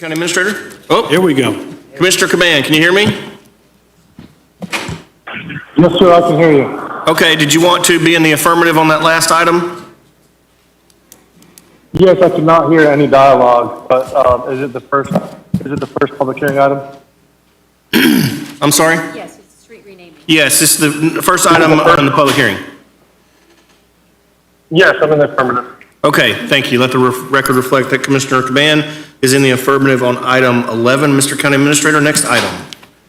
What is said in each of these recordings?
County Administrator? Oh, Here we go. Commissioner Caban, can you hear me? Yes, sir, I can hear you. Okay, did you want to be in the affirmative on that last item? Yes, I could not hear any dialogue, but is it the first public hearing item? I'm sorry? Yes, it's street renaming. Yes, this is the first item on the public hearing. Yes, I'm in the affirmative. Okay, thank you. Let the record reflect that Commissioner Caban is in the affirmative on item 11. Mr. County Administrator, next item.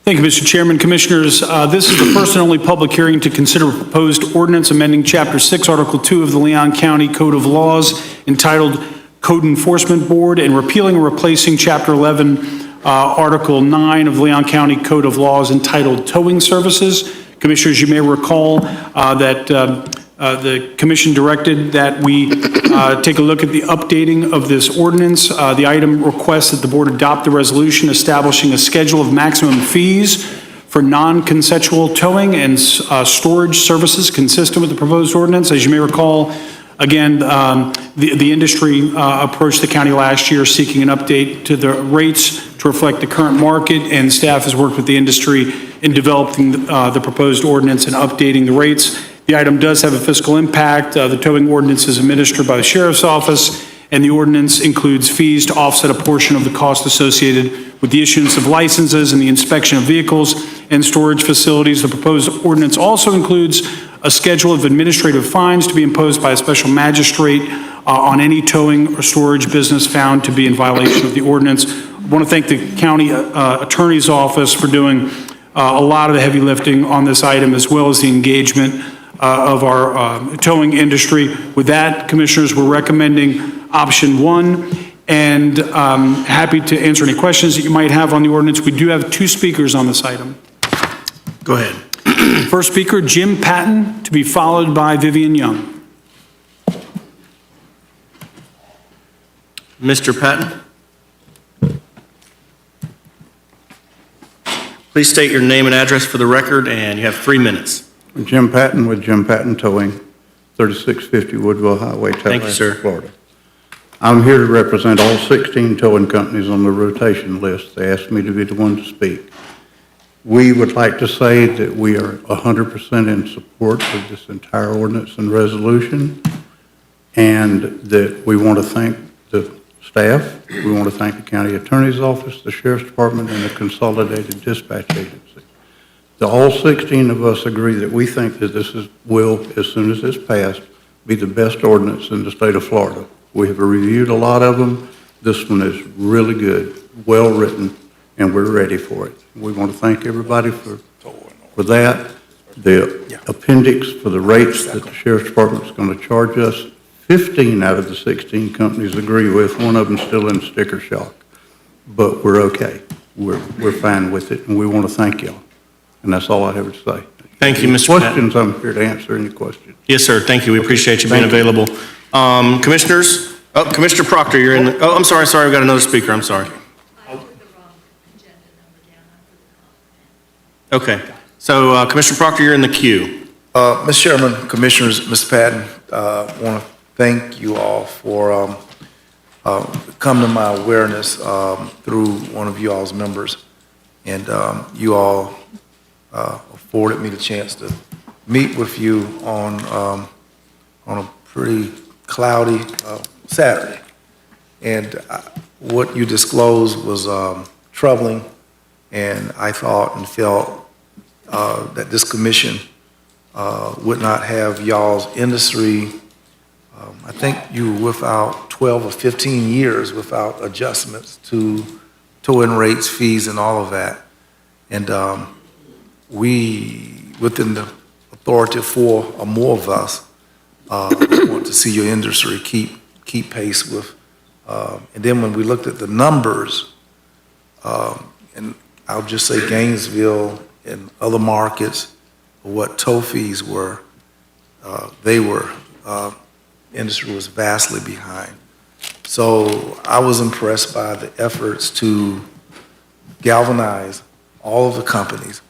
Thank you, Mr. Chairman. Commissioners, this is the first and only public hearing to consider a proposed ordinance amending Chapter 6, Article 2 of the Leon County Code of Laws entitled Code Enforcement Board and repealing and replacing Chapter 11, Article 9 of the Leon County Code of Laws entitled Towing Services. Commissioners, you may recall that the commission directed that we take a look at the updating of this ordinance. The item requests that the board adopt the resolution establishing a schedule of maximum fees for non-consensual towing and storage services consistent with the proposed ordinance. As you may recall, again, the industry approached the county last year seeking an update to the rates to reflect the current market, and staff has worked with the industry in developing the proposed ordinance and updating the rates. The item does have a fiscal impact. The towing ordinance is administered by the Sheriff's Office, and the ordinance includes fees to offset a portion of the cost associated with the issuance of licenses and the inspection of vehicles and storage facilities. The proposed ordinance also includes a schedule of administrative fines to be imposed by a special magistrate on any towing or storage business found to be in violation of the ordinance. I want to thank the county attorney's office for doing a lot of the heavy lifting on this item, as well as the engagement of our towing industry. With that, commissioners, we're recommending option 1, and happy to answer any questions that you might have on the ordinance. We do have 2 speakers on this item. Go ahead. First speaker, Jim Patton, to be followed by Vivian Young. Mr. Patton? Please state your name and address for the record, and you have 3 minutes. Jim Patton with Jim Patton Towing, 3650 Woodville Highway, Thank you, sir. Tallahassee, Florida. I'm here to represent all 16 towing companies on the rotation list. They asked me to be the one to speak. We would like to say that we are 100% in support of this entire ordinance and resolution, and that we want to thank the staff, we want to thank the county attorney's office, the sheriff's department, and the consolidated dispatch agency. All 16 of us agree that we think that this will, as soon as it's passed, be the best ordinance in the state of Florida. We have reviewed a lot of them. This one is really good, well-written, and we're ready for it. We want to thank everybody for that. The appendix for the rates that the sheriff's department is going to charge us, 15 out of the 16 companies agree with. One of them still in sticker shock, but we're okay. We're fine with it, and we want to thank y'all. And that's all I have to say. Thank you, Mr. Patton. Questions, I'm here to answer any questions. Yes, sir. Thank you. We appreciate you being available. Commissioners? Oh, Commissioner Proctor, you're in the, oh, I'm sorry. We've got another speaker. I'm sorry. I put the wrong agenda number down. I put the Okay. So, Commissioner Proctor, you're in the queue. Mr. Chairman, Commissioners, Mr. Patton, I want to thank you all for coming to my awareness through one of you all's members. And you all afforded me the chance to meet with you on a pretty cloudy Saturday. And what you disclosed was troubling, and I thought and felt that this commission would not have y'all's industry. I think you were without 12 or 15 years without adjustments to towing rates, fees, and all of that. And we, within the authority of 4 or more of us, want to see your industry keep pace with. And then when we looked at the numbers, and I'll just say Gainesville and other markets, what tow fees were, industry was vastly behind. So I was impressed by the efforts to galvanize all of the companies.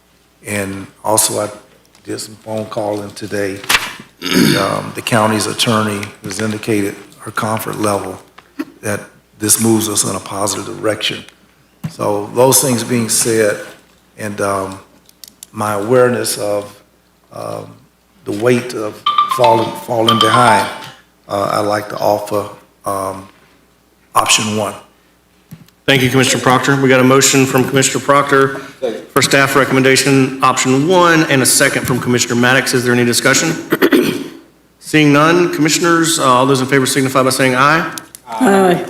And also I did some phone calling today. The county's attorney has indicated her comfort level that this moves us in a positive direction. So those things being said, and my awareness of the weight of falling behind, I'd like to offer option 1. Thank you, Commissioner Proctor. We got a motion from Commissioner Proctor for staff recommendation, option 1, and a second from Commissioner Maddox. Is there any discussion? Seeing none, Commissioners, all those in favor signify by saying aye. Aye.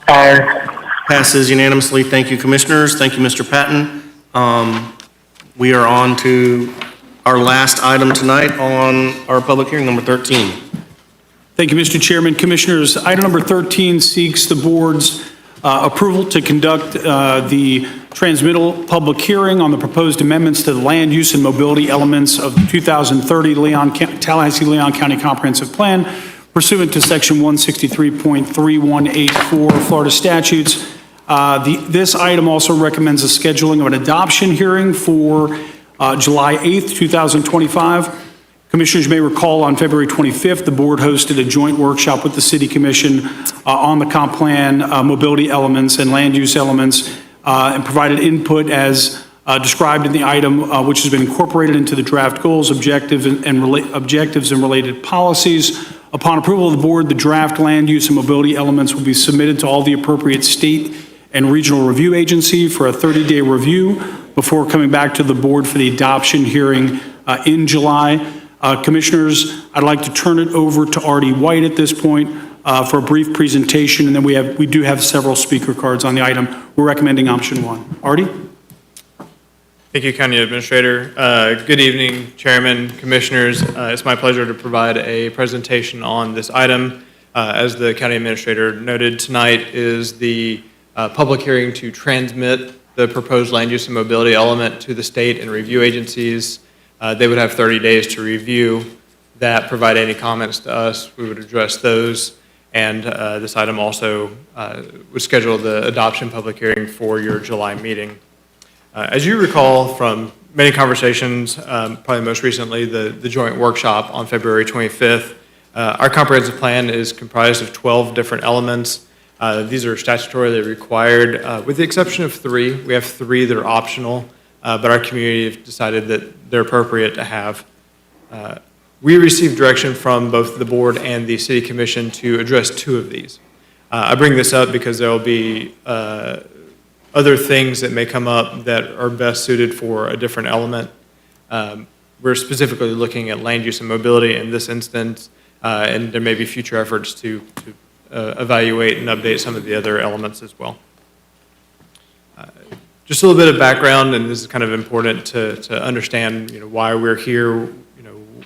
Aye. Passes unanimously. Thank you, Commissioners. Thank you, Mr. Patton. We are on to our last item tonight on our public hearing, number 13. Thank you, Mr. Chairman. Commissioners, item number 13 seeks the board's approval to conduct the transmittal public hearing on the proposed amendments to the land use and mobility elements of the 2030 Tallahassee-Leon County Comprehensive Plan pursuant to Section 163.3184 Florida statutes. This item also recommends the scheduling of an adoption hearing for July 8th, 2025. Commissioners may recall on February 25th, the board hosted a joint workshop with the City Commission on the comp plan, mobility elements and land use elements, and provided input as described in the item, which has been incorporated into the draft goals, objectives, and related policies. Upon approval of the board, the draft land use and mobility elements will be submitted to all the appropriate state and regional review agency for a 30-day review before coming back to the board for the adoption hearing in July. Commissioners, I'd like to turn it over to Artie White at this point for a brief presentation, and then we do have several speaker cards on the item. We're recommending option 1. Artie? Thank you, County Administrator. Good evening, Chairman, Commissioners. It's my pleasure to provide a presentation on this item. As the County Administrator noted, tonight is the public hearing to transmit the proposed land use and mobility element to the state and review agencies. They would have 30 days to review that, provide any comments to us. We would address those. And this item also would schedule the adoption public hearing for your July meeting. As you recall from many conversations, probably most recently the joint workshop on February 25th, our comprehensive plan is comprised of 12 different elements. These are statutorily required, with the exception of 3. We have 3 that are optional, but our community have decided that they're appropriate to have. We received direction from both the board and the City Commission to address 2 of these. I bring this up because there will be other things that may come up that are best suited for a different element. We're specifically looking at land use and mobility in this instance, and there may be future efforts to evaluate and update some of the other elements as well. Just a little bit of background, and this is kind of important to understand, why we're here.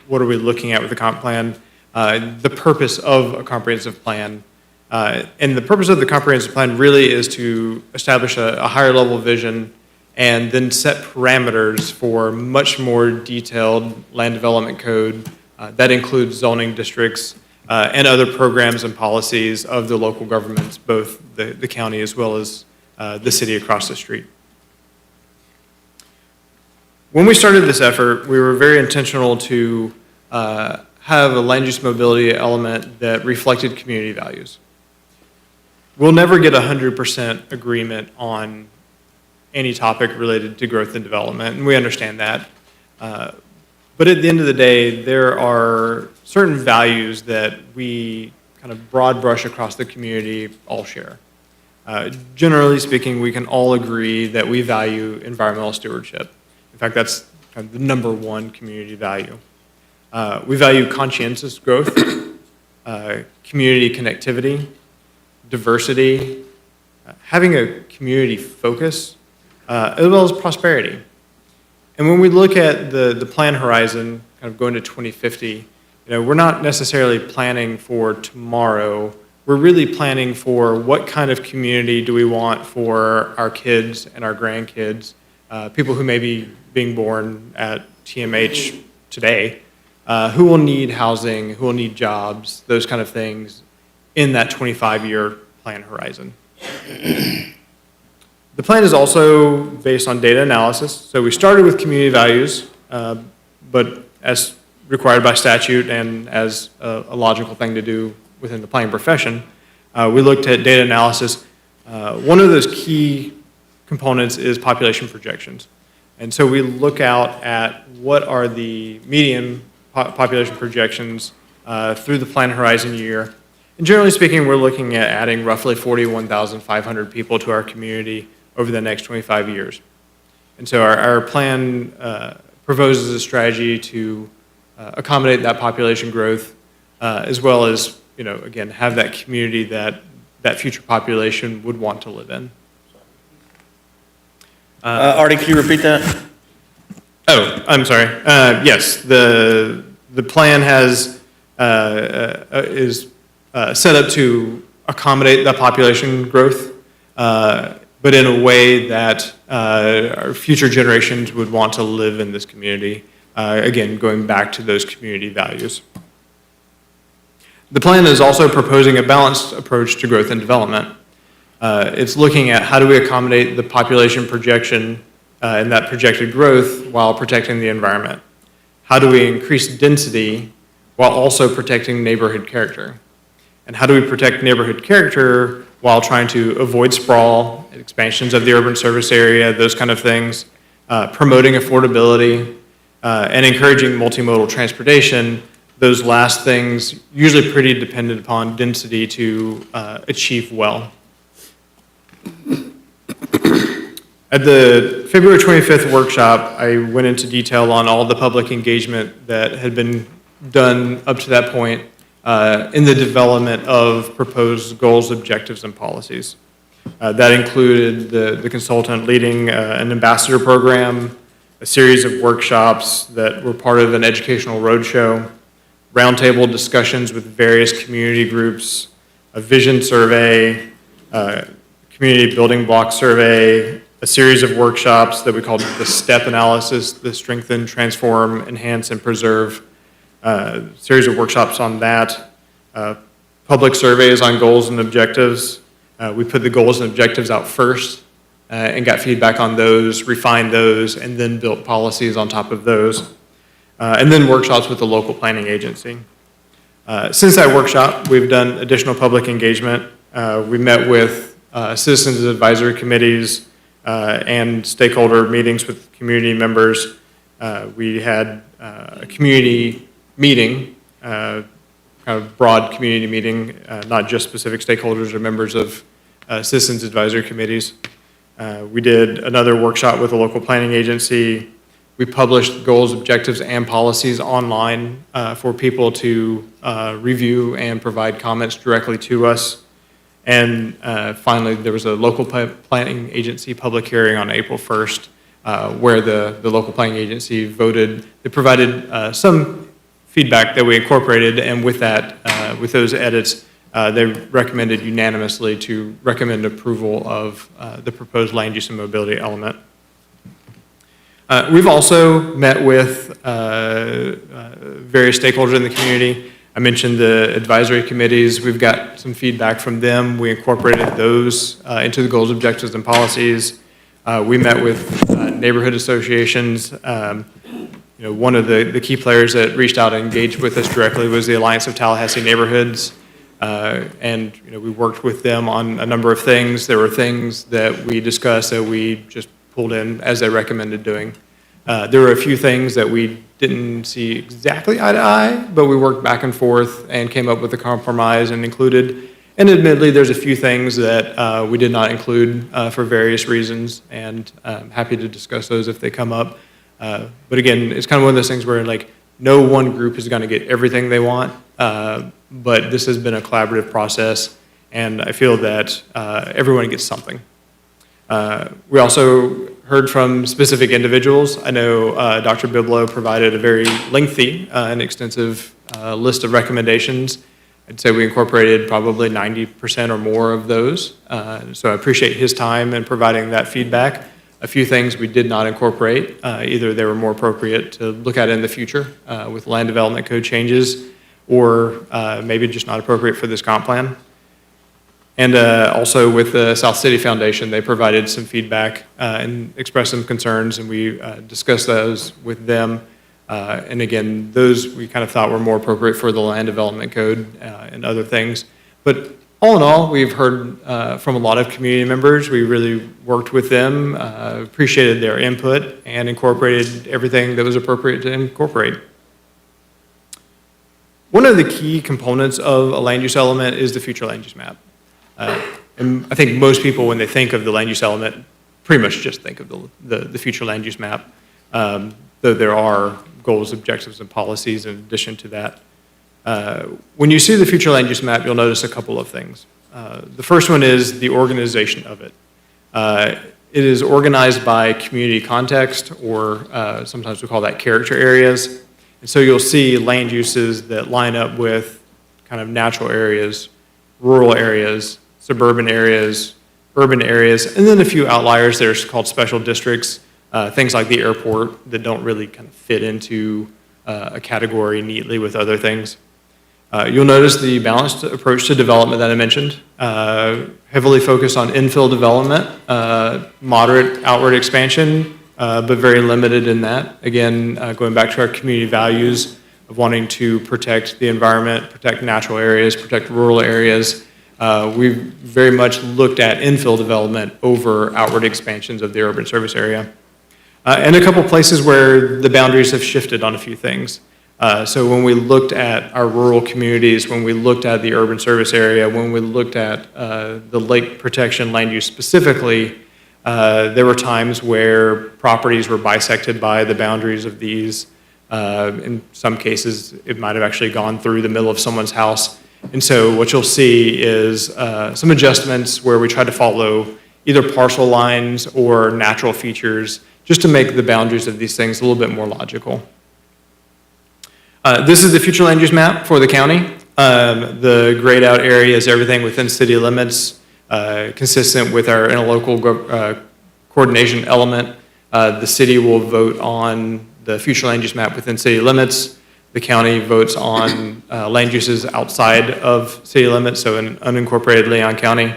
What are we looking at with the comp plan? The purpose of a comprehensive plan, and the purpose of the comprehensive plan really is to establish a higher level vision, and then set parameters for much more detailed land development code that includes zoning districts and other programs and policies of the local governments, both the county as well as the city across the street. When we started this effort, we were very intentional to have a land use mobility element that reflected community values. We'll never get 100% agreement on any topic related to growth and development, and we understand that. But at the end of the day, there are certain values that we kind of broad brush across the community all share. Generally speaking, we can all agree that we value environmental stewardship. In fact, that's kind of the #1 community value. We value conscientious growth, community connectivity, diversity, having a community focus, as well as prosperity. And when we look at the plan horizon, kind of going to 2050, we're not necessarily planning for tomorrow. We're really planning for what kind of community do we want for our kids and our grandkids, people who may be being born at TMH today, who will need housing, who will need jobs, those kind of things in that 25-year plan horizon. The plan is also based on data analysis. So we started with community values, but as required by statute and as a logical thing to do within the planning profession, We looked at data analysis. One of those key components is population projections. And so we look out at what are the median population projections through the plan horizon year. And generally speaking, we're looking at adding roughly 41,500 people to our community over the next 25 years. And so our plan proposes a strategy to accommodate that population growth, as well as, again, have that community that future population would want to live in. Artie, can you repeat that? Oh, I'm sorry. Yes, the plan is set up to accommodate that population growth, but in a way that our future generations would want to live in this community. Again, going back to those community values. The plan is also proposing a balanced approach to growth and development. It's looking at how do we accommodate the population projection and that projected growth while protecting the environment. How do we increase density while also protecting neighborhood character? And how do we protect neighborhood character while trying to avoid sprawl, expansions of the urban service area, those kind of things, promoting affordability, and encouraging multimodal transportation. Those last things usually pretty dependent upon density to achieve well. At the February 25th workshop, I went into detail on all the public engagement that had been done up to that point in the development of proposed goals, objectives, and policies. That included the consultant leading an ambassador program, a series of workshops that were part of an educational roadshow, roundtable discussions with various community groups, a vision survey, community building block survey, a series of workshops that we called the STEP analysis, the strengthen, transform, enhance, and preserve, series of workshops on that, public surveys on goals and objectives. We put the goals and objectives out first and got feedback on those, refined those, and then built policies on top of those. And then workshops with the local planning agency. Since that workshop, we've done additional public engagement. We met with citizens advisory committees and stakeholder meetings with community members. We had a community meeting, kind of broad community meeting, not just specific stakeholders or members of citizens advisory committees. We did another workshop with a local planning agency. We published goals, objectives, and policies online for people to review and provide comments directly to us. And finally, there was a local planning agency public hearing on April 1st where the local planning agency voted. They provided some feedback that we incorporated, and with that, with those edits, they recommended unanimously to recommend approval of the proposed land use and mobility element. We've also met with various stakeholders in the community. I mentioned the advisory committees. We've got some feedback from them. We incorporated those into the goals, objectives, and policies. We met with neighborhood associations. One of the key players that reached out and engaged with us directly was the Alliance of Tallahassee Neighborhoods. And we worked with them on a number of things. There were things that we discussed that we just pulled in as they recommended doing. There were a few things that we didn't see exactly eye to eye, but we worked back and forth and came up with a compromise and included. And admittedly, there's a few things that we did not include for various reasons, and I'm happy to discuss those if they come up. But again, it's kind of one of those things where no one group is going to get everything they want, but this has been a collaborative process, and I feel that everyone gets something. We also heard from specific individuals. I know Dr. Biblo provided a very lengthy and extensive list of recommendations. I'd say we incorporated probably 90% or more of those. So I appreciate his time in providing that feedback. A few things we did not incorporate. Either they were more appropriate to look at in the future with land development code changes, or maybe just not appropriate for this comp plan. And also with the South City Foundation, they provided some feedback and expressed some concerns, and we discussed those with them. And again, those we kind of thought were more appropriate for the land development code and other things. But All in all, we've heard from a lot of community members. We really worked with them, appreciated their input, and incorporated everything that was appropriate to incorporate. One of the key components of a land use element is the future land use map. And I think most people, when they think of the land use element, pretty much just think of the future land use map, though there are goals, objectives, and policies in addition to that. When you see the future land use map, you'll notice a couple of things. The first one is the organization of it. It is organized by community context, or sometimes we call that character areas. And so you'll see land uses that line up with kind of natural areas, rural areas, suburban areas, urban areas, and then a few outliers that are called special districts, things like the airport that don't really kind of fit into a category neatly with other things. You'll notice the balanced approach to development that I mentioned, heavily focused on infill development, moderate outward expansion, but very limited in that. Again, going back to our community values of wanting to protect the environment, protect natural areas, protect rural areas. We've very much looked at infill development over outward expansions of the urban service area. And a couple places where the boundaries have shifted on a few things. So when we looked at our rural communities, when we looked at the urban service area, when we looked at the lake protection land use specifically, there were times where properties were bisected by the boundaries of these. In some cases, it might have actually gone through the middle of someone's house. And so what you'll see is some adjustments where we try to follow either parcel lines or natural features just to make the boundaries of these things a little bit more logical. This is the future land use map for the county. The grayed out area is everything within city limits, consistent with our interlocal coordination element. The city will vote on the future land use map within city limits. The county votes on land uses outside of city limits, so in unincorporated Leon County.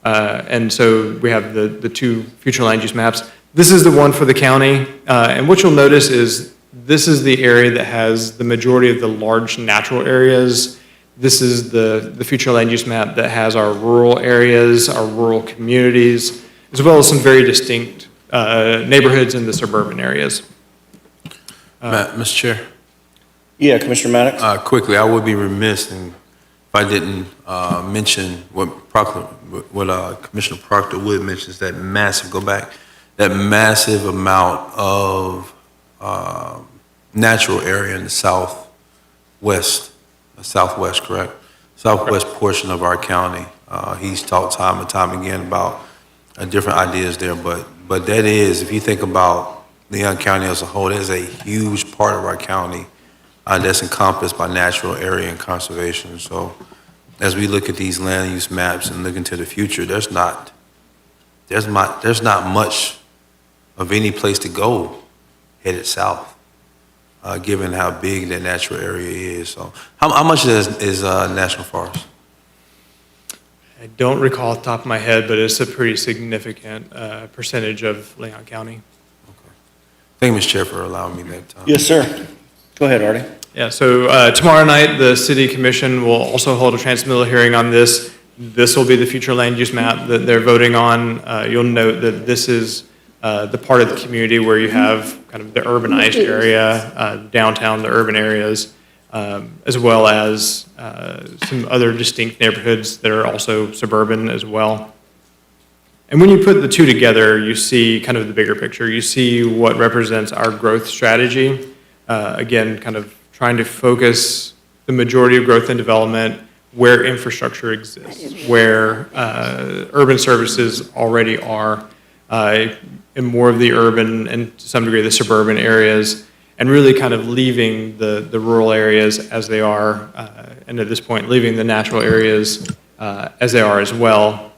And so we have the two future land use maps. This is the one for the county, and what you'll notice is this is the area that has the majority of the large natural areas. This is the future land use map that has our rural areas, our rural communities, as well as some very distinct neighborhoods in the suburban areas. Mr. Chair, Yeah, Commissioner Maddox? quickly, I would be remiss if I didn't mention what Commissioner Proctor would mention is that massive amount of natural area in the southwest, correct? Southwest portion of our county. He's talked time and time again about different ideas there, but that is, if you think about Leon County as a whole, there's a huge part of our county that's encompassed by natural area and conservation. So as we look at these land use maps and look into the future, there's not much of any place to go headed south, given how big that natural area is. So how much is National Forest? I don't recall off the top of my head, but it's a pretty significant percentage of Leon County. Thank you, Mr. Chair, for allowing me that time. Yes, sir. Go ahead, Artie. Yeah, so tomorrow night, the City Commission will also hold a transmittal hearing on this. This will be the future land use map that they're voting on. You'll note that this is the part of the community where you have kind of the urbanized area, downtown, the urban areas, as well as some other distinct neighborhoods that are also suburban as well. And when you put the two together, you see kind of the bigger picture. You see what represents our growth strategy. Again, kind of trying to focus the majority of growth and development where infrastructure exists, where urban services already are, in more of the urban and to some degree the suburban areas, and really kind of leaving the rural areas as they are, and at this point, leaving the natural areas as they are as well.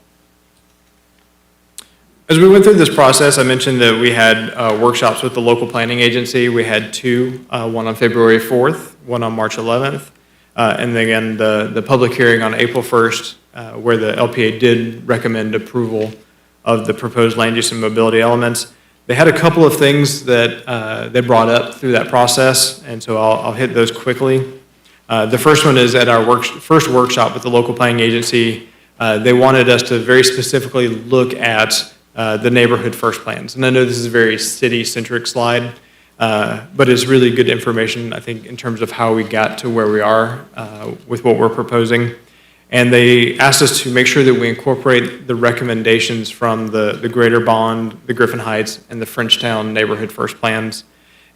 As we went through this process, I mentioned that we had workshops with the local planning agency. We had two, one on February 4th, one on March 11th, and then again, the public hearing on April 1st, where the LPA did recommend approval of the proposed land use and mobility elements. They had a couple of things that they brought up through that process, and so I'll hit those quickly. The first one is at our first workshop with the local planning agency. they wanted us to very specifically look at the neighborhood first plans. And I know this is a very city-centric slide, but it's really good information, I think, in terms of how we got to where we are with what we're proposing. And they asked us to make sure that we incorporate the recommendations from the Greater Bond, the Griffin Heights, and the Frenchtown neighborhood first plans.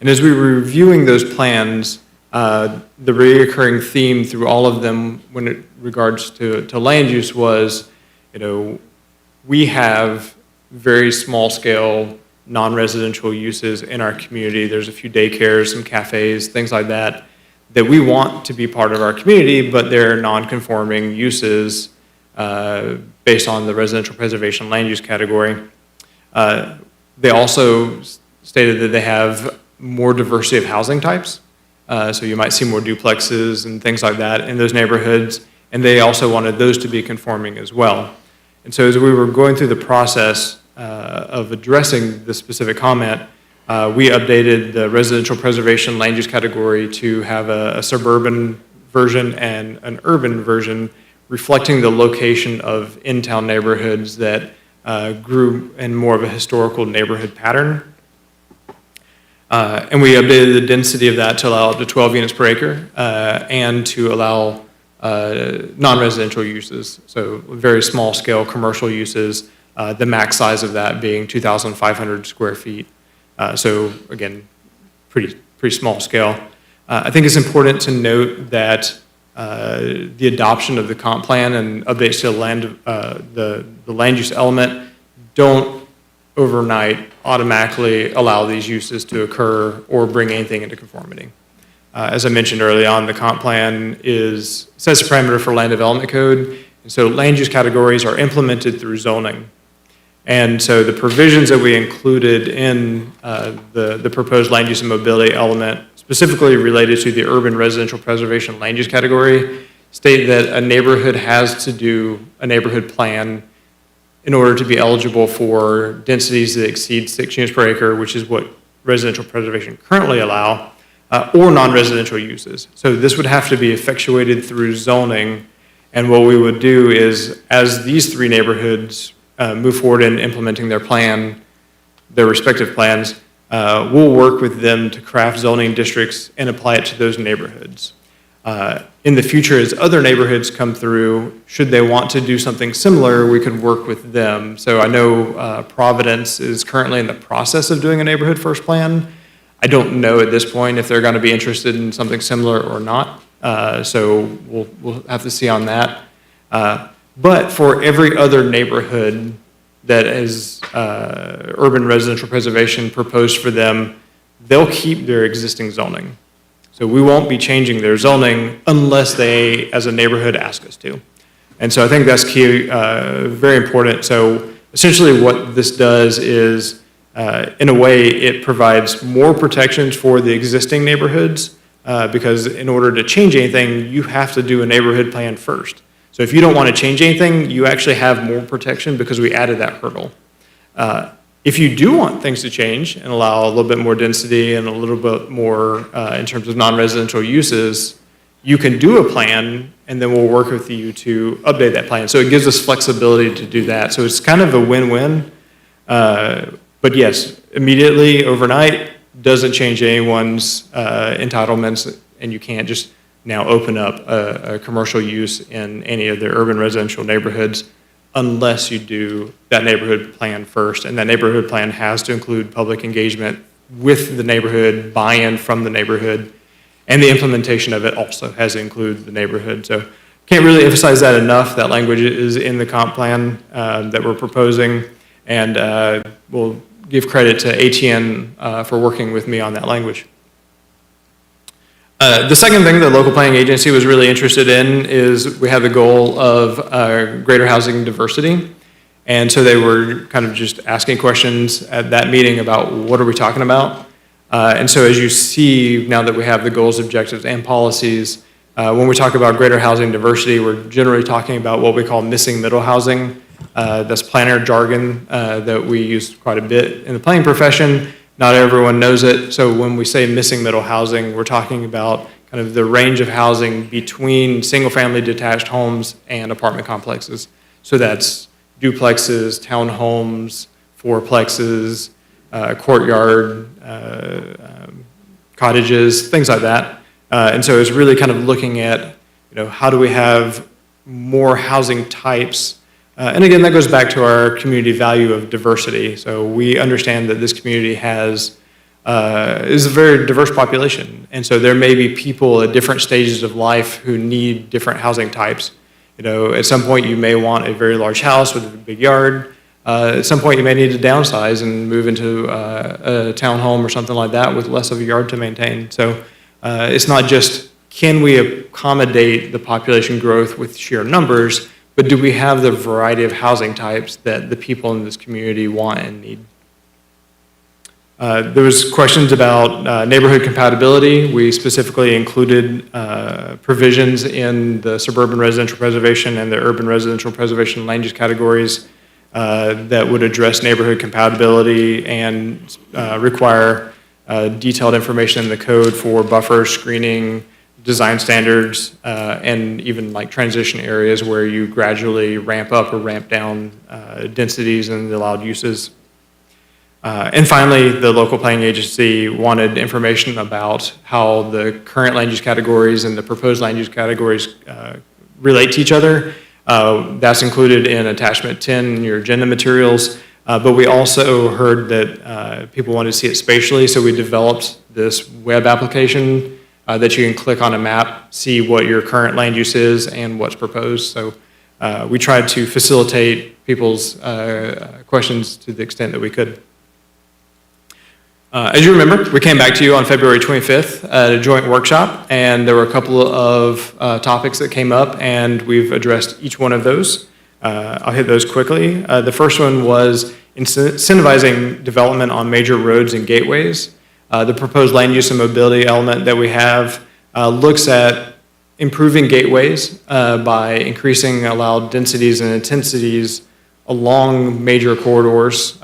And as we were reviewing those plans, the reoccurring theme through all of them when it regards to land use was, we have very small scale non-residential uses in our community. There's a few daycares, some cafes, things like that we want to be part of our community, but they're non-conforming uses based on the residential preservation land use category. They also stated that they have more diversity of housing types. So you might see more duplexes and things like that in those neighborhoods, and they also wanted those to be conforming as well. And so as we were going through the process of addressing this specific comment, we updated the residential preservation land use category to have a suburban version and an urban version reflecting the location of in-town neighborhoods that grew in more of a historical neighborhood pattern. And we updated the density of that to allow up to 12 units per acre and to allow non-residential uses, so very small scale commercial uses, the max size of that being 2,500 square feet. So again, pretty small scale. I think it's important to note that the adoption of the comp plan and updates to the land use element don't overnight automatically allow these uses to occur or bring anything into conformity. As I mentioned early on, the comp plan sets a parameter for land development code, and so land use categories are implemented through zoning. And so the provisions that we included in the proposed land use and mobility element, specifically related to the urban residential preservation land use category, state that a neighborhood has to do a neighborhood plan in order to be eligible for densities that exceed 6 units per acre, which is what residential preservation currently allow, or non-residential uses. So this would have to be effectuated through zoning, and what we would do is, as these 3 neighborhoods move forward in implementing their respective plans, we'll work with them to craft zoning districts and apply it to those neighborhoods. In the future, as other neighborhoods come through, should they want to do something similar, we could work with them. So I know Providence is currently in the process of doing a neighborhood first plan. I don't know at this point if they're going to be interested in something similar or not. So we'll have to see on that. But for every other neighborhood that is urban residential preservation proposed for them, they'll keep their existing zoning. So we won't be changing their zoning unless they, as a neighborhood, ask us to. And so I think that's key, very important. So essentially what this does is, in a way, it provides more protections for the existing neighborhoods because in order to change anything, you have to do a neighborhood plan first. So if you don't want to change anything, you actually have more protection because we added that hurdle. If you do want things to change and allow a little bit more density and a little bit more in terms of non-residential uses, you can do a plan and then we'll work with you to update that plan. So it gives us flexibility to do that. So it's kind of a win-win. But yes, immediately, overnight, doesn't change anyone's entitlements, and you can't just now open up a commercial use in any of the urban residential neighborhoods unless you do that neighborhood plan first. And that neighborhood plan has to include public engagement with the neighborhood, buy-in from the neighborhood, and the implementation of it also has to include the neighborhood. So can't really emphasize that enough. That language is in the comp plan that we're proposing, and we'll give credit to ATN for working with me on that language. The second thing the local planning agency was really interested in is we have the goal of greater housing diversity. And so they were kind of just asking questions at that meeting about what are we talking about. And so as you see, now that we have the goals, objectives, and policies, when we talk about greater housing diversity, we're generally talking about what we call missing middle housing. That's planner jargon that we use quite a bit in the planning profession. Not everyone knows it, so when we say missing middle housing, we're talking about kind of the range of housing between single-family detached homes and apartment complexes. So that's duplexes, townhomes, fourplexes, courtyard, cottages, things like that. And so it's really kind of looking at, how do we have more housing types? And again, that goes back to our community value of diversity. So we understand that this community is a very diverse population. And so there may be people at different stages of life who need different housing types. At some point you may want a very large house with a big yard. At some point you may need to downsize and move into a townhome or something like that with less of a yard to maintain. So it's not just, can we accommodate the population growth with sheer numbers, but do we have the variety of housing types that the people in this community want and need? There was questions about neighborhood compatibility. We specifically included provisions in the suburban residential preservation and the urban residential preservation land use categories that would address neighborhood compatibility and require detailed information in the code for buffer screening, design standards, and even like transition areas where you gradually ramp up or ramp down densities and the allowed uses. And finally, the local planning agency wanted information about how the current land use categories and the proposed land use categories relate to each other. That's included in attachment 10 in your agenda materials. But we also heard that people wanted to see it spatially, so we developed this web application that you can click on a map, see what your current land use is and what's proposed. So we tried to facilitate people's questions to the extent that we could. As you remember, we came back to you on February 25th at a joint workshop, and there were a couple of topics that came up, and we've addressed each one of those. I'll hit those quickly. The first one was incentivizing development on major roads and gateways. The proposed land use and mobility element that we have looks at improving gateways by increasing allowed densities and intensities along major corridors,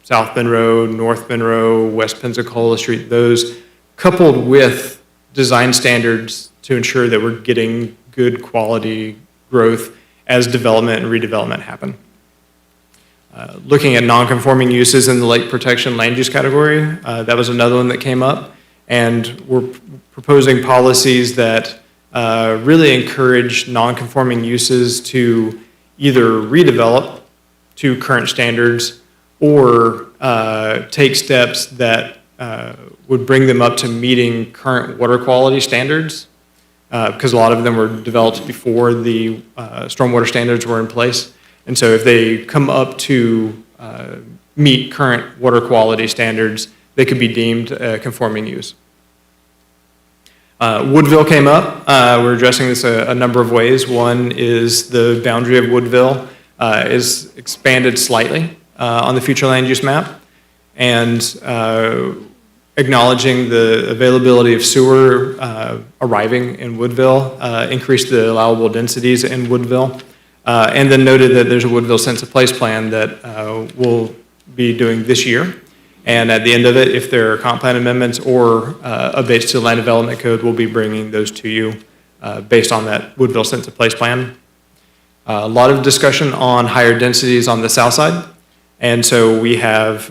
South Monroe, North Monroe, West Pensacola Street, those coupled with design standards to ensure that we're getting good quality growth as development and redevelopment happen. Looking at non-conforming uses in the lake protection land use category, that was another one that came up. And we're proposing policies that really encourage non-conforming uses to either redevelop to current standards or take steps that would bring them up to meeting current water quality standards, because a lot of them were developed before the stormwater standards were in place. And so if they come up to meet current water quality standards, they could be deemed a conforming use. Woodville came up. We're addressing this a number of ways. One is the boundary of Woodville is expanded slightly on the future land use map, and acknowledging the availability of sewer arriving in Woodville, increased the allowable densities in Woodville, and then noted that there's a Woodville sense of place plan that we'll be doing this year. And at the end of it, if there are comp plan amendments or updates to the land development code, we'll be bringing those to you based on that Woodville sense of place plan. A lot of discussion on higher densities on the south side. And so we have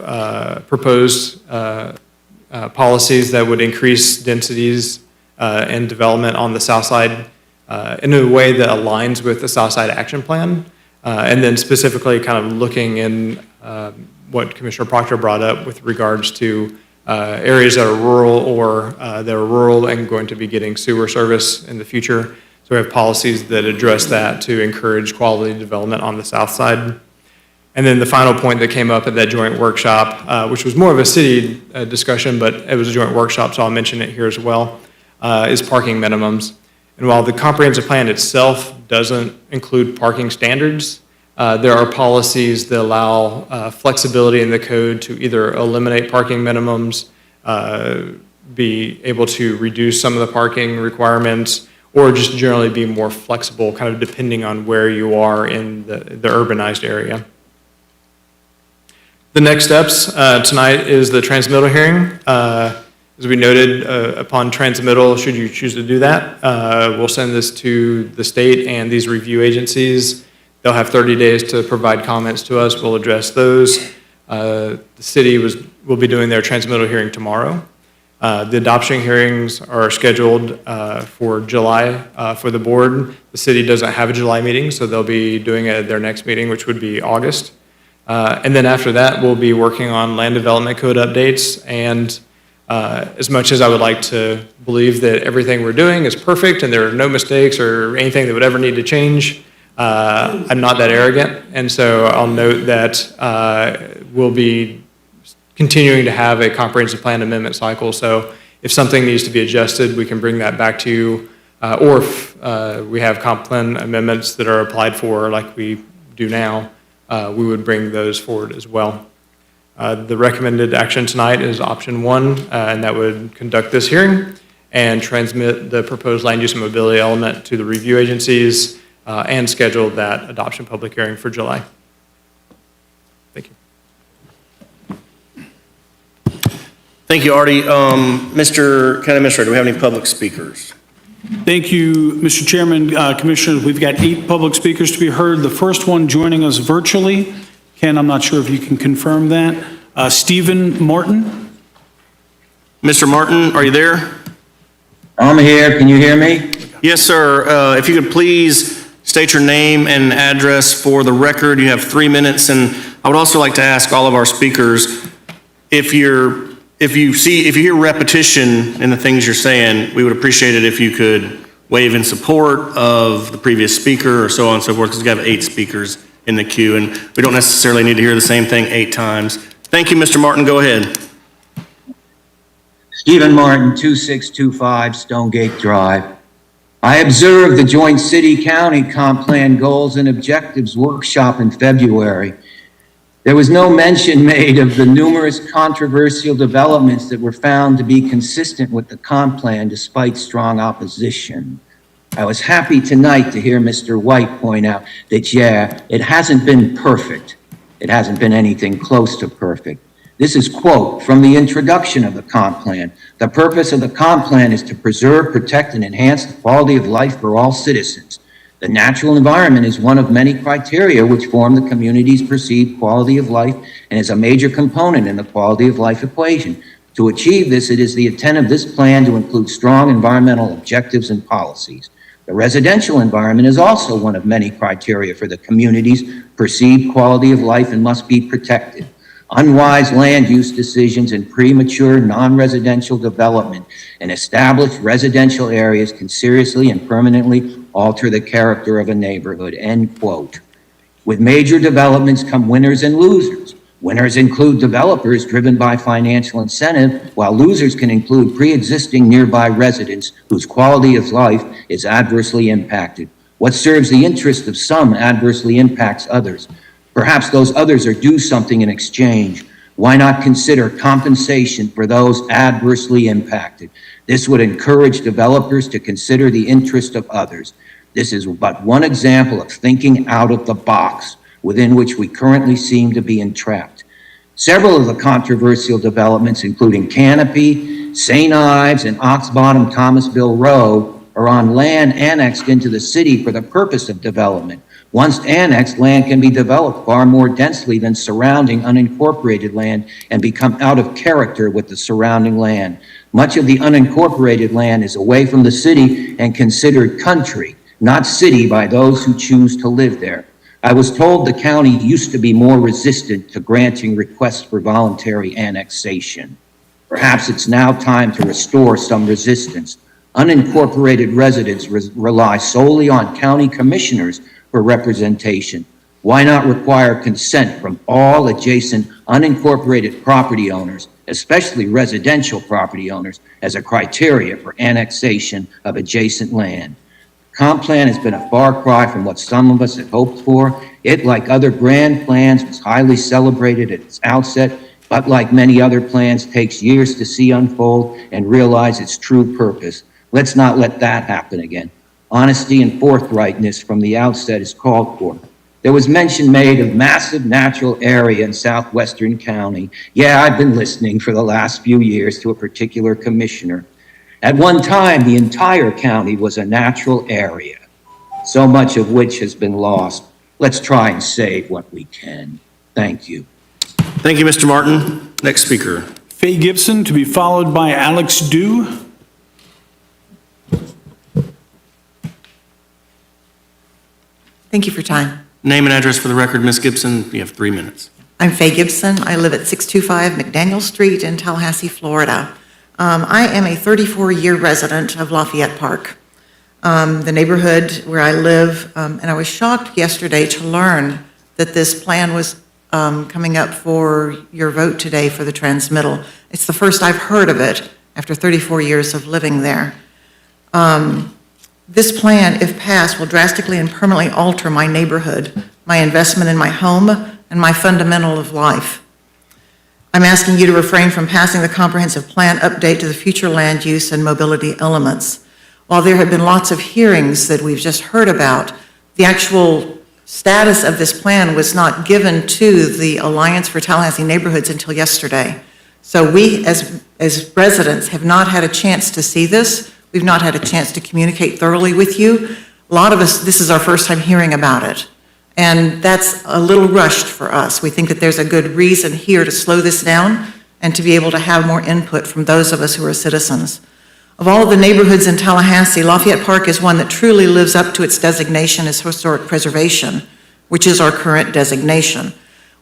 proposed policies that would increase densities and development on the south side in a way that aligns with the South Side Action Plan. And then specifically kind of looking in what Commissioner Proctor brought up with regards to areas that are rural or that are rural and going to be getting sewer service in the future. So we have policies that address that to encourage quality development on the south side. And then the final point that came up at that joint workshop, which was more of a city discussion, but it was a joint workshop, so I'll mention it here as well, is parking minimums. And while the comprehensive plan itself doesn't include parking standards, there are policies that allow flexibility in the code to either eliminate parking minimums, be able to reduce some of the parking requirements, or just generally be more flexible, kind of depending on where you are in the urbanized area. The next steps tonight is the transmittal hearing. As we noted, upon transmittal, should you choose to do that, we'll send this to the state and these review agencies. They'll have 30 days to provide comments to us. We'll address those. The city will be doing their transmittal hearing tomorrow. The adoption hearings are scheduled for July for the board. The city doesn't have a July meeting, so they'll be doing it at their next meeting, which would be August. And then after that, we'll be working on land development code updates. And as much as I would like to believe that everything we're doing is perfect and there are no mistakes or anything that would ever need to change, I'm not that arrogant. And so I'll note that we'll be continuing to have a comprehensive plan amendment cycle. So if something needs to be adjusted, we can bring that back to you. Or if we have comp plan amendments that are applied for like we do now, we would bring those forward as well. The recommended action tonight is option 1, and that would conduct this hearing and transmit the proposed land use and mobility element to the review agencies and schedule that adoption public hearing for July. Thank you. Thank you, Artie. Mr. County Administrator, do we have any public speakers? Thank you, Mr. Chairman, Commissioners. We've got 8 public speakers to be heard. The first one joining us virtually, Ken, I'm not sure if you can confirm that. Stephen Martin. Mr. Martin, are you there? I'm here. Can you hear me? Yes, sir. If you could please state your name and address for the record. You have 3 minutes, and I would also like to ask all of our speakers, if you hear repetition in the things you're saying, we would appreciate it if you could wave in support of the previous speaker or so on and so forth, because we have 8 speakers in the queue, and we don't necessarily need to hear the same thing 8 times. Thank you, Mr. Martin. Go ahead. Stephen Martin, 2625 Stonegate Drive. I observed the joint city-county comp plan goals and objectives workshop in February. There was no mention made of the numerous controversial developments that were found to be consistent with the comp plan despite strong opposition. I was happy tonight to hear Mr. White point out that, yeah, it hasn't been perfect. It hasn't been anything close to perfect. This is quote from the introduction of the comp plan. The purpose of the comp plan is to preserve, protect, and enhance the quality of life for all citizens. The natural environment is one of many criteria which form the community's perceived quality of life and is a major component in the quality of life equation. To achieve this, it is the intent of this plan to include strong environmental objectives and policies. The residential environment is also one of many criteria for the community's perceived quality of life and must be protected. Unwise land use decisions and premature non-residential development in established residential areas can seriously and permanently alter the character of a neighborhood, end quote. With major developments come winners and losers. Winners include developers driven by financial incentive, while losers can include pre-existing nearby residents whose quality of life is adversely impacted. What serves the interest of some adversely impacts others. Perhaps those others are due something in exchange. Why not consider compensation for those adversely impacted? This would encourage developers to consider the interest of others. This is but one example of thinking out of the box within which we currently seem to be entrapped. Several of the controversial developments, including Canopy, St. Ives, and Ox Bottom Thomasville Road, are on land annexed into the city for the purpose of development. Once annexed, land can be developed far more densely than surrounding unincorporated land and become out of character with the surrounding land. Much of the unincorporated land is away from the city and considered country, not city by those who choose to live there. I was told the county used to be more resistant to granting requests for voluntary annexation. Perhaps it's now time to restore some resistance. Unincorporated residents rely solely on county commissioners for representation. Why not require consent from all adjacent unincorporated property owners, especially residential property owners, as a criteria for annexation of adjacent land? Comp plan has been a far cry from what some of us had hoped for. It, like other grand plans, was highly celebrated at its outset, but like many other plans, takes years to see unfold and realize its true purpose. Let's not let that happen again. Honesty and forthrightness from the outset is called for. There was mention made of massive natural area in southwestern county. Yeah, I've been listening for the last few years to a particular commissioner. At one time, the entire county was a natural area, so much of which has been lost. let's try and save what we can. Thank you. Thank you, Mr. Martin. Next speaker. Fay Gibson, to be followed by Alex Dew. Thank you for your time. Name and address for the record, Ms. Gibson. You have 3 minutes. I'm Fay Gibson. I live at 625 McDaniel Street in Tallahassee, Florida. I am a 34-year resident of Lafayette Park, the neighborhood where I live, and I was shocked yesterday to learn that this plan was coming up for your vote today for the transmittal. It's the first I've heard of it after 34 years of living there. This plan, if passed, will drastically and permanently alter my neighborhood, my investment in my home, and my fundamental of life. I'm asking you to refrain from passing the comprehensive plan update to the future land use and mobility elements. While there have been lots of hearings that we've just heard about, the actual status of this plan was not given to the Alliance for Tallahassee Neighborhoods until yesterday. So we, as residents, have not had a chance to see this. We've not had a chance to communicate thoroughly with you. A lot of us, this is our first time hearing about it. And that's a little rushed for us. We think that there's a good reason here to slow this down and to be able to have more input from those of us who are citizens. Of all of the neighborhoods in Tallahassee, Lafayette Park is one that truly lives up to its designation as historic preservation, which is our current designation.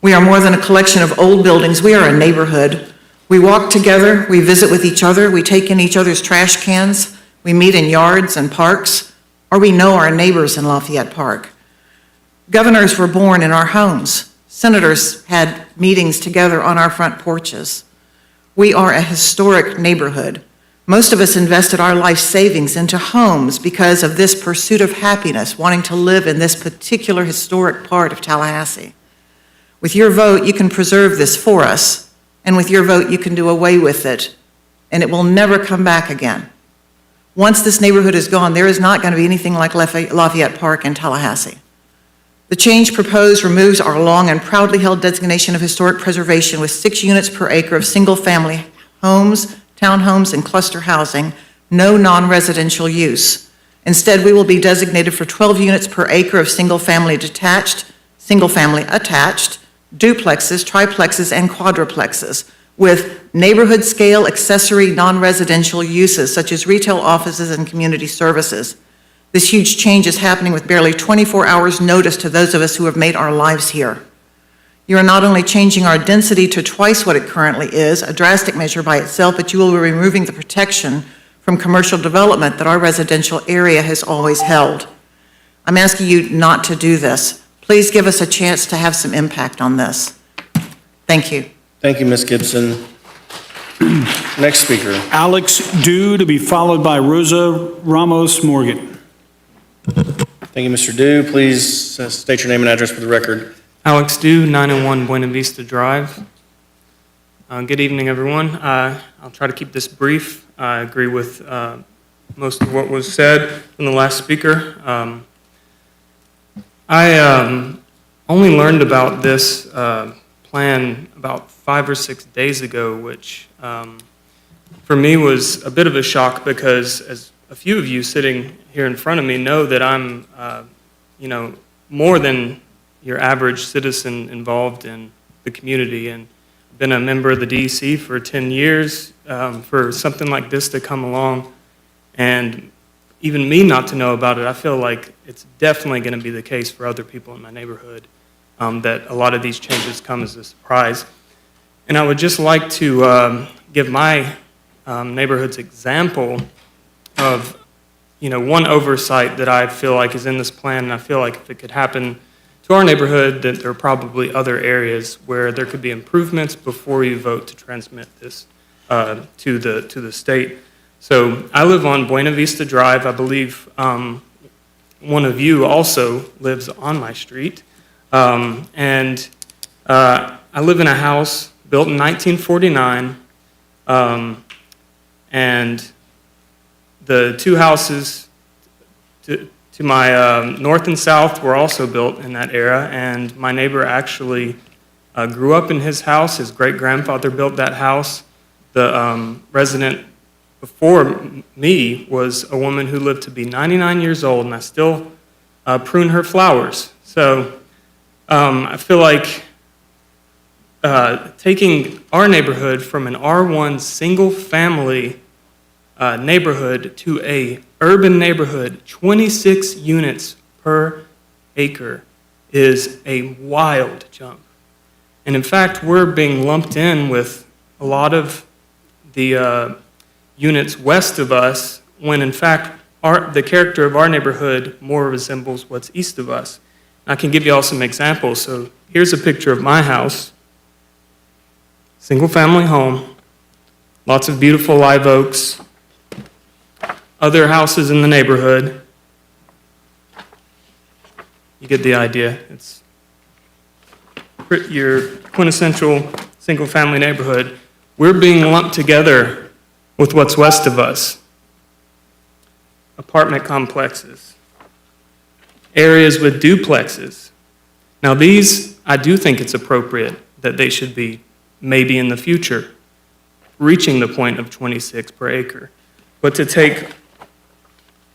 We are more than a collection of old buildings. We are a neighborhood. We walk together, we visit with each other, we take in each other's trash cans, we meet in yards and parks, or we know our neighbors in Lafayette Park. Governors were born in our homes. Senators had meetings together on our front porches. We are a historic neighborhood. Most of us invested our life savings into homes because of this pursuit of happiness, wanting to live in this particular historic part of Tallahassee. With your vote, you can preserve this for us, and with your vote, you can do away with it, and it will never come back again. Once this neighborhood is gone, there is not going to be anything like Lafayette Park in Tallahassee. The change proposed removes our long and proudly held designation of historic preservation with 6 units per acre of single-family homes, townhomes, and cluster housing, no non-residential use. Instead, we will be designated for 12 units per acre of single-family detached, single-family attached, duplexes, triplexes, and quadruplexes, with neighborhood-scale accessory non-residential uses such as retail offices and community services. This huge change is happening with barely 24 hours notice to those of us who have made our lives here. You are not only changing our density to twice what it currently is, a drastic measure by itself, but you will be removing the protection from commercial development that our residential area has always held. I'm asking you not to do this. Please give us a chance to have some impact on this. Thank you. Thank you, Ms. Gibson. Next speaker. Alex Dew, to be followed by Rosa Ramos Morgan. Thank you, Mr. Dew. Please state your name and address for the record. Alex Dew, 901 Buena Vista Drive. Good evening, everyone. I'll try to keep this brief. I agree with most of what was said from the last speaker. I only learned about this plan about 5 or 6 days ago, which for me was a bit of a shock because, as a few of you sitting here in front of me know, that I'm, more than your average citizen involved in the community, and been a member of the DEC for 10 years. For something like this to come along and even me not to know about it, I feel like it's definitely going to be the case for other people in my neighborhood, that a lot of these changes come as a surprise. And I would just like to give my neighborhood's example of, one oversight that I feel like is in this plan, and I feel like if it could happen to our neighborhood, that there are probably other areas where there could be improvements before you vote to transmit this to the state. So I live on Buena Vista Drive. I believe one of you also lives on my street. And I live in a house built in 1949, and the 2 houses to my north and south were also built in that era, and my neighbor actually grew up in his house. His great-grandfather built that house. The resident before me was a woman who lived to be 99 years old, and I still prune her flowers. So I feel like taking our neighborhood from an R1 single-family neighborhood to a urban neighborhood, 26 units per acre, is a wild jump. And in fact, we're being lumped in with a lot of the units west of us, when in fact, the character of our neighborhood more resembles what's east of us. I can give you all some examples. So here's a picture of my house. Single-family home, lots of beautiful live oaks, other houses in the neighborhood. You get the idea. It's your quintessential single-family neighborhood. We're being lumped together with what's west of us. Apartment complexes, areas with duplexes. Now these, I do think it's appropriate that they should be, maybe in the future, reaching the point of 26 per acre. But to take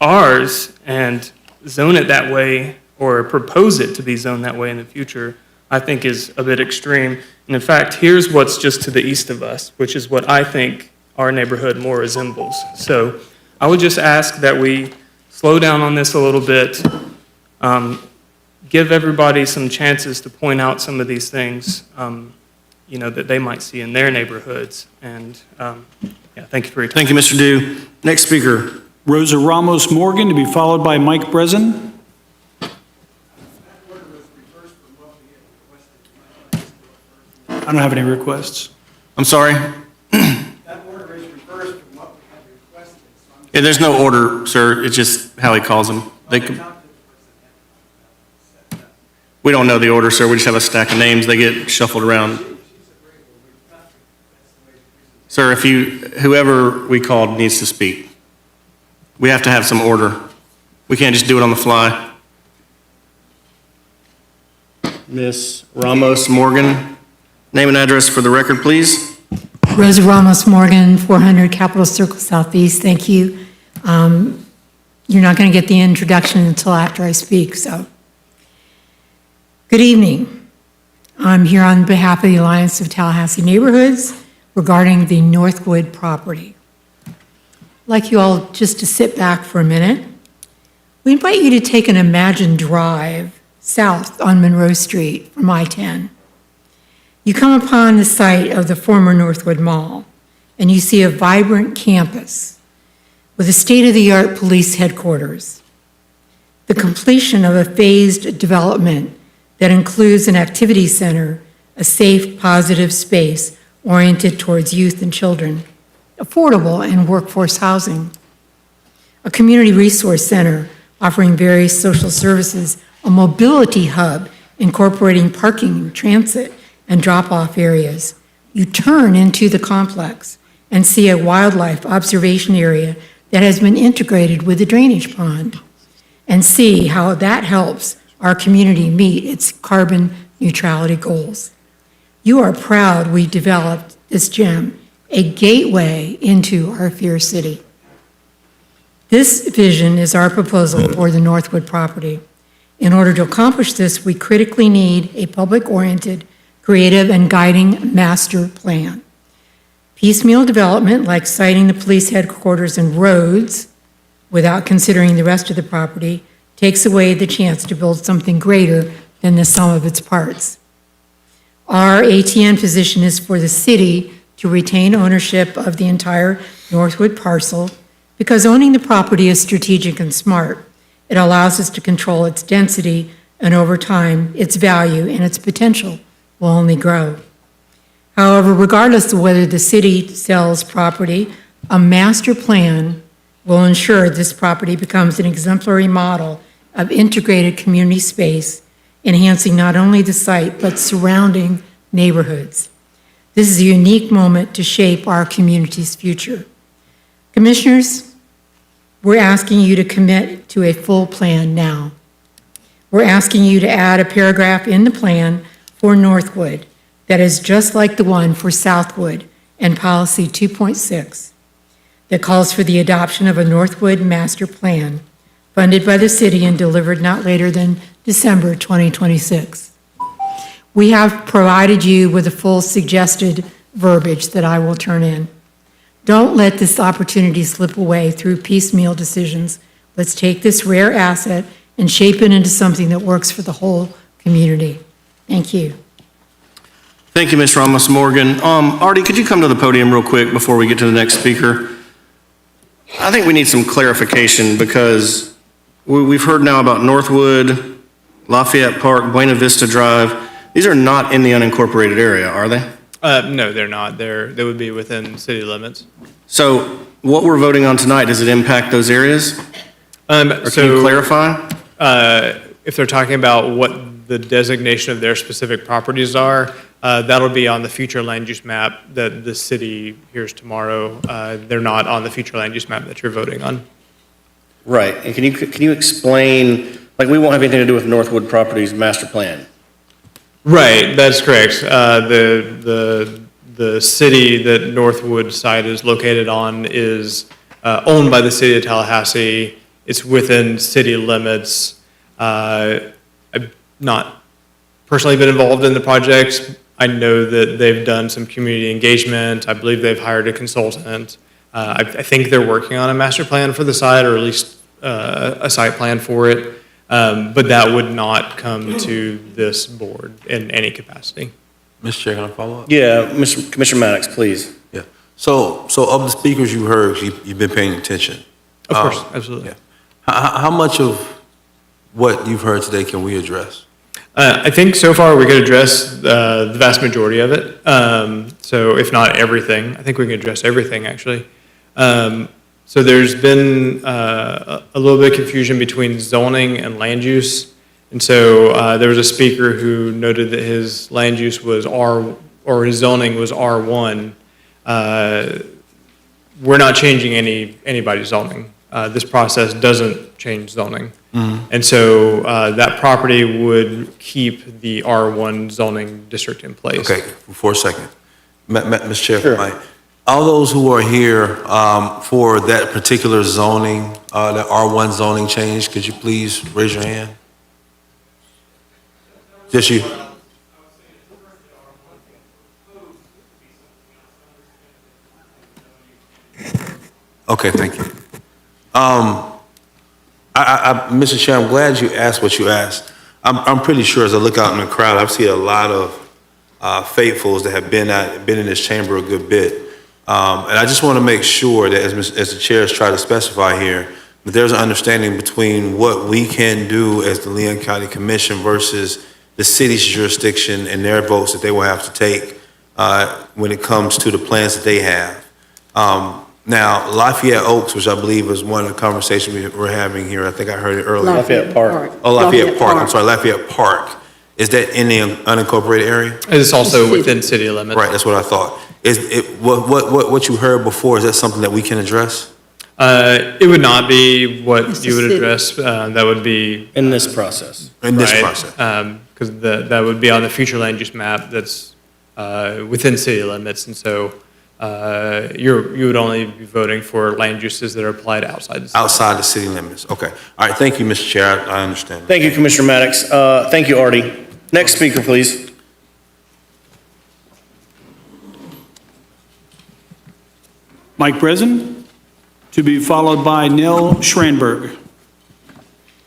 ours and zone it that way, or propose it to be zoned that way in the future, I think is a bit extreme. And in fact, here's what's just to the east of us, which is what I think our neighborhood more resembles. So I would just ask that we slow down on this a little bit, give everybody some chances to point out some of these things, that they might see in their neighborhoods. And thank you for your time. Thank you, Mr. Dew. Next speaker. Rosa Ramos Morgan, to be followed by Mike Brezen. I don't have any requests. I'm sorry? That order is reversed from what we had requested. Yeah, there's no order, sir. It's just how he calls them. We don't know the order, sir. We just have a stack of names. They get shuffled around. Sir, whoever we called needs to speak. We have to have some order. We can't just do it on the fly. Ms. Ramos Morgan, name and address for the record, please. Rosa Ramos Morgan, 400 Capitol Circle Southeast. Thank you. You're not going to get the introduction until after I speak, so. Good evening. I'm here on behalf of the Alliance of Tallahassee Neighborhoods regarding the Northwood property. I'd like you all just to sit back for a minute. We invite you to take an imagined drive south on Monroe Street from I-10. You come upon the site of the former Northwood Mall, and you see a vibrant campus with a state-of-the-art police headquarters. The completion of a phased development that includes an activity center, a safe, positive space oriented towards youth and children, affordable and workforce housing, a community resource center offering various social services, a mobility hub incorporating parking, transit, and drop-off areas. You turn into the complex and see a wildlife observation area that has been integrated with a drainage pond, and see how that helps our community meet its carbon neutrality goals. You are proud we developed this gem, a gateway into our fair city. This vision is our proposal for the Northwood property. In order to accomplish this, we critically need a public-oriented, creative, and guiding master plan. Piecemeal development, like citing the police headquarters and roads without considering the rest of the property, takes away the chance to build something greater than the sum of its parts. Our ATN position is for the city to retain ownership of the entire Northwood parcel because owning the property is strategic and smart. It allows us to control its density, and over time, its value and its potential will only grow. However, regardless of whether the city sells property, a master plan will ensure this property becomes an exemplary model of integrated community space, enhancing not only the site, but surrounding neighborhoods. This is a unique moment to shape our community's future. Commissioners, we're asking you to commit to a full plan now. We're asking you to add a paragraph in the plan for Northwood that is just like the one for Southwood and Policy 2.6 that calls for the adoption of a Northwood master plan funded by the city and delivered not later than December 2026. We have provided you with a full suggested verbiage that I will turn in. Don't let this opportunity slip away through piecemeal decisions. Let's take this rare asset and shape it into something that works for the whole community. Thank you. Thank you, Ms. Ramos Morgan. Artie, could you come to the podium real quick before we get to the next speaker? I think we need some clarification because we've heard now about Northwood, Lafayette Park, Buena Vista Drive. These are not in the unincorporated area, are they? No, they're not. They would be within city limits. So what we're voting on tonight, does it impact those areas? Or can you clarify? If they're talking about what the designation of their specific properties are, that'll be on the future land use map that the city hears tomorrow. They're not on the future land use map that you're voting on. Right, and can you explain, like, we won't have anything to do with Northwood Properties master plan? Right, that's correct. The city that Northwood site is located on is owned by the city of Tallahassee. It's within city limits. I've not personally been involved in the project. I know that they've done some community engagement. I believe they've hired a consultant. I think they're working on a master plan for the site, or at least a site plan for it. But that would not come to this board in any capacity. Mr. Chair, can I follow up? Yeah, Commissioner Maddox, please. Yeah. So of the speakers you heard, you've been paying attention. Of course, absolutely. Yeah. How much of what you've heard today can we address? I think so far we could address the vast majority of it. So if not everything, I think we can address everything, actually. So there's been a little bit of confusion between zoning and land use. And so there was a speaker who noted that his land use was his zoning was R1. We're not changing anybody's zoning. This process doesn't change zoning. Mm-hmm. And so that property would keep the R1 zoning district in place. Okay, for a second. Mr. Chair, Sure. all those who are here for that particular zoning, that R1 zoning change, could you please raise your hand? Just you. Okay, thank you. Mr. Chair, I'm glad you asked what you asked. I'm pretty sure as I look out in the crowd, I've seen a lot of faithfuls that have been in this chamber a good bit. And I just want to make sure that as the chair has tried to specify here, that there's an understanding between what we can do as the Leon County Commission versus the city's jurisdiction and their votes that they will have to take when it comes to the plans that they have. Now, Lafayette Oaks, which I believe is one of the conversations we were having here, I think I heard it earlier. Lafayette Park. Oh, Lafayette Park, I'm sorry, Lafayette Park. Is that in the unincorporated area? It's also within city limits. Right, that's what I thought. What you heard before, is that something that we can address? It would not be what you would address. That would be In this process. In this process? Because that would be on the future land use map that's within city limits. And so you would only be voting for land uses that are applied outside the city. Outside the city limits, okay. All right, thank you, Mr. Chair, I understand. Thank you, Commissioner Maddox. Thank you, Artie. Next speaker, please. Mike Breslin, to be followed by Nell Schranberg.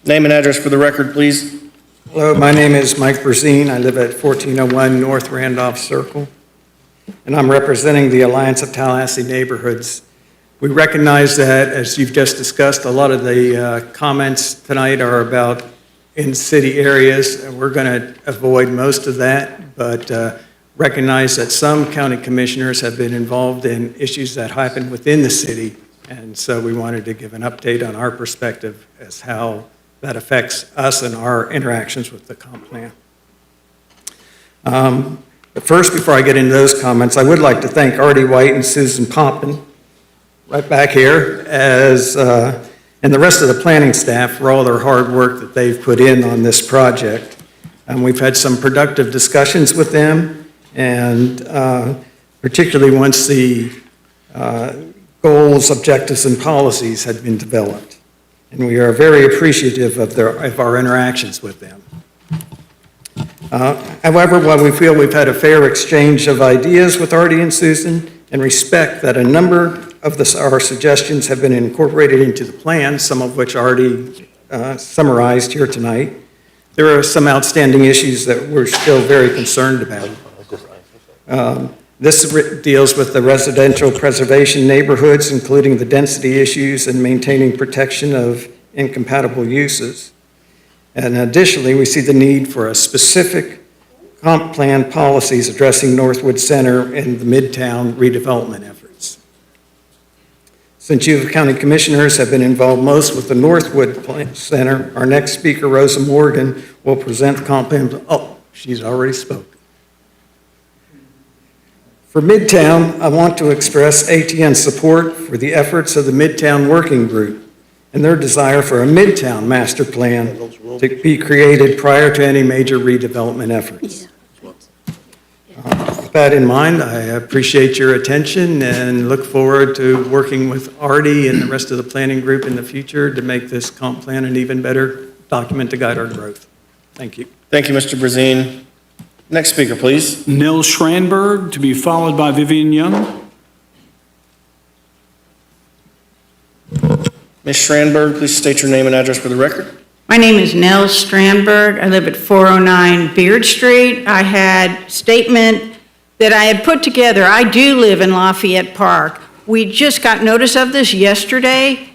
Name and address for the record, please. Hello, my name is Mike Brzezin. I live at 1401 North Randolph Circle, and I'm representing the Alliance of Tallahassee Neighborhoods. We recognize that, as you've just discussed, a lot of the comments tonight are about in-city areas, and we're going to avoid most of that, but recognize that some county commissioners have been involved in issues that happen within the city, and so we wanted to give an update on our perspective as how that affects us and our interactions with the comp plan. But first, before I get into those comments, I would like to thank Artie White and Susan Poppin, right back here, and the rest of the planning staff for all their hard work that they've put in on this project. And we've had some productive discussions with them, and particularly once the goals, objectives, and policies had been developed. And we are very appreciative of our interactions with them. However, while we feel we've had a fair exchange of ideas with Artie and Susan, and respect that a number of our suggestions have been incorporated into the plan, some of which Artie summarized here tonight, there are some outstanding issues that we're still very concerned about. This deals with the residential preservation neighborhoods, including the density issues and maintaining protection of incompatible uses. And additionally, we see the need for a specific comp plan policies addressing Northwood Center and the Midtown redevelopment efforts. Since you county commissioners have been involved most with the Northwood Center, our next speaker, Rosa Morgan, will present the comp plan. Oh, she's already spoken. For Midtown, I want to express ATN's support for the efforts of the Midtown Working Group and their desire for a Midtown master plan to be created prior to any major redevelopment efforts. With that in mind, I appreciate your attention and look forward to working with Artie and the rest of the planning group in the future to make this comp plan an even better document to guide our growth. Thank you. Thank you, Mr. Brazine. Next speaker, please. Nils Schranberg, to be followed by Vivian Young. Ms. Schranberg, please state your name and address for the record. My name is Nell Strandberg. I live at 409 Beard Street. I had statement that I had put together. I do live in Lafayette Park. We just got notice of this yesterday,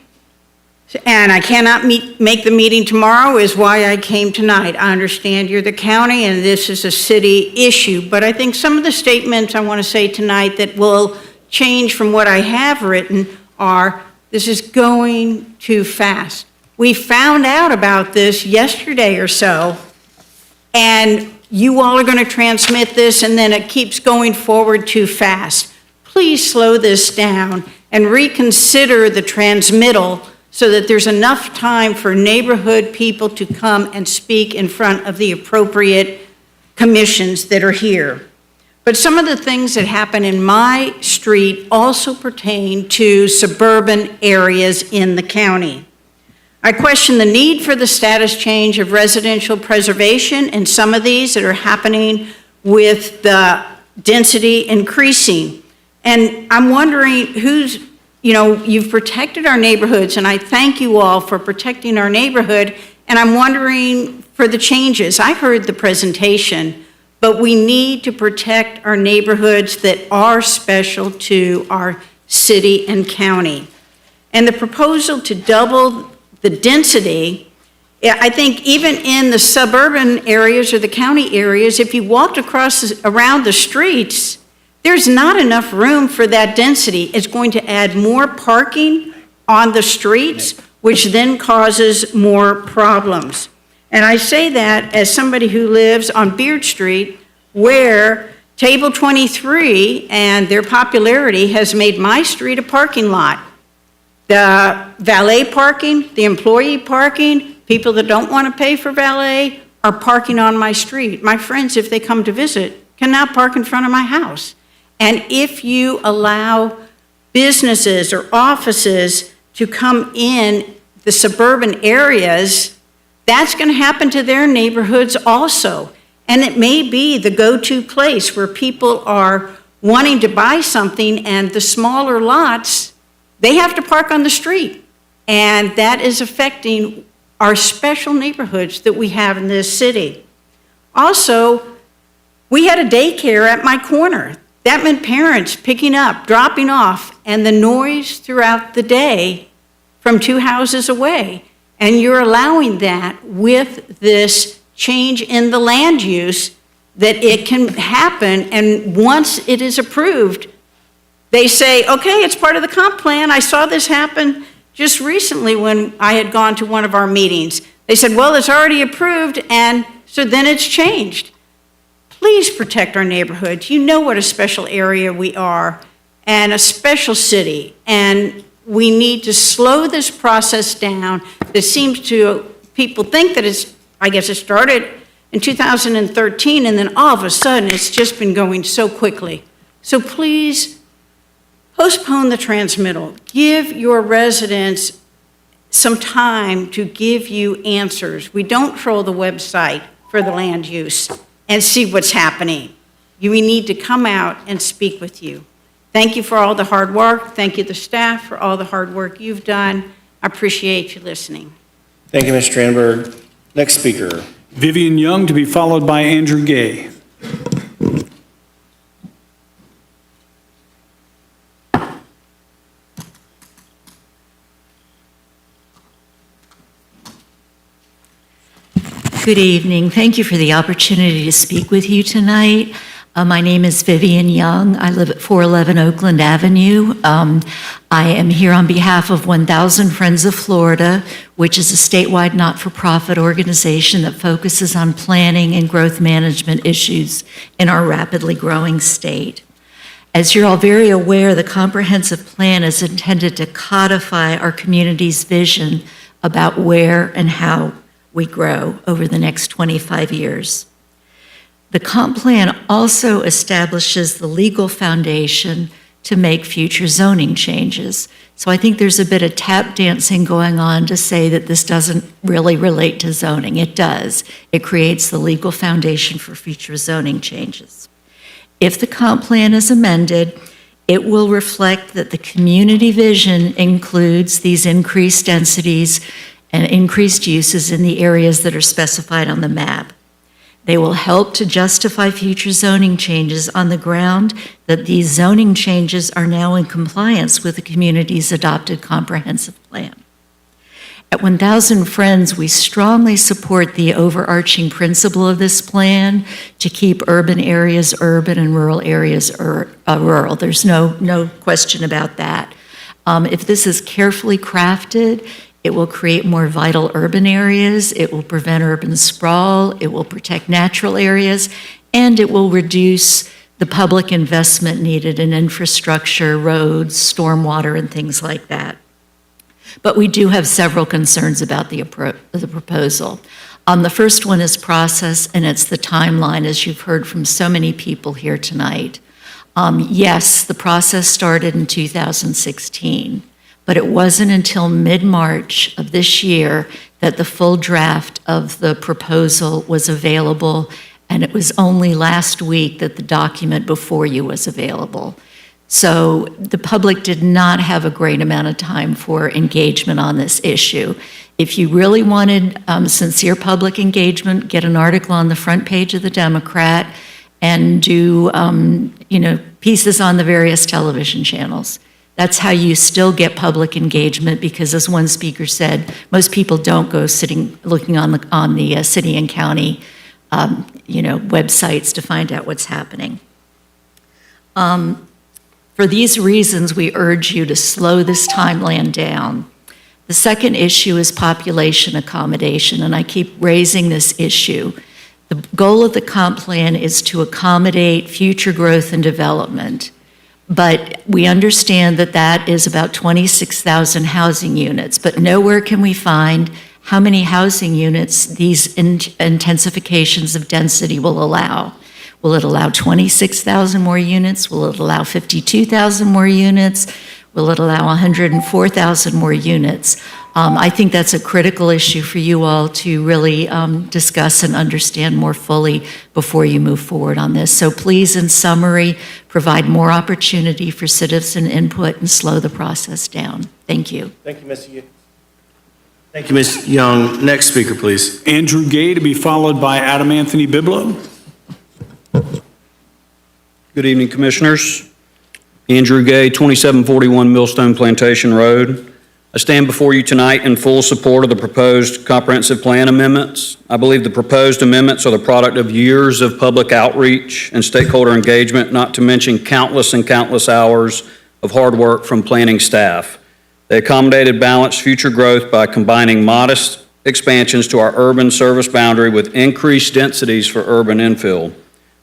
and I cannot make the meeting tomorrow, is why I came tonight. I understand you're the county and this is a city issue, but I think some of the statements I want to say tonight that will change from what I have written are, this is going too fast. We found out about this yesterday or so, and you all are going to transmit this, and then it keeps going forward too fast. Please slow this down and reconsider the transmittal so that there's enough time for neighborhood people to come and speak in front of the appropriate commissions that are here. But some of the things that happen in my street also pertain to suburban areas in the county. I question the need for the status change of residential preservation in some of these that are happening with the density increasing. And I'm wondering who's, you've protected our neighborhoods, and I thank you all for protecting our neighborhood, and I'm wondering for the changes. I heard the presentation, but we need to protect our neighborhoods that are special to our city and county. And the proposal to double the density, I think even in the suburban areas or the county areas, if you walked around the streets, there's not enough room for that density. It's going to add more parking on the streets, which then causes more problems. And I say that as somebody who lives on Beard Street, where Table 23 and their popularity has made my street a parking lot. The valet parking, the employee parking, people that don't want to pay for valet are parking on my street. My friends, if they come to visit, cannot park in front of my house. And if you allow businesses or offices to come in the suburban areas, that's going to happen to their neighborhoods also. And it may be the go-to place where people are wanting to buy something, and the smaller lots, they have to park on the street. And that is affecting our special neighborhoods that we have in this city. Also, we had a daycare at my corner. That meant parents picking up, dropping off, and the noise throughout the day from 2 houses away. And you're allowing that with this change in the land use, that it can happen, and once it is approved, they say, okay, it's part of the comp plan. I saw this happen just recently when I had gone to one of our meetings. They said, well, it's already approved, and so then it's changed. Please protect our neighborhoods. You know what a special area we are, and a special city, and we need to slow this process down. It seems to, people think that it's, I guess it started in 2013, and then all of a sudden, it's just been going so quickly. So please, postpone the transmittal. Give your residents some time to give you answers. We don't troll the website for the land use. and see what's happening. We need to come out and speak with you. Thank you for all the hard work. Thank you, the staff, for all the hard work you've done. I appreciate you listening. Thank you, Ms. Strandberg. Next speaker. Vivian Young, to be followed by Andrew Gay. Good evening. Thank you for the opportunity to speak with you tonight. My name is Vivian Young. I live at 411 Oakland Avenue. I am here on behalf of 1,000 Friends of Florida, which is a statewide not-for-profit organization that focuses on planning and growth management issues in our rapidly growing state. As you're all very aware, the comprehensive plan is intended to codify our community's vision about where and how we grow over the next 25 years. The comp plan also establishes the legal foundation to make future zoning changes. So I think there's a bit of tap dancing going on to say that this doesn't really relate to zoning. It does. It creates the legal foundation for future zoning changes. If the comp plan is amended, it will reflect that the community vision includes these increased densities and increased uses in the areas that are specified on the map. They will help to justify future zoning changes on the ground that these zoning changes are now in compliance with the community's adopted comprehensive plan. At 1,000 Friends, we strongly support the overarching principle of this plan to keep urban areas urban and rural areas rural. There's no question about that. If this is carefully crafted, it will create more vital urban areas, it will prevent urban sprawl, it will protect natural areas, and it will reduce the public investment needed in infrastructure, roads, stormwater, and things like that. But we do have several concerns about the proposal. The first one is process, and it's the timeline, as you've heard from so many people here tonight. Yes, the process started in 2016. But it wasn't until mid-March of this year that the full draft of the proposal was available, and it was only last week that the document before you was available. So the public did not have a great amount of time for engagement on this issue. If you really wanted sincere public engagement, get an article on the front page of the Democrat and do pieces on the various television channels. That's how you still get public engagement, because as one speaker said, most people don't go looking on the city and county websites to find out what's happening. For these reasons, we urge you to slow this timeline down. The second issue is population accommodation, and I keep raising this issue. The goal of the comp plan is to accommodate future growth and development. But we understand that that is about 26,000 housing units, but nowhere can we find how many housing units these intensifications of density will allow. Will it allow 26,000 more units? Will it allow 52,000 more units? Will it allow 104,000 more units? I think that's a critical issue for you all to really discuss and understand more fully before you move forward on this. So please, in summary, provide more opportunity for citizen input and slow the process down. Thank you. Thank you, Ms. Young. Thank you, Ms. Young. Next speaker, please. Andrew Gay, to be followed by Adam Anthony Biblow. Good evening, Commissioners. Andrew Gay, 2741 Millstone Plantation Road. I stand before you tonight in full support of the proposed comprehensive plan amendments. I believe the proposed amendments are the product of years of public outreach and stakeholder engagement, not to mention countless and countless hours of hard work from planning staff. They accommodated balanced future growth by combining modest expansions to our urban service boundary with increased densities for urban infill.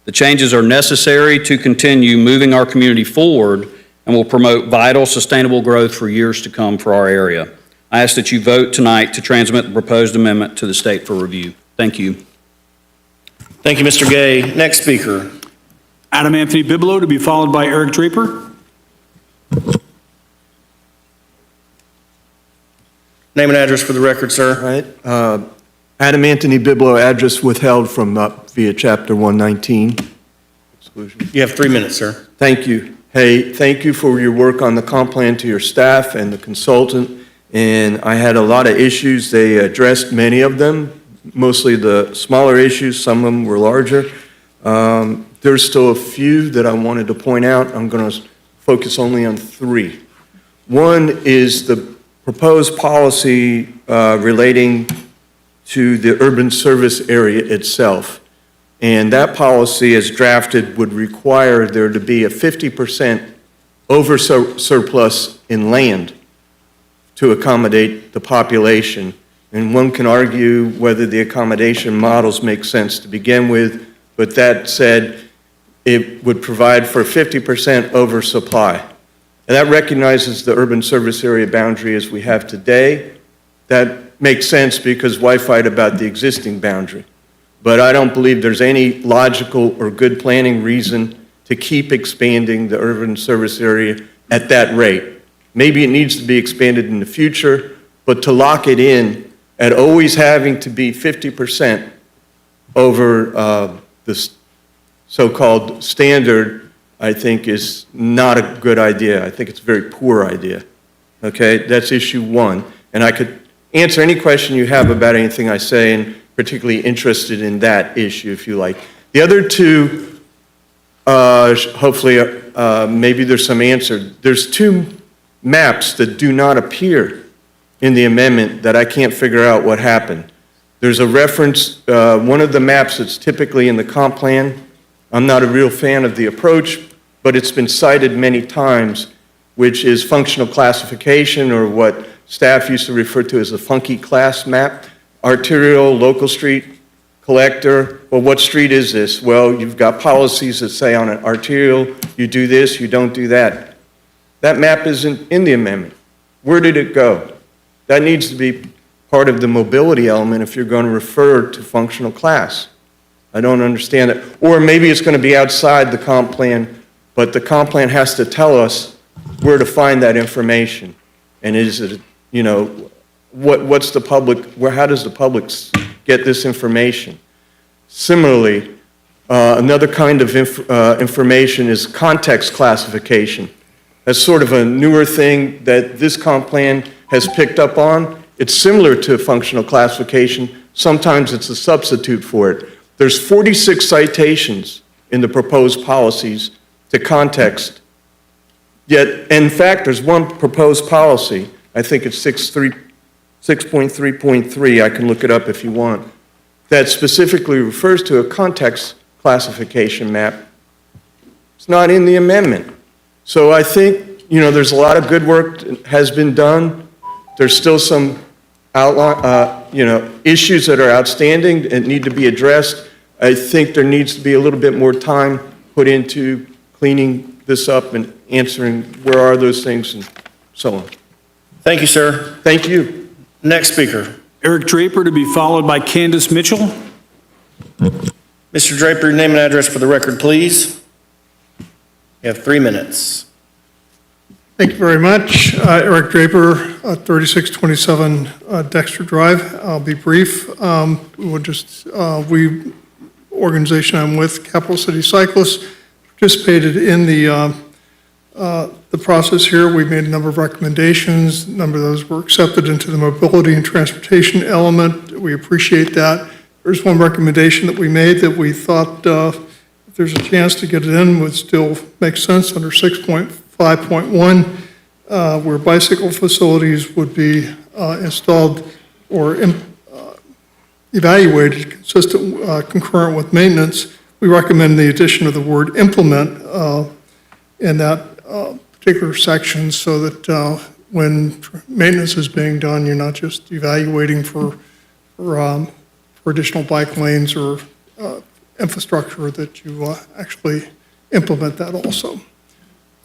The changes are necessary to continue moving our community forward and will promote vital, sustainable growth for years to come for our area. I ask that you vote tonight to transmit the proposed amendment to the state for review. Thank you. Thank you, Mr. Gay. Next speaker. Adam Anthony Biblow, to be followed by Eric Draper. Name and address for the record, sir. Right. Adam Anthony Biblo, address withheld from via Chapter 119. Exclusion. You have 3 minutes, sir. Thank you. Hey, thank you for your work on the comp plan to your staff and the consultant. And I had a lot of issues. They addressed many of them, mostly the smaller issues. Some of them were larger. There's still a few that I wanted to point out. I'm going to focus only on 3. One is the proposed policy relating to the urban service area itself. And that policy, as drafted, would require there to be a 50% over surplus in land to accommodate the population. And one can argue whether the accommodation models make sense to begin with, but that said, it would provide for 50% oversupply. And that recognizes the urban service area boundary as we have today. That makes sense because why fight about the existing boundary? But I don't believe there's any logical or good planning reason to keep expanding the urban service area at that rate. Maybe it needs to be expanded in the future, but to lock it in at always having to be 50% over the so-called standard, I think is not a good idea. I think it's a very poor idea. Okay, that's issue 1. And I could answer any question you have about anything I say, and particularly interested in that issue if you like. The other 2, hopefully, maybe there's some answer. There's 2 maps that do not appear in the amendment that I can't figure out what happened. There's a reference, one of the maps that's typically in the comp plan. I'm not a real fan of the approach, but it's been cited many times, which is functional classification, or what staff used to refer to as the funky class map. Arterial, local street, collector. Well, what street is this? Well, you've got policies that say on an arterial, you do this, you don't do that. That map isn't in the amendment. Where did it go? That needs to be part of the mobility element if you're going to refer to functional class. I don't understand it. Or maybe it's going to be outside the comp plan, but the comp plan has to tell us where to find that information. And is it, you know, what's the public, how does the public get this information? Similarly, another kind of information is context classification. That's sort of a newer thing that this comp plan has picked up on. It's similar to functional classification. Sometimes it's a substitute for it. There's 46 citations in the proposed policies to context. Yet, in fact, there's one proposed policy, I think it's 6.3.3, I can look it up if you want, that specifically refers to a context classification map. It's not in the amendment. So I think, you know, there's a lot of good work that has been done. There's still some issues that are outstanding and need to be addressed. I think there needs to be a little bit more time put into cleaning this up and answering where are those things and so on. Thank you, sir. Thank you. Next speaker. Eric Draper, to be followed by Candace Mitchell. Mr. Draper, your name and address for the record, please. You have 3 minutes. Thank you very much. Eric Draper, 3627 Dexter Drive. I'll be brief. Organization I'm with, Capital City Cyclists, participated in the process here. We made a number of recommendations. A number of those were accepted into the mobility and transportation element. We appreciate that. There's one recommendation that we made that we thought if there's a chance to get it in would still make sense under 6.5.1, where bicycle facilities would be installed or evaluated concurrent with maintenance. We recommend the addition of the word implement in that particular section so that when maintenance is being done, you're not just evaluating for additional bike lanes or infrastructure, that you actually implement that also.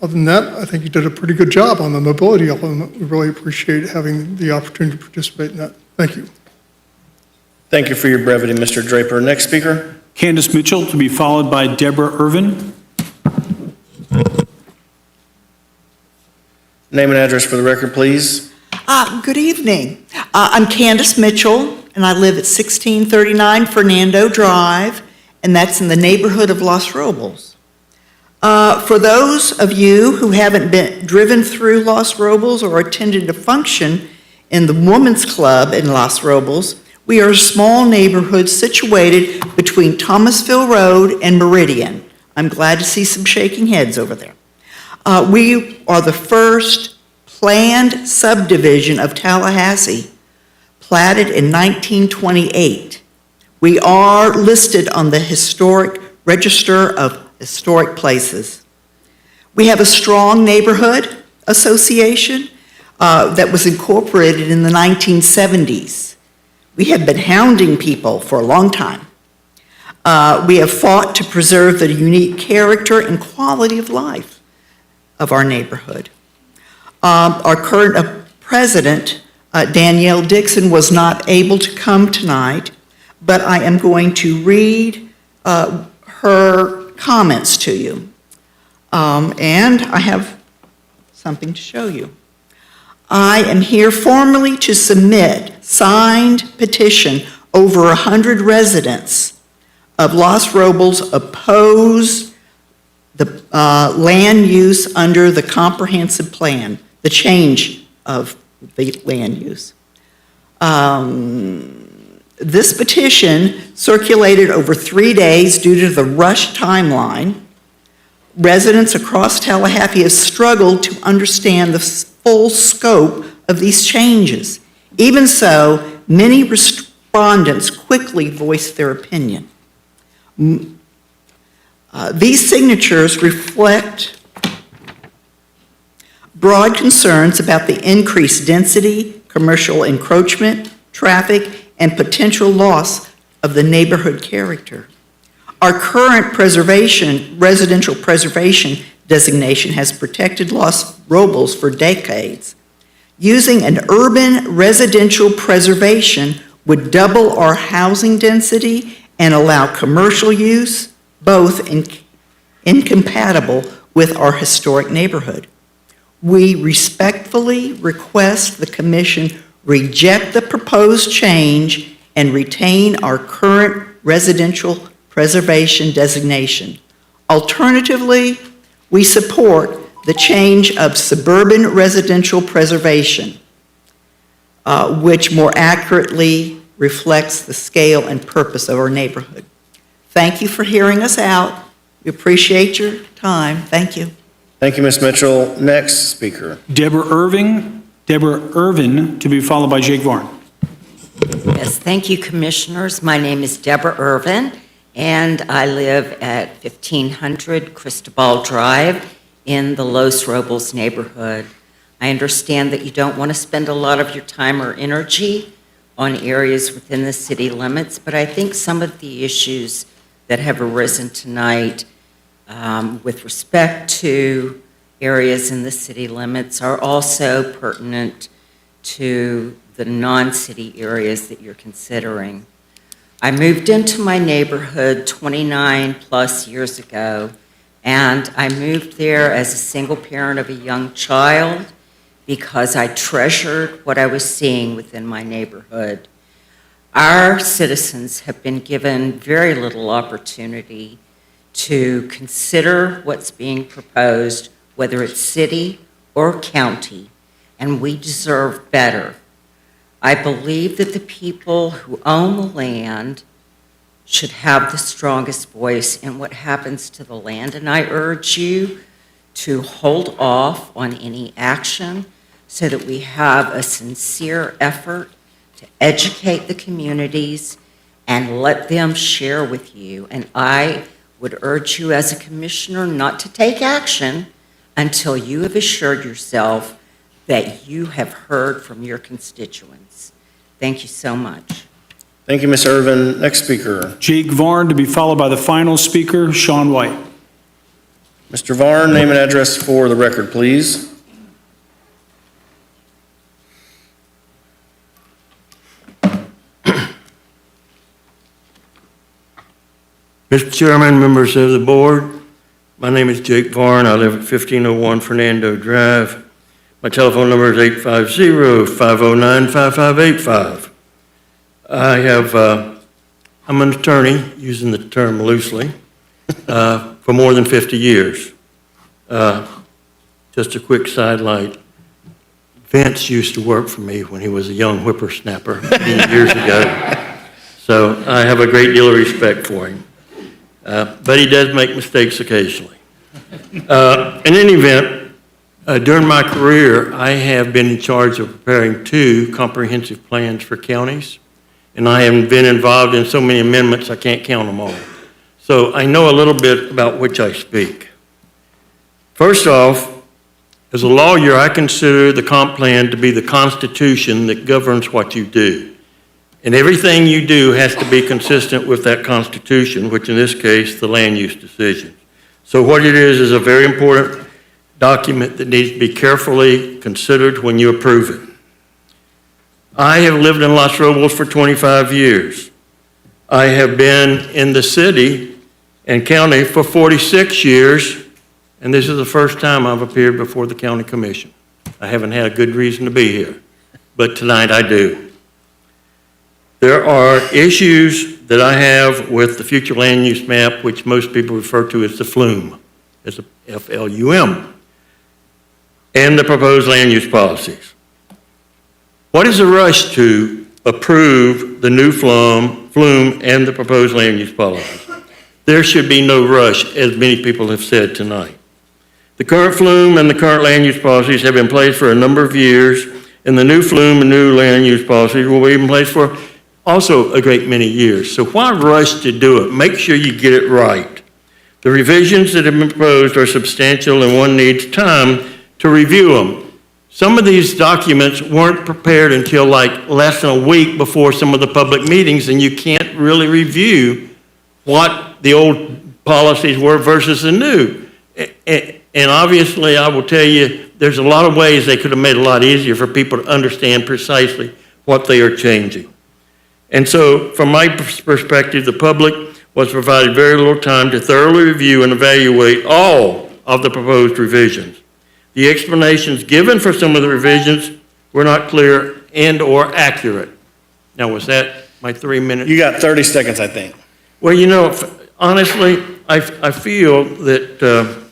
Other than that, I think you did a pretty good job on the mobility element. We really appreciate having the opportunity to participate in that. Thank you. Thank you for your brevity, Mr. Draper. Next speaker. Candace Mitchell, to be followed by Deborah Irvin. Name and address for the record, please. Good evening. I'm Candace Mitchell, and I live at 1639 Fernando Drive, and that's in the neighborhood of Los Robles. For those of you who haven't been driven through Los Robles or attended a function in the Women's Club in Los Robles, we are a small neighborhood situated between Thomasville Road and Meridian. I'm glad to see some shaking heads over there. We are the first planned subdivision of Tallahassee, platted in 1928. We are listed on the Historic Register of Historic Places. We have a strong neighborhood association that was incorporated in the 1970s. We have been hounding people for a long time. We have fought to preserve the unique character and quality of life of our neighborhood. Our current president, Danielle Dixon, was not able to come tonight, but I am going to read her comments to you. And I have something to show you. I am here formally to submit signed petition. Over 100 residents of Los Robles oppose the land use under the comprehensive plan, the change of the land use. This petition circulated over 3 days due to the rush timeline. Residents across Tallahassee have struggled to understand the full scope of these changes. Even so, many respondents quickly voiced their opinion. These signatures reflect broad concerns about the increased density, commercial encroachment, traffic, and potential loss of the neighborhood character. Our current residential preservation designation has protected Los Robles for decades. Using an urban residential preservation would double our housing density and allow commercial use, both incompatible with our historic neighborhood. We respectfully request the Commission reject the proposed change and retain our current residential preservation designation. Alternatively, we support the change of suburban residential preservation, which more accurately reflects the scale and purpose of our neighborhood. Thank you for hearing us out. We appreciate your time. Thank you. Thank you, Ms. Mitchell. Next speaker. Deborah Irvin, to be followed by Jake Varn. Yes, thank you, Commissioners. My name is Deborah Irvin, and I live at 1500 Cristobal Drive in the Los Robles neighborhood. I understand that you don't want to spend a lot of your time or energy on areas within the city limits, but I think some of the issues that have arisen tonight with respect to areas in the city limits are also pertinent to the non-city areas that you're considering. I moved into my neighborhood 29 plus years ago, and I moved there as a single parent of a young child because I treasured what I was seeing within my neighborhood. Our citizens have been given very little opportunity to consider what's being proposed, whether it's city or county, and we deserve better. I believe that the people who own the land should have the strongest voice in what happens to the land, and I urge you to hold off on any action so that we have a sincere effort to educate the communities and let them share with you. And I would urge you as a commissioner not to take action until you have assured yourself that you have heard from your constituents. Thank you so much. Thank you, Ms. Irvin. Next speaker. Jake Varn, to be followed by the final speaker, Sean White. Mr. Varn, name and address for the record, please. Mr. Chairman, members of the board, my name is Jake Varn. I live at 1501 Fernando Drive. My telephone number is 850-509-5585. I'm an attorney, using the term loosely, for more than 50 years. Just a quick sidelight. Vince used to work for me when he was a young whippersnapper many years ago. So I have a great deal of respect for him. But he does make mistakes occasionally. In any event, during my career, I have been in charge of preparing 2 comprehensive plans for counties, and I have been involved in so many amendments I can't count them all. So I know a little bit about which I speak. First off, as a lawyer, I consider the comp plan to be the constitution that governs what you do. And everything you do has to be consistent with that constitution, which in this case, the land use decision. So what it is a very important document that needs to be carefully considered when you approve it. I have lived in Los Robles for 25 years. I have been in the city and county for 46 years, and this is the first time I've appeared before the county commission. I haven't had a good reason to be here, but tonight I do. There are issues that I have with the future land use map, which most people refer to as the FLUM, as a F-L-U-M, and the proposed land use policies. What is the rush to approve the new FLUM and the proposed land use policies? There should be no rush, as many people have said tonight. The current FLUM and the current land use policies have been in place for a number of years, and the new FLUM and new land use policies will be in place for also a great many years. So why rush to do it? Make sure you get it right. The revisions that have been proposed are substantial, and one needs time to review them. Some of these documents weren't prepared until like less than a week before some of the public meetings, and you can't really review what the old policies were versus the new. And obviously, I will tell you, there's a lot of ways they could have made it a lot easier for people to understand precisely what they are changing. And so, from my perspective, the public was provided very little time to thoroughly review and evaluate all of the proposed revisions. The explanations given for some of the revisions were not clear and or accurate. Now, was that my 3 minutes? You got 30 seconds, I think. Well, you know, honestly, I feel that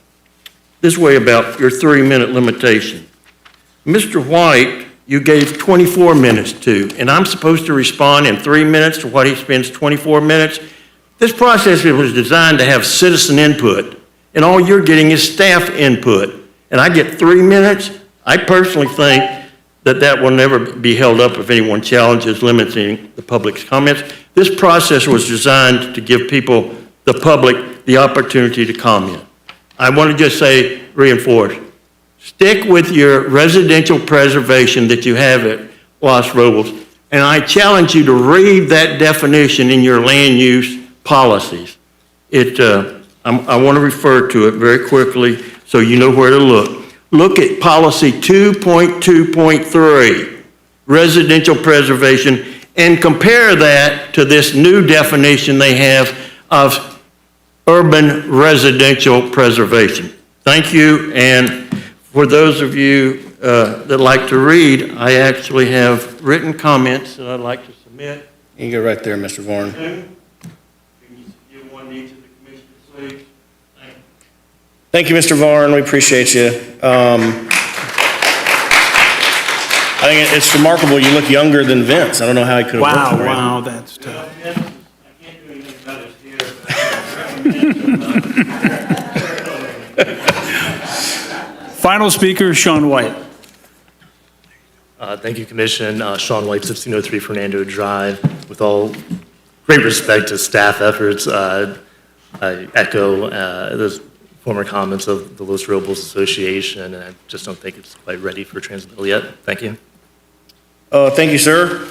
this way about your 3-minute limitation. Mr. White, you gave 24 minutes to, and I'm supposed to respond in 3 minutes to what he spends 24 minutes? This process was designed to have citizen input, and all you're getting is staff input. And I get 3 minutes? I personally think that that will never be held up if anyone challenges limiting the public's comments. This process was designed to give people, the public, the opportunity to comment. I want to just say, reinforce, stick with your residential preservation that you have at Los Robles, and I challenge you to read that definition in your land use policies. I want to refer to it very quickly so you know where to look. Look at policy 2.2.3, residential preservation, and compare that to this new definition they have of urban residential preservation. Thank you, and for those of you that like to read, I actually have written comments that I'd like to submit. You can go right there, Mr. Vaughn. Can you give one to each of the commissioners, please? Thank you, Mr. Vaughn. We appreciate you. I think it's remarkable you look younger than Vince. I don't know how he could have worked for him. Wow, that's tough. I can't do anything about it here. Final speaker, Sean White. Thank you, Commission. Sean White, 1603 Fernando Drive. With all great respect to staff efforts, I echo those former comments of the Los Robles Association, and I just don't think it's quite ready for transmittal yet. Thank you. Thank you, sir.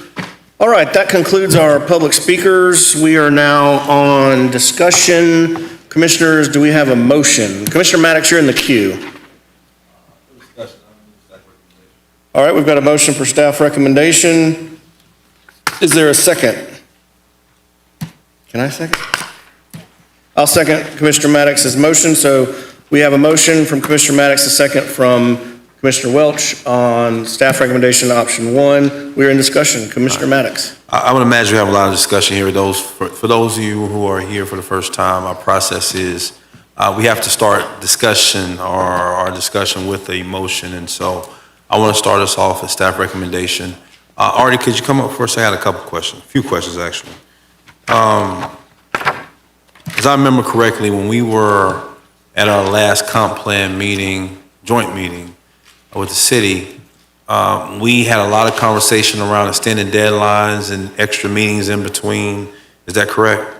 All right, that concludes our public speakers. We are now on discussion. Commissioners, do we have a motion? Commissioner Maddox, you're in the queue. All right, we've got a motion for staff recommendation. Is there a second? Can I second? I'll second Commissioner Maddox's motion. So we have a motion from Commissioner Maddox, a second from Commissioner Welch on staff recommendation option 1. We're in discussion. Commissioner Maddox. I would imagine we have a lot of discussion here. For those of you who are here for the first time, our process is we have to start discussion or our discussion with a motion. And so I want to start us off with staff recommendation. Artie, could you come up first? I got a few questions actually. As I remember correctly, when we were at our last comp plan meeting, joint meeting with the city, we had a lot of conversation around extended deadlines and extra meetings in between. Is that correct?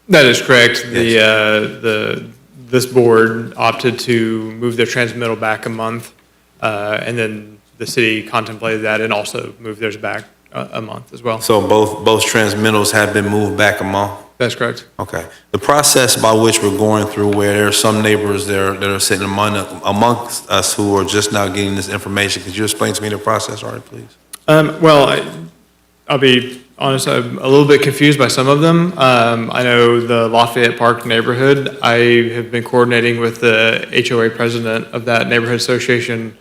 That is correct. Yes. This board opted to move their transmittal back a month, and then the city contemplated that and also moved theirs back a month as well. So both transmittals have been moved back a month? That's correct. Okay. The process by which we're going through, where there are some neighbors there that are sitting amongst us who are just now getting this information, could you explain to me the process, Artie, please? I'll be honest, I'm a little bit confused by some of them. I know the Lafayette Park neighborhood, I have been coordinating with the HOA president of that neighborhood association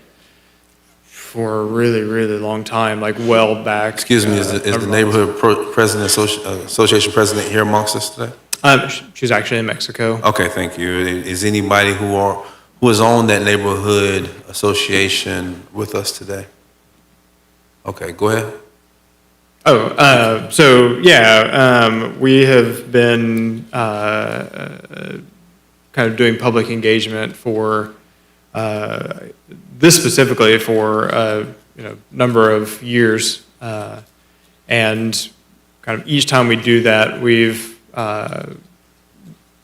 for a really, really long time, like well back. Excuse me, is the neighborhood association president here amongst us today? She's actually in Mexico. Okay, thank you. Is anybody who is on that neighborhood association with us today? Okay, go ahead. We have been kind of doing public engagement for this specifically for a number of years, and kind of each time we do that, we've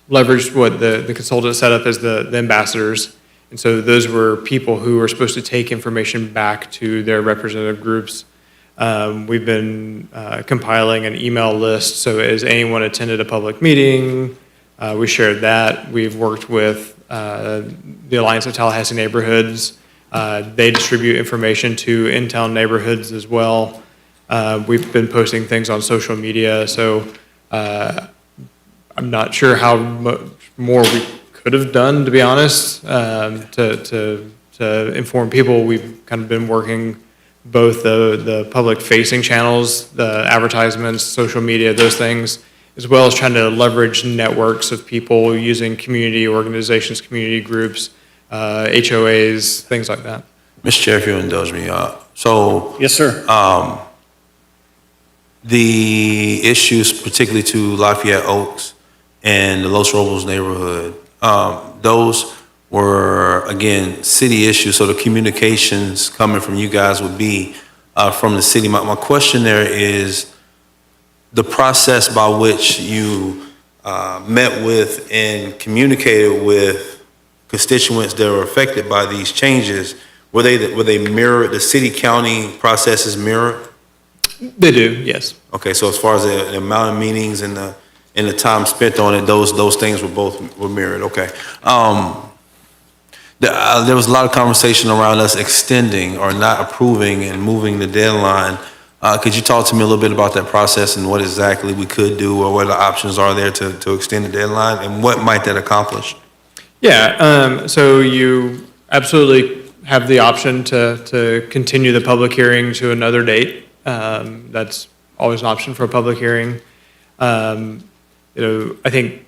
leveraged what the consultant set up as the ambassadors, and so those were people who were supposed to take information back to their representative groups. We've been compiling an email list, so as anyone attended a public meeting, we shared that. We've worked with the Alliance of Tallahassee Neighborhoods. They distribute information to in-town neighborhoods as well. We've been posting things on social media, so I'm not sure how much more we could have done, to be honest, to inform people. We've kind of been working both the public-facing channels, the advertisements, social media, those things, as well as trying to leverage networks of people using community organizations, community groups, HOAs, things like that. Mr. Chair, if you'll indulge me. Yes, sir. The issues particularly to Lafayette Oaks and the Los Robles neighborhood, those were, again, city issues, so the communications coming from you guys would be from the city. My question there is the process by which you met with and communicated with constituents that were affected by these changes, were they mirrored, the city-county processes mirrored? They do, yes. Okay, so as far as the amount of meetings and the time spent on it, those things were mirrored, okay. There was a lot of conversation around us extending or not approving and moving the deadline. Could you talk to me a little bit about that process and what exactly we could do or what the options are there to extend the deadline and what might that accomplish? Yeah, so you absolutely have the option to continue the public hearing to another date. That's always an option for a public hearing. I think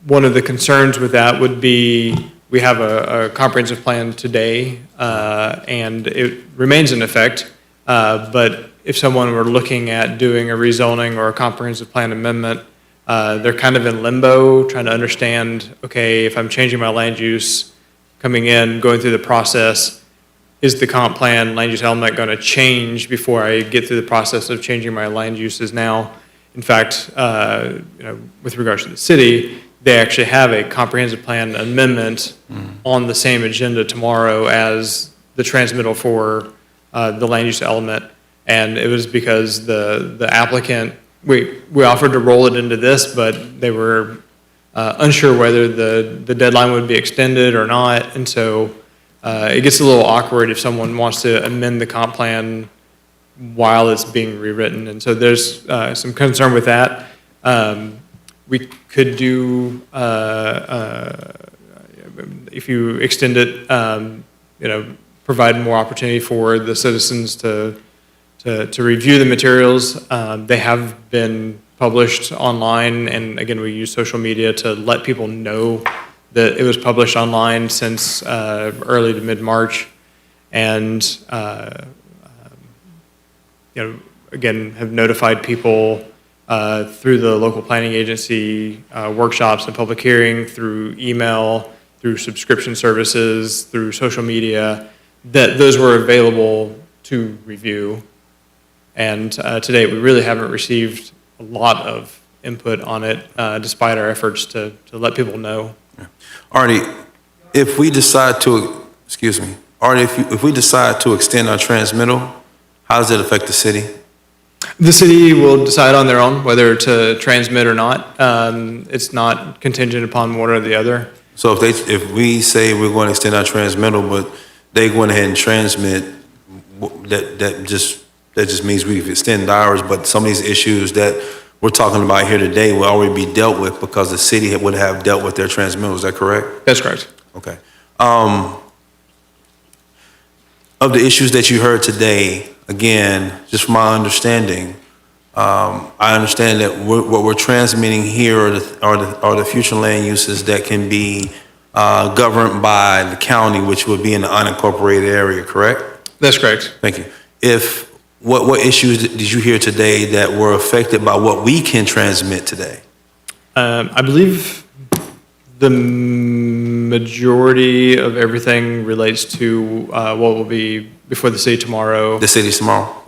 one of the concerns with that would be we have a comprehensive plan today, and it remains in effect. But if someone were looking at doing a rezoning or a comprehensive plan amendment, they're kind of in limbo, trying to understand, okay, if I'm changing my land use, coming in, going through the process, is the comp plan land use element going to change before I get through the process of changing my land uses now? In fact, with regards to the city, they actually have a comprehensive plan amendment on the same agenda tomorrow as the transmittal for the land use element. And it was because the applicant, we offered to roll it into this, but they were unsure whether the deadline would be extended or not. And so it gets a little awkward if someone wants to amend the comp plan while it's being rewritten. And so there's some concern with that. We could do, if you extend it, provide more opportunity for the citizens to to review the materials. They have been published online, and again, we use social media to let people know that it was published online since early to mid-March, and again, have notified people through the local planning agency workshops and public hearing, through email, through subscription services, through social media, that those were available to review. And to date, we really haven't received a lot of input on it, despite our efforts to let people know. Artie, if we decide to, if we decide to extend our transmittal, how does it affect the city? The city will decide on their own whether to transmit or not. It's not contingent upon one or the other. So if we say we're going to extend our transmittal, but they go ahead and transmit, that just means we've extended ours, but some of these issues that we're talking about here today will already be dealt with because the city would have dealt with their transmittal. Is that correct? That's correct. Okay. Of the issues that you heard today, again, just from my understanding, I understand that what we're transmitting here are the future land uses that can be governed by the county, which would be in the unincorporated area, correct? That's correct. Thank you. What issues did you hear today that were affected by what we can transmit today? I believe the majority of everything relates to what will be before the city tomorrow. The city tomorrow?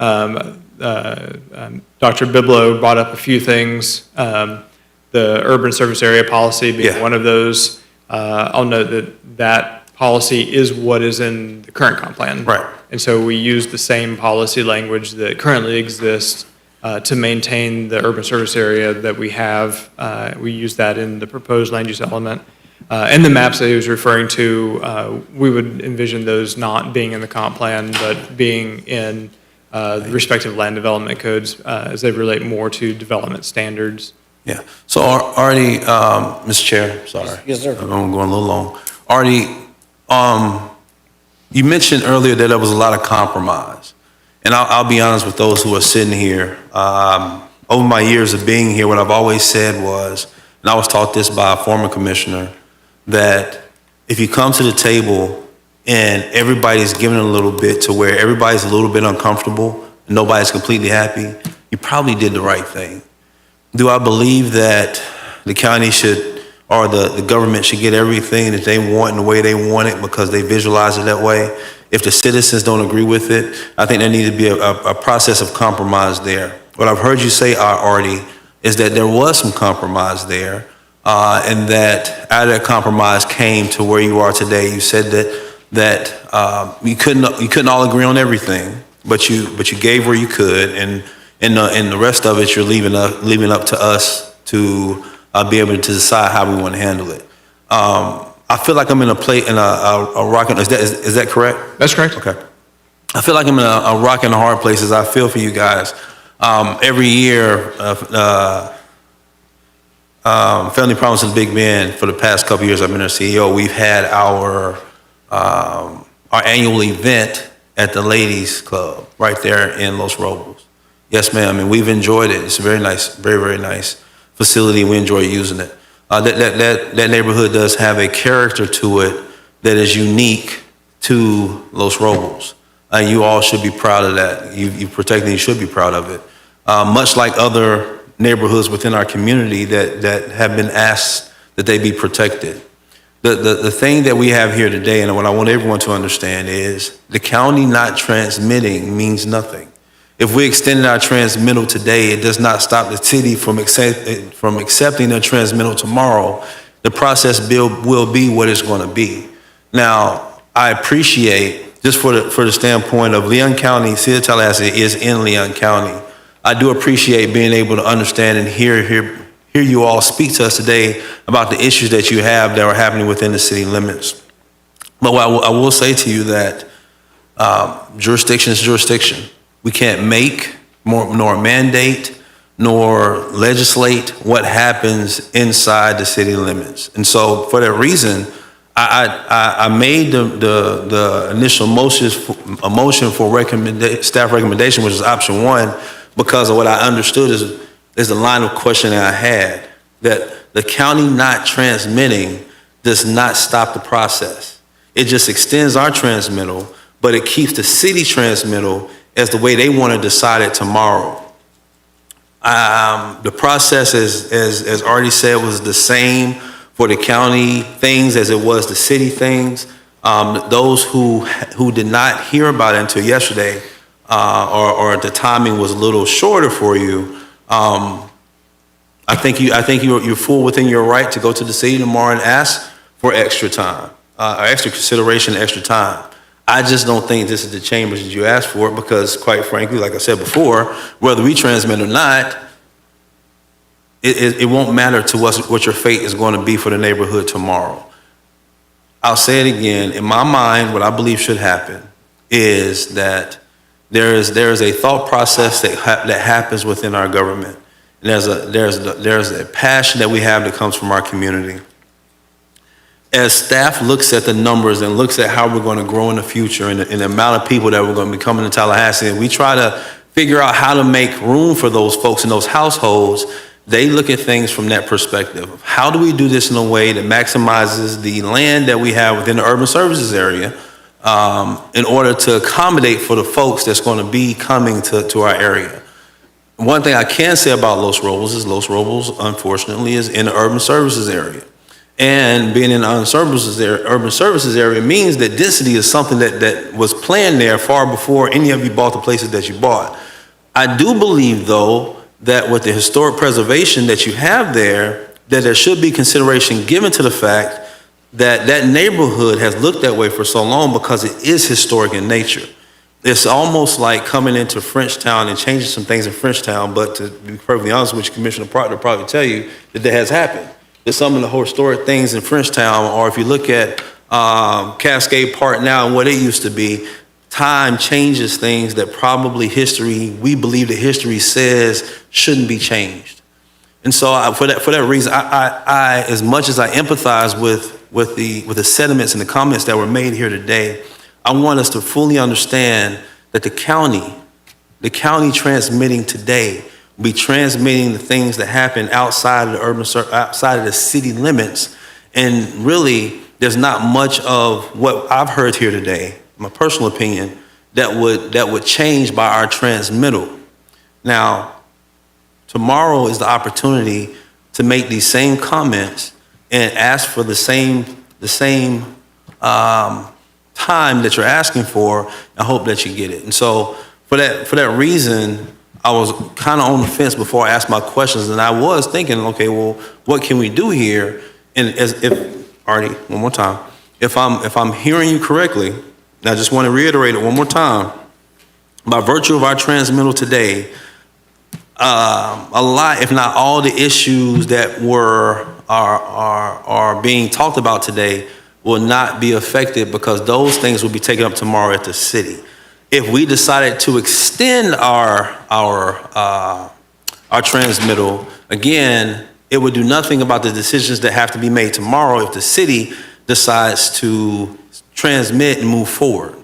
Dr. Biblo brought up a few things, the urban service area policy being one of those. I'll note that policy is what is in the current comp plan. Right. And so we use the same policy language that currently exists to maintain the urban service area that we have. We use that in the proposed land use element. And the maps that he was referring to, we would envision those not being in the comp plan, but being in the respective land development codes as they relate more to development standards. Yeah. So Artie, Mr. Chair, sorry. Yes, sir. I'm going a little long. Artie, you mentioned earlier that there was a lot of compromise. And I'll be honest with those who are sitting here. Over my years of being here, what I've always said was, and I was taught this by a former commissioner, that if you come to the table and everybody's giving a little bit to where everybody's a little bit uncomfortable and nobody's completely happy, you probably did the right thing. Do I believe that the county should, or the government should get everything that they want in the way they want it because they visualize it that way? If the citizens don't agree with it, I think there needs to be a process of compromise there. What I've heard you say, Artie, is that there was some compromise there, and that out of that compromise came to where you are today. You said that you couldn't all agree on everything, but you gave where you could, and the rest of it you're leaving up to us to be able to decide how we want to handle it. I feel like I'm in a rock and, is that correct? That's correct. Okay. I feel like I'm in a rock and a hard place as I feel for you guys. Every year, Family Promise in Big Bend, for the past couple of years I've been their CEO, we've had our annual event at the Ladies Club right there in Los Robles. Yes, ma'am, and we've enjoyed it. It's a very nice, very, very nice facility. We enjoy using it. That neighborhood does have a character to it that is unique to Los Robles. You all should be proud of that. You protect it, you should be proud of it. Much like other neighborhoods within our community that have been asked that they be protected. The thing that we have here today, and what I want everyone to understand, is the county not transmitting means nothing. If we extended our transmittal today, it does not stop the city from accepting their transmittal tomorrow. The process will be what it's going to be. Now, I appreciate, just for the standpoint of Leon County, City of Tallahassee is in Leon County. I do appreciate being able to understand and hear you all speak to us today about the issues that you have that are happening within the city limits. But I will say to you that jurisdiction is jurisdiction. We can't make, nor mandate, nor legislate what happens inside the city limits. And so for that reason, I made the initial motion for staff recommendation, which is option 1, because of what I understood is the line of questioning I had, that the county not transmitting does not stop the process. It just extends our transmittal, but it keeps the city transmittal as the way they want to decide it tomorrow. The process, as already said, was the same for the county things as it was the city things. Those who did not hear about it until yesterday, or the timing was a little shorter for you, I think you're full within your right to go to the city tomorrow and ask for extra time, or extra consideration, extra time. I just don't think this is the chambers that you asked for, because quite frankly, like I said before, whether we transmit or not, it won't matter to us what your fate is going to be for the neighborhood tomorrow. I'll say it again. In my mind, what I believe should happen is that there is a thought process that happens within our government. And there's a passion that we have that comes from our community. As staff looks at the numbers and looks at how we're going to grow in the future and the amount of people that we're going to be coming to Tallahassee, and we try to figure out how to make room for those folks in those households, they look at things from that perspective. How do we do this in a way that maximizes the land that we have within the urban services area in order to accommodate for the folks that's going to be coming to our area? One thing I can say about Los Robles is Los Robles, unfortunately, is in the urban services area. And being in the urban services area means that density is something that was planned there far before any of you bought the places that you bought. I do believe, though, that with the historic preservation that you have there, that there should be consideration given to the fact that that neighborhood has looked that way for so long because it is historic in nature. It's almost like coming into Frenchtown and changing some things in Frenchtown, but to be perfectly honest with you, Commissioner Proctor will probably tell you that has happened. There's some of the historic things in Frenchtown, or if you look at Cascade Park now and what it used to be, time changes things that probably we believe that history says shouldn't be changed. And so for that reason, I as much as I empathize with the sentiments and the comments that were made here today, I want us to fully understand that the county transmitting today will be transmitting the things that happen outside of outside of the city limits. And really, there's not much of what I've heard here today, my personal opinion, that would change by our transmittal. Now, tomorrow is the opportunity to make these same comments and ask for the same time that you're asking for, and hope that you get it. And so for that reason, I was kind of on the fence before I asked my questions, and I was thinking, okay, well, what can we do here? And Artie, one more time, if I'm hearing you correctly, and I just want to reiterate it one more time, by virtue of our transmittal today, a lot, if not all, the issues that are being talked about today will not be affected, because those things will be taken up tomorrow at the city. If we decided to extend our transmittal, again, it would do nothing about the decisions that have to be made tomorrow if the city decides to transmit and move forward.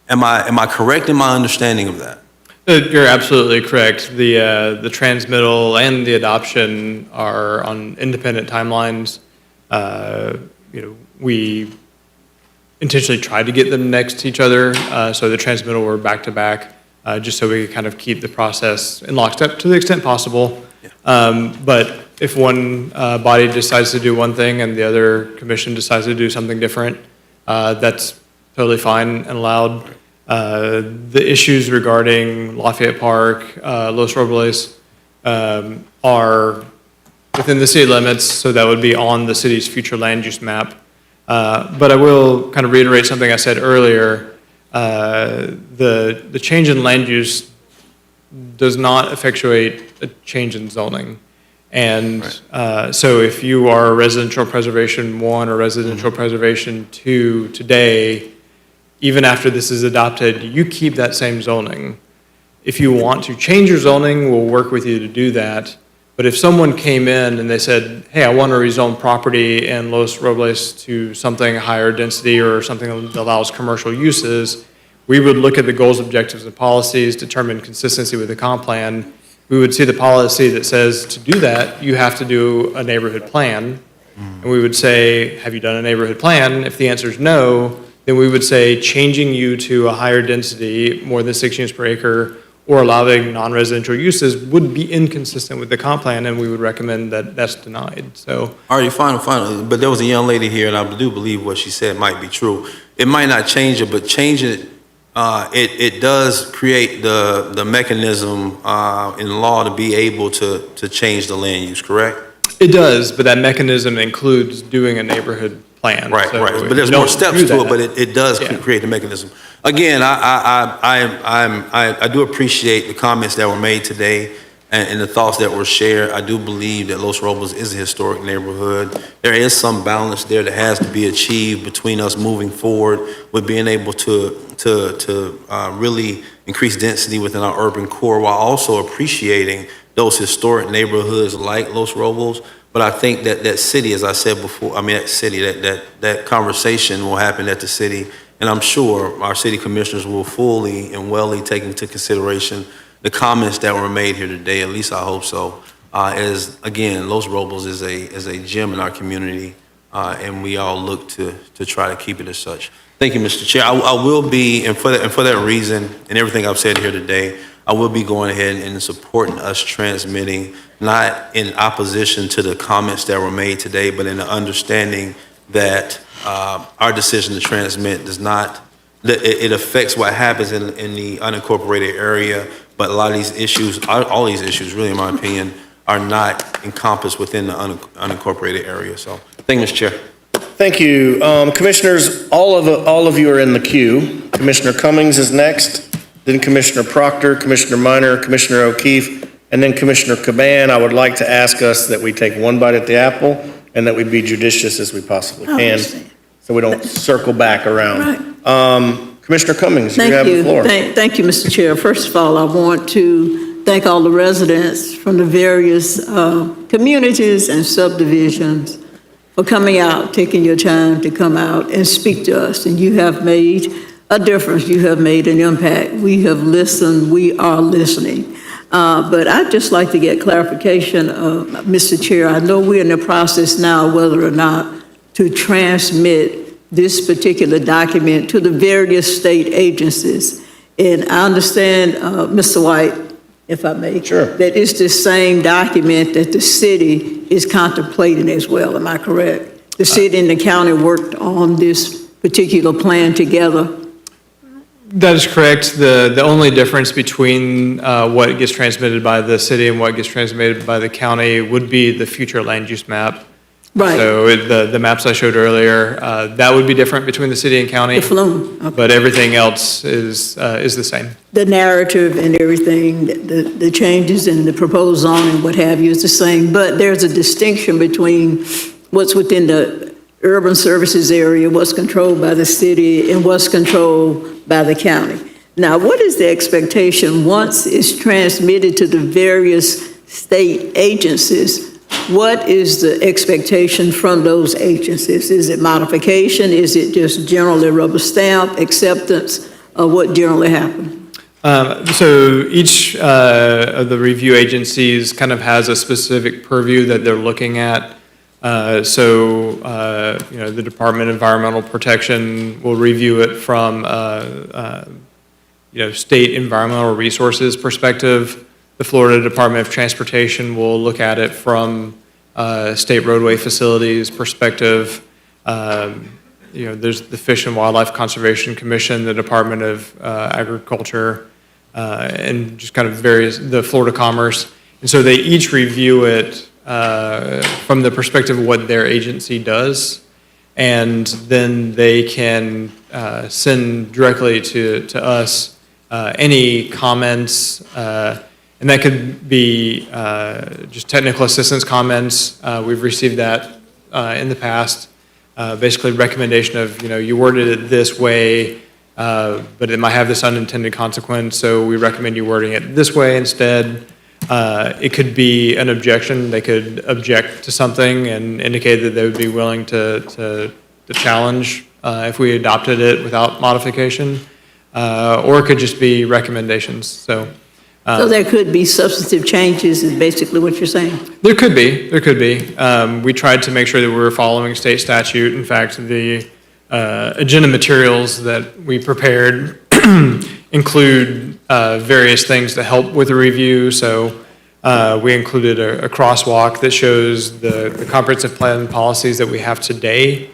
Am I correct in my understanding of that? You're absolutely correct. The transmittal and the adoption are on independent timelines. We intentionally tried to get them next to each other, so the transmittal were back to back, just so we could kind of keep the process in lockstep to the extent possible. But if one body decides to do one thing and the other commission decides to do something different, that's totally fine and allowed. The issues regarding Lafayette Park, Los Robles, are within the city limits, so that would be on the city's future land use map. But I will kind of reiterate something I said earlier. The change in land use does not effectuate a change in zoning. And so if you are residential preservation 1 or residential preservation 2 today, even after this is adopted, you keep that same zoning. If you want to change your zoning, we'll work with you to do that. But if someone came in and they said, hey, I want to rezone property in Los Robles to something higher density or something that allows commercial uses, we would look at the goals, objectives, and policies, determine consistency with the comp plan. We would see the policy that says to do that, you have to do a neighborhood plan. And we would say, have you done a neighborhood plan? If the answer is no, then we would say changing you to a higher density, more than 6 units per acre, or allowing non-residential uses would be inconsistent with the comp plan, and we would recommend that that's denied. So, All right, final. But there was a young lady here, and I do believe what she said might be true. It might not change it, but changing it, it does create the mechanism in law to be able to change the land use, correct? it does, but that mechanism includes doing a neighborhood plan. Right, So right. if But there's you more don't steps do to it, that- but it does Yeah. create the mechanism. Again, I do appreciate the comments that were made today and the thoughts that were shared. I do believe that Los Robles is a historic neighborhood. There is some balance there that has to be achieved between us moving forward with being able to really increase density within our urban core while also appreciating those historic neighborhoods like Los Robles. But I think that city, as I said before, that conversation will happen at the city. And I'm sure our city commissioners will fully and wellly take into consideration the comments that were made here today. At least I hope so. As again, Los Robles is a gem in our community, and we all look to try to keep it as such. Thank you, Mr. Chair. I will be, and for that reason, and everything I've said here today, I will be going ahead and supporting us transmitting, not in opposition to the comments that were made today, but in the understanding that our decision to transmit does not, it affects what happens in the unincorporated area, but a lot of these issues, all these issues, really, in my opinion, are not encompassed within the unincorporated area. So, thank you, Mr. Chair. Thank you. Commissioners, all of you are in the queue. Commissioner Cummings is next, then Commissioner Proctor, Commissioner Minor, Commissioner O'Keefe, and then Commissioner Caban. I would like to ask us that we take one bite at the apple and that we be judicious as we possibly can, so we don't circle back around. Commissioner Cummings, you have the floor. Thank you, Mr. Chair. First of all, I want to thank all the residents from the various communities and subdivisions for coming out, taking your time to come out and speak to us. And you have made a difference. You have made an impact. We have listened. We are listening. But I'd just like to get clarification, Mr. Chair. I know we're in the process now whether or not to transmit this particular document to the various state agencies. And I understand, Mr. White, if I may, that it's the same document that the city is contemplating as well. Am I correct? The city and the county worked on this particular plan together. That is correct. The only difference between what gets transmitted by the city and what gets transmitted by the county would be the future land use map. Right. So the maps I showed earlier, that would be different between the city and county. The flume. Okay. But everything else is the same. The narrative and everything, the changes and the proposed zoning, what have you, is the same. But there's a distinction between what's within the urban services area, what's controlled by the city, and what's controlled by the county. Now, what is the expectation once it's transmitted to the various state agencies? What is the expectation from those agencies? Is it modification? Is it just generally rubber stamp, acceptance, or what generally happens? So each of the review agencies kind of has a specific purview that they're looking at. The Department of Environmental Protection will review it from, state environmental resources perspective. The Florida Department of Transportation will look at it from state roadway facilities perspective. There's the Fish and Wildlife Conservation Commission, the Department of Agriculture, and just kind of the Florida Commerce. And so they each review it from the perspective of what their agency does. And then they can send directly to us any comments. And that could be just technical assistance comments. We've received that in the past. Basically recommendation of, you worded it this way, but it might have this unintended consequence, so we recommend you wording it this way instead. It could be an objection. They could object to something and indicate that they would be willing to challenge if we adopted it without modification, or it could just be recommendations. So there could be substantive changes, is basically what you're saying? there could be. We tried to make sure that we were following state statute. In fact, the agenda materials that we prepared include various things to help with the review. So we included a crosswalk that shows the comprehensive plan policies that we have today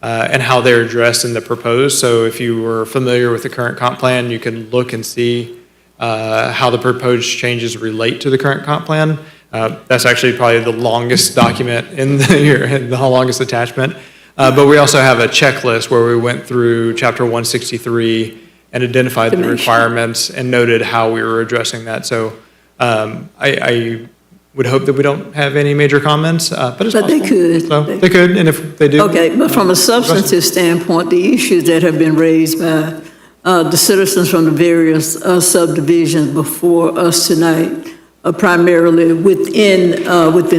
and how they're addressed in the proposed. So if you were familiar with the current comp plan, you can look and see how the proposed changes relate to the current comp plan. That's actually probably the longest document in the longest attachment. But we also have a checklist where we went through Chapter 163 and identified the requirements and noted how we were addressing that. So I would hope that we don't have any major comments, but it's possible. They could. So they could, and if they do. Okay, but from a substantive standpoint, the issues that have been raised by the citizens from the various subdivisions before us tonight are primarily within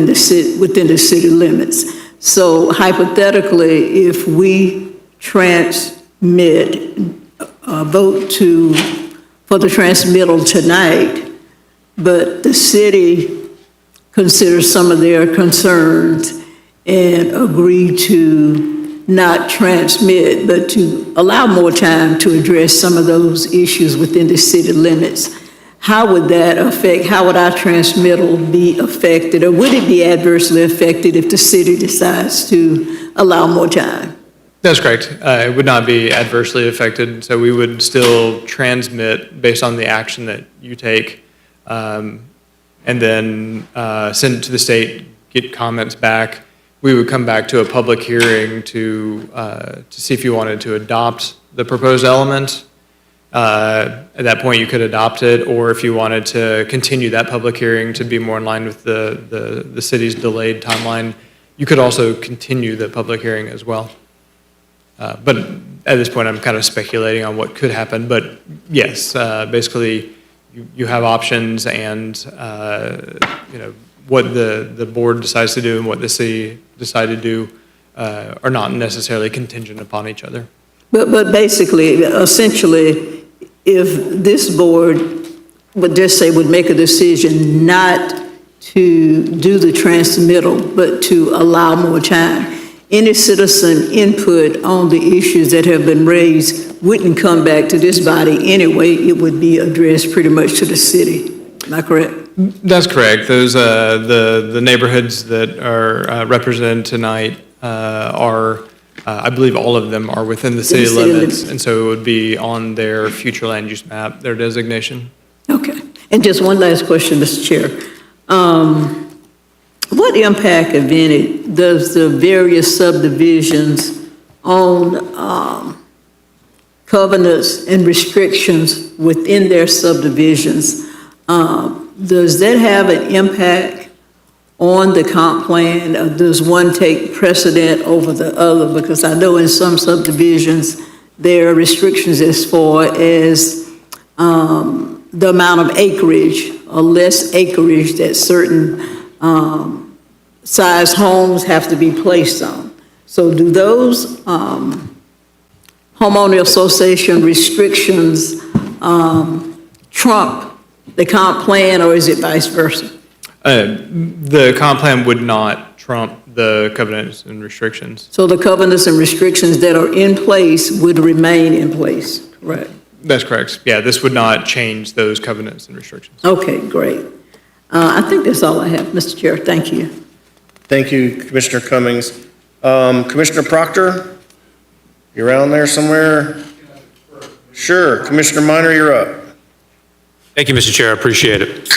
the city limits. So hypothetically, if we vote for the transmittal tonight, but the city considers some of their concerns and agree to not transmit, but to allow more time to address some of those issues within the city limits, how would that affect, how would our transmittal be affected, or would it be adversely affected if the city decides to allow more time? That's correct. It would not be adversely affected, so we would still transmit based on the action that you take, and then send it to the state, get comments back. We would come back to a public hearing to see if you wanted to adopt the proposed element. At that point, you could adopt it, or if you wanted to continue that public hearing to be more in line with the city's delayed timeline, you could also continue the public hearing as well. But at this point, I'm kind of speculating on what could happen. But yes, basically, you have options, and what the board decides to do and what the city decide to do are not necessarily contingent upon each other. But basically, essentially, if this board would just say would make a decision not to do the transmittal, but to allow more time, any citizen input on the issues that have been raised wouldn't come back to this body anyway. It would be addressed pretty much to the city. Am I correct? That's correct. Those the neighborhoods that are represented tonight are, I believe all of them are within the city limits, and so it would be on their future land use map, their designation. Okay. And just one last question, Mr. Chair. What impact, if any, does the various subdivisions on covenants and restrictions within their subdivisions, does that have an impact on the comp plan? Does one take precedent over the other? Because I know in some subdivisions, there are restrictions as far as the amount of acreage or less acreage that certain size homes have to be placed on. So do those homeowner association restrictions trump the comp plan, or is it vice versa? The comp plan would not trump the covenants and restrictions. So the covenants and restrictions that are in place would remain in place, correct? That's correct. Yeah, this would not change those covenants and restrictions. Okay, great. I think that's all I have, Mr. Chair. Thank you. Thank you, Commissioner Cummings. Commissioner Proctor, you around there somewhere? Sure. Commissioner Minor, you're up. Thank you, Mr. Chair. I appreciate it.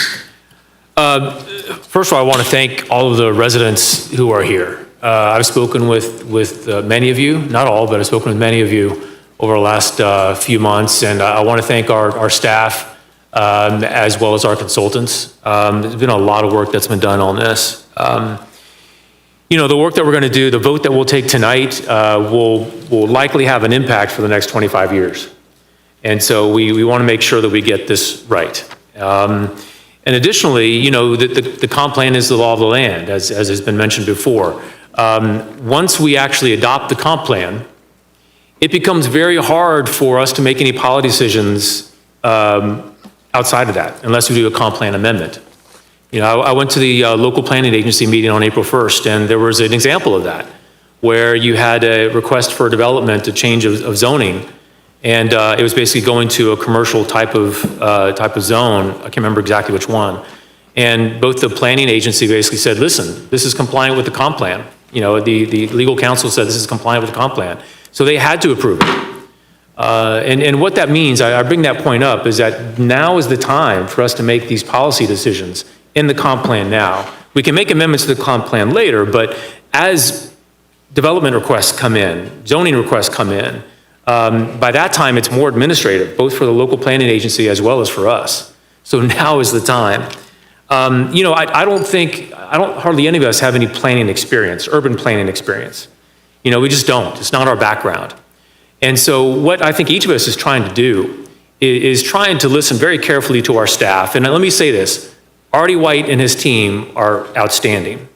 First of all, I want to thank all of the residents who are here. I've spoken with many of you, not all, but I've spoken with many of you over the last few months, and I want to thank our staff as well as our consultants. There's been a lot of work that's been done on this. The work that we're going to do, the vote that we'll take tonight will likely have an impact for the next 25 years. And so we want to make sure that we get this right. And additionally, you know, the comp plan is the law of the land, as has been mentioned before. Once we actually adopt the comp plan, it becomes very hard for us to make any policy decisions outside of that, unless we do a comp plan amendment. You know, I went to the local planning agency meeting on April 1st, and there was an example of that, where you had a request for development, a change of zoning, and it was basically going to a commercial type of zone. I can't remember exactly which one. And both the planning agency basically said, listen, this is compliant with the comp plan. You know, the legal counsel said this is compliant with the comp plan. So they had to approve it. And what that means, I bring that point up, is that now is the time for us to make these policy decisions in the comp plan now. We can make amendments to the comp plan later, but as development requests come in, zoning requests come in, by that time it's more administrative, both for the local planning agency as well as for us. So now is the time. You know, I don't hardly any of us have any planning experience, urban planning experience. You know, we just don't. It's not our background. And so what I think each of us is trying to do is trying to listen very carefully to our staff. And let me say this, Artie White and his team are outstanding.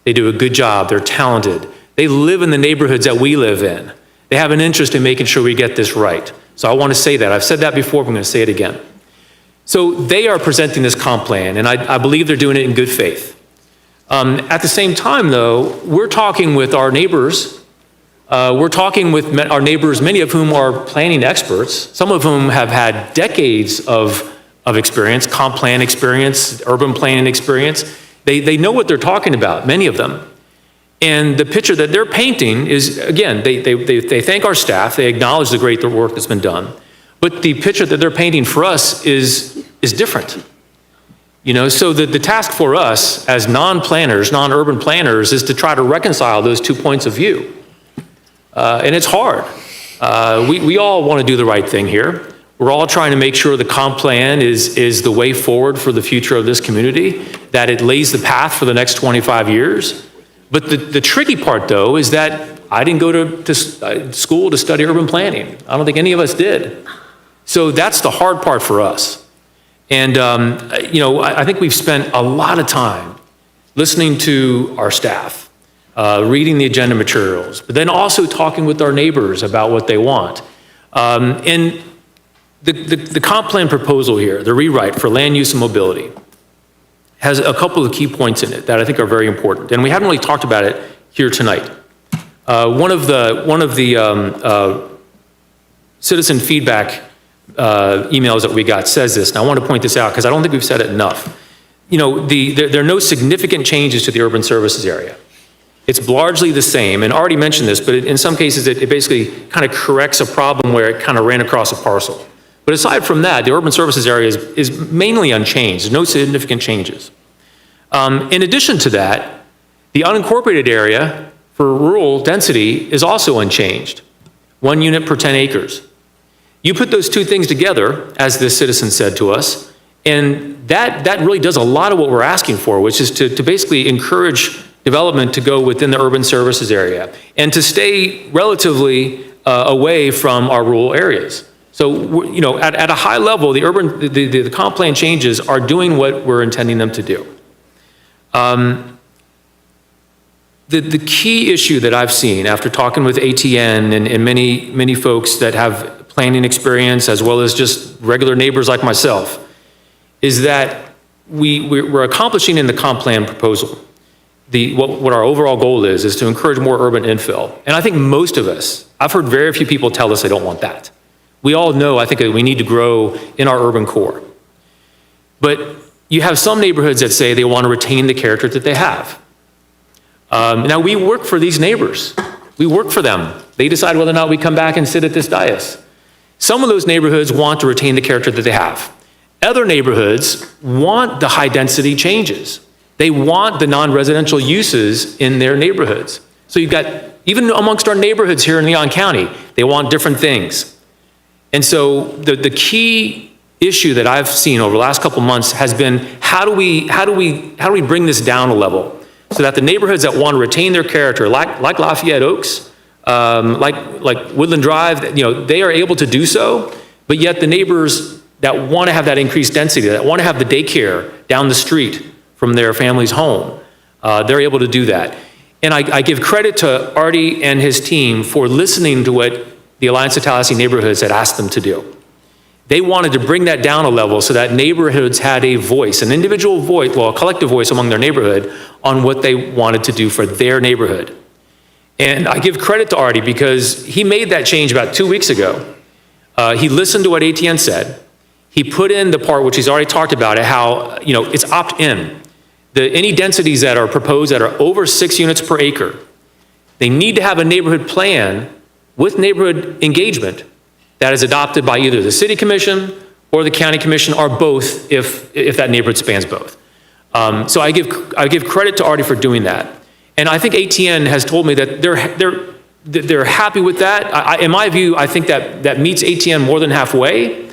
They do a good job. They're talented. They live in the neighborhoods that we live in. They have an interest in making sure we get this right. So I want to say that. I've said that before, but I'm going to say it again. So they are presenting this comp plan, and I believe they're doing it in good faith. At the same time, though, we're talking with our neighbors. We're talking with our neighbors, many of whom are planning experts, some of whom have had decades of experience, comp plan experience, urban planning experience. They know what they're talking about, many of them. And the picture that they're painting is, again, they thank our staff, they acknowledge the great work that's been done, but the picture that they're painting for us is different. You know, so the task for us as non-planners, non-urban planners, is to try to reconcile those 2 points of view. And it's hard. We all want to do the right thing here. We're all trying to make sure the comp plan is the way forward for the future of this community, that it lays the path for the next 25 years. But the tricky part, though, is that I didn't go to school to study urban planning. I don't think any of us did. So that's the hard part for us. And, you know, I think we've spent a lot of time listening to our staff, reading the agenda materials, but then also talking with our neighbors about what they want. And the comp plan proposal here, the rewrite for land use and mobility, has a couple of key points in it that I think are very important. And we haven't really talked about it here tonight. One of the citizen feedback emails that we got says this, and I want to point this out because I don't think we've said it enough. You know, there are no significant changes to the urban services area. It's largely the same, and I already mentioned this, but in some cases it basically kind of corrects a problem where it kind of ran across a parcel. But aside from that, the urban services area is mainly unchanged. There's no significant changes. In addition to that, the unincorporated area for rural density is also unchanged. 1 unit per 10 acres. You put those two things together, as this citizen said to us, and that really does a lot of what we're asking for, which is to basically encourage development to go within the urban services area and to stay relatively away from our rural areas. So, you know, at a high level, the comp plan changes are doing what we're intending them to do. The key issue that I've seen after talking with ATN and many folks that have planning experience as well as just regular neighbors like myself is that we're accomplishing in the comp plan proposal what our overall goal is to encourage more urban infill. And I think most of us, I've heard very few people tell us they don't want that. We all know, I think, that we need to grow in our urban core. But you have some neighborhoods that say they want to retain the character that they have. Now, we work for these neighbors. We work for them. They decide whether or not we come back and sit at this dais. Some of those neighborhoods want to retain the character that they have. Other neighborhoods want the high-density changes. They want the non-residential uses in their neighborhoods. So you've got, even amongst our neighborhoods here in Leon County, they want different things. And so the key issue that I've seen over the last couple months has been how do we bring this down a level so that the neighborhoods that want to retain their character, like Lafayette Oaks, like Woodland Drive, you know, they are able to do so, but yet the neighbors that want to have that increased density, that want to have the daycare down the street from their family's home, they're able to do that. And I give credit to Artie and his team for listening to what the Alliance of Tallahassee Neighborhoods had asked them to do. They wanted to bring that down a level so that neighborhoods had a voice, an individual voice, well, a collective voice among their neighborhood on what they wanted to do for their neighborhood. And I give credit to Artie because he made that change about 2 weeks ago. He listened to what ATN said. He put in the part which he's already talked about, how, it's opt-in. Any densities that are proposed that are over 6 units per acre, they need to have a neighborhood plan with neighborhood engagement that is adopted by either the city commission or the county commission, or both if that neighborhood spans both. So I give credit to Artie for doing that. And I think ATN has told me that they're happy with that. In my view, I think that meets ATN more than halfway,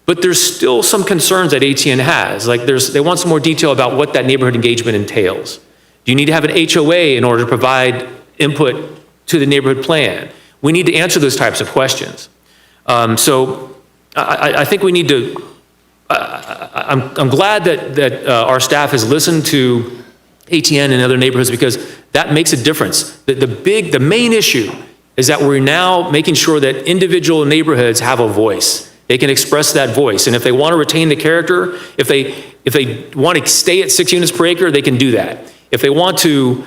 but there's still some concerns that ATN has. Like they want some more detail about what that neighborhood engagement entails. Do you need to have an HOA in order to provide input to the neighborhood plan? We need to answer those types of questions. So I think we need to, I'm glad that our staff has listened to ATN and other neighborhoods, because that makes a difference. The main issue is that we're now making sure that individual neighborhoods have a voice. They can express that voice. And if they want to retain the character, if they want to stay at 6 units per acre, they can do that. If they want to,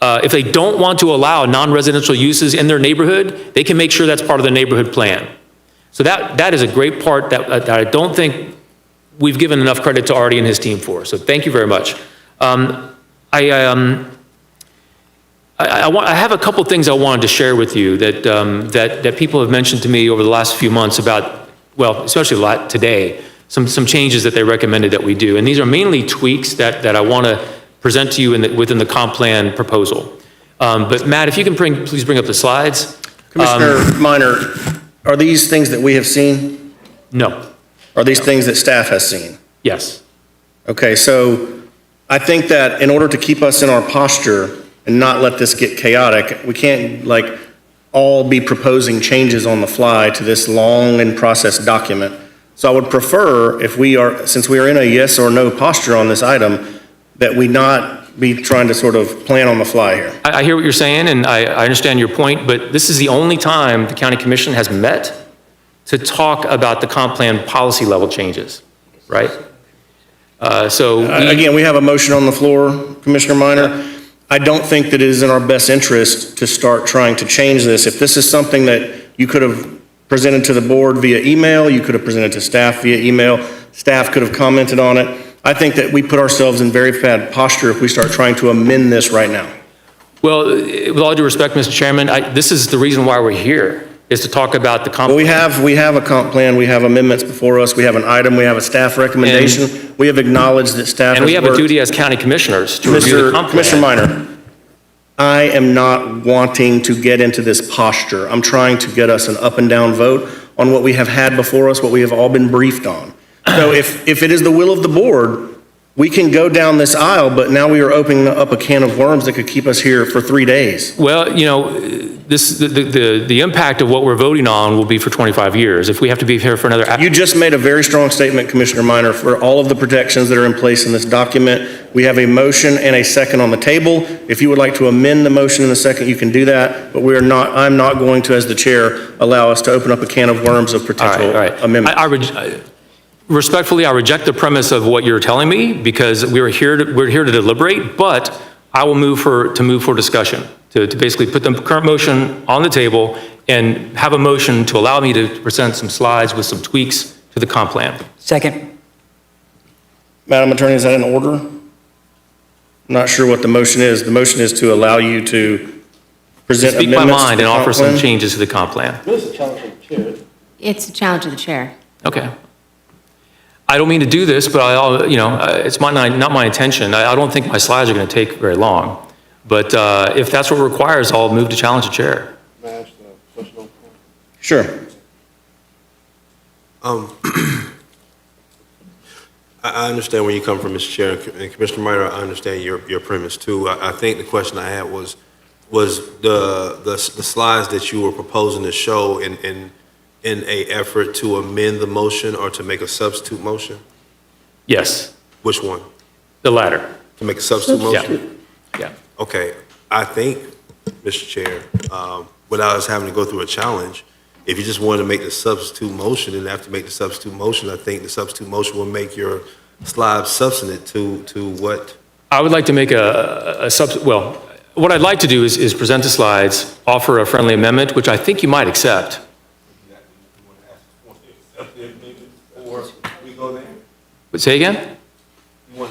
if they don't want to allow non-residential uses in their neighborhood, they can make sure that's part of the neighborhood plan. So that is a great part that I don't think we've given enough credit to Artie and his team for. So thank you very much. I have a couple things I wanted to share with you that people have mentioned to me over the last few months about, well, especially a lot today, some changes that they recommended that we do. And these are mainly tweaks that I want to present to you within the comp plan proposal. But Matt, if you can please bring up the slides. Commissioner Minor, are these things that we have seen? No. Are these things that staff has seen? Yes. Okay, so I think that in order to keep us in our posture and not let this get chaotic, we can't all be proposing changes on the fly to this long and processed document. So I would prefer, since we are in a yes or no posture on this item, that we not be trying to sort of plan on the fly here. I hear what you're saying, and I understand your point, but this is the only time the county commission has met to talk about the comp plan policy level changes, right? Again, we have a motion on the floor, Commissioner Minor. I don't think that it is in our best interest to start trying to change this. If this is something that you could have presented to the board via email, you could have presented to staff via email, staff could have commented on it. I think that we put ourselves in very bad posture if we start trying to amend this right now. Well, with all due respect, Mr. Chairman, this is the reason why we're here, is to talk about the comp plan. We have a comp plan, we have amendments before us, we have an item, we have a staff recommendation. We have acknowledged that staff has And we have a worked. duty as county commissioners to review the comp plan. Commissioner Minor, I am not wanting to get into this posture. I'm trying to get us an up and down vote on what we have had before us, what we have all been briefed on. So if it is the will of the board, we can go down this aisle, but now we are opening up a can of worms that could keep us here for 3 days. Well, the impact of what we're voting on will be for 25 years. If we have to be here for another... You just made a very strong statement, Commissioner Minor, for all of the protections that are in place in this document. We have a motion and a second on the table. If you would like to amend the motion in the second, you can do that, but I'm not going to, as the chair, allow us to open up a can of worms of potential amendments. Respectfully, I reject the premise of what you're telling me, because we're here to deliberate, but I will move for discussion, to basically put the current motion on the table and have a motion to allow me to present some slides with some tweaks to the comp plan. Second. Madam Attorney, is that in order? I'm not sure what the motion is. The motion is to allow you to present Speak my amendments to mind the and comp offer some plan? changes to the comp plan. It's a challenge of the chair. Okay. I don't mean to do this, but it's not my intention. I don't think my slides are going to take very long. But if that's what it requires, I'll move to challenge the chair. Sure. I understand where you come from, Mr. Chair, and Commissioner Minor, I understand your premise too. I think the question I had was the slides that you were proposing to show in in a effort to amend the motion or to make a substitute motion? Yes, Which one? the latter. To make a substitute Yeah. motion? Yeah. Okay, I think, Mr. Chair, without us having to go through a challenge, if you just wanted to make the substitute motion and have to make the substitute motion, I think the substitute motion will make your slide substantive to what? I would like to make well, what I'd like to do is present the slides, offer a friendly amendment, which I think you might accept. Say again?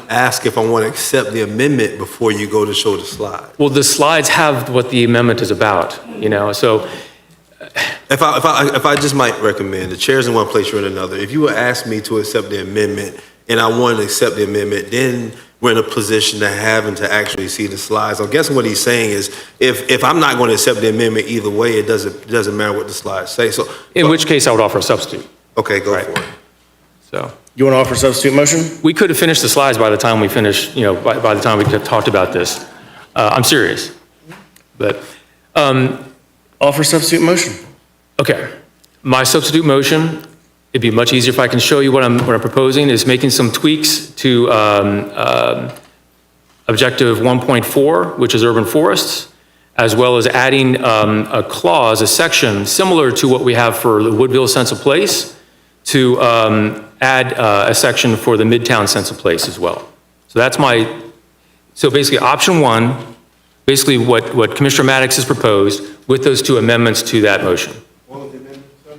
Ask if I want to accept the amendment before you go to show the slide. Well, the slides have what the amendment is about, so. If I just might recommend, the chair's in one place, you're in another. If you would ask me to accept the amendment and I wanted to accept the amendment, then we're in a position to having to actually see the slides. I'm guessing what he's saying is if I'm not going to accept the amendment either way, it doesn't matter what the slides say. So In which case, I would offer a substitute. Okay, go for it. So. You want to offer a substitute motion? We could have finished the slides by the time we finished, by the time we talked about this. I'm serious. But. Offer substitute motion. Okay. My substitute motion, it'd be much easier if I can show you what I'm proposing, is making some tweaks to objective 1.4, which is urban forests, as well as adding a clause, a section similar to what we have for the Woodville sense of place, to add a section for the Midtown sense of place as well. So that's so basically option one, basically what Commissioner Maddox has proposed with those two amendments to that motion. One of the amendments, sir?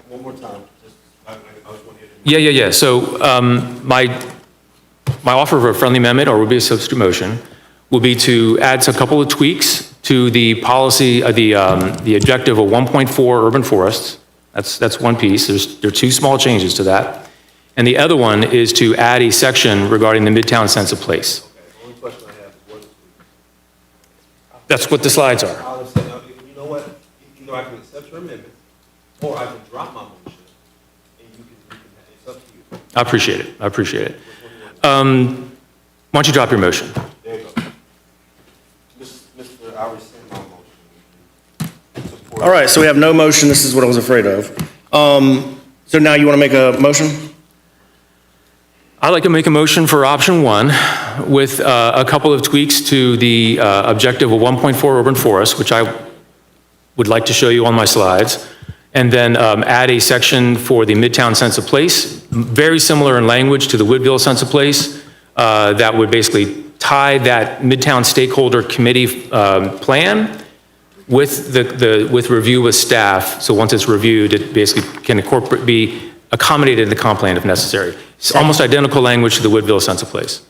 One more time. I just want to hear Yeah. So my offer of a friendly amendment, or would be a substitute motion, will be to add a couple of tweaks to the policy, the objective of 1.4 urban forests. That's one piece. There are two small changes to that. And the other one is to add a section regarding the Midtown sense of place. Okay, the only question I have is what is That's what the slides are. I'll accept, you know what? Either I can accept your amendment or I can drop my motion and it's up to you. I appreciate it. Why don't you drop your motion? There you go. Mr. I rescind my motion. All right, so we have no motion. This is what I was afraid of. So now you want to make a motion? I'd like to make a motion for option one with a couple of tweaks to the objective of 1.4 urban forest, which I would like to show you on my slides, and then add a section for the Midtown sense of place, very similar in language to the Woodville sense of place, that would basically tie that Midtown stakeholder committee plan with with review with staff. So once it's reviewed, it basically can be accommodated in the comp plan if necessary. It's almost identical language to the Woodville sense of place.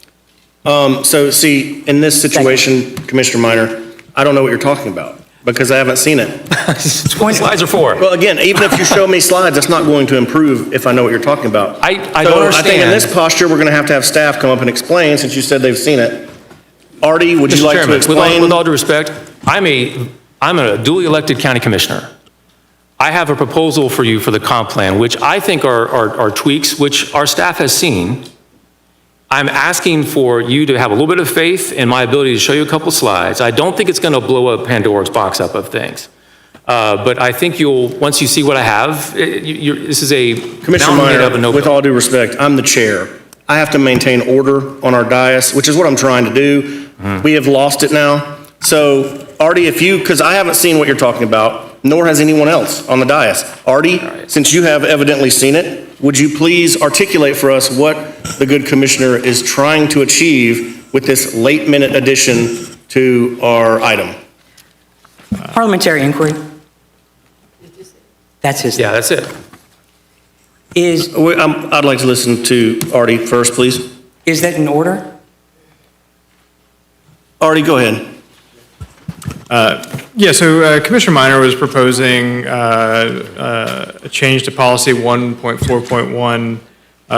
So see, in this situation, Commissioner Minor, I don't know what you're talking about because I haven't seen it. Slides are for. Well, again, even if you show me slides, that's not going to improve if I know what you're talking about. I So don't understand. I think in this posture, we're going to have staff come up and explain since you said they've seen it. Artie, would you Mr. like to Chairman, explain? with all due respect, I'm a duly elected county commissioner. I have a proposal for you for the comp plan, which I think are tweaks, which our staff has seen. I'm asking for you to have a little bit of faith in my ability to show you a couple slides. I don't think it's going to blow up Pandora's box up of things. But I think once you see what I have, this is a Commissioner mountain made of a Minor, no. with all due respect, I'm the chair. I have to maintain order on our dais, which is what I'm trying to do. We have lost it now. So Artie, because I haven't seen what you're talking about, nor has anyone else on the dais. Artie, since you have evidently seen it, would you please articulate for us what the good commissioner is trying to achieve with this late-minute addition to our item? Parliamentary inquiry. That's his. Yeah, that's it. I'd like to listen to Artie first, please. Is that in order? Artie, go ahead. So Commissioner Minor was proposing a change to policy 1.4.1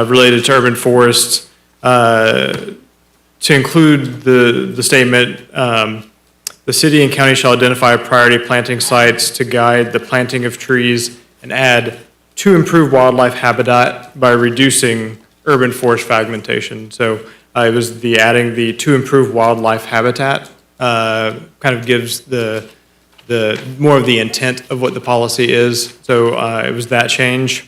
related to urban forests to include the statement, the city and county shall identify priority planting sites to guide the planting of trees and add to improve wildlife habitat by reducing urban forest fragmentation. So it was adding the to improve wildlife habitat kind of gives the more of the intent of what the policy is. So it was that change.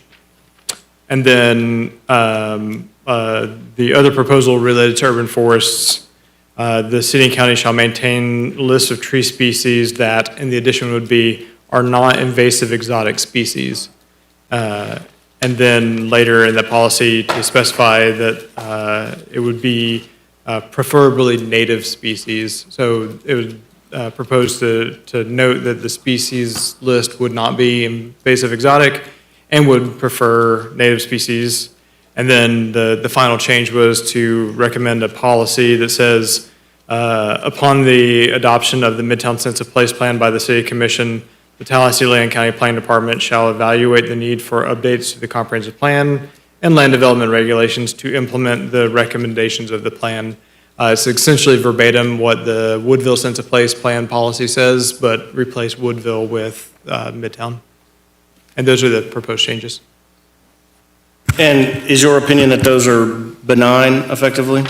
And then the other proposal related to urban forests, the city and county shall maintain lists of tree species that, and the addition would be, are not invasive exotic species. And then later in the policy to specify that it would be preferably native species. So it would propose to note that the species list would not be invasive exotic and would prefer native species. And then the final change was to recommend a policy that says, upon the adoption of the Midtown Sense of Place Plan by the City Commission, the Tallahassee Land County Planning Department shall evaluate the need for updates to the comprehensive plan and land development regulations to implement the recommendations of the plan. It's essentially verbatim what the Woodville Sense of Place Plan policy says, but replace Woodville with Midtown. And those are the proposed changes. And is your opinion that those are benign effectively?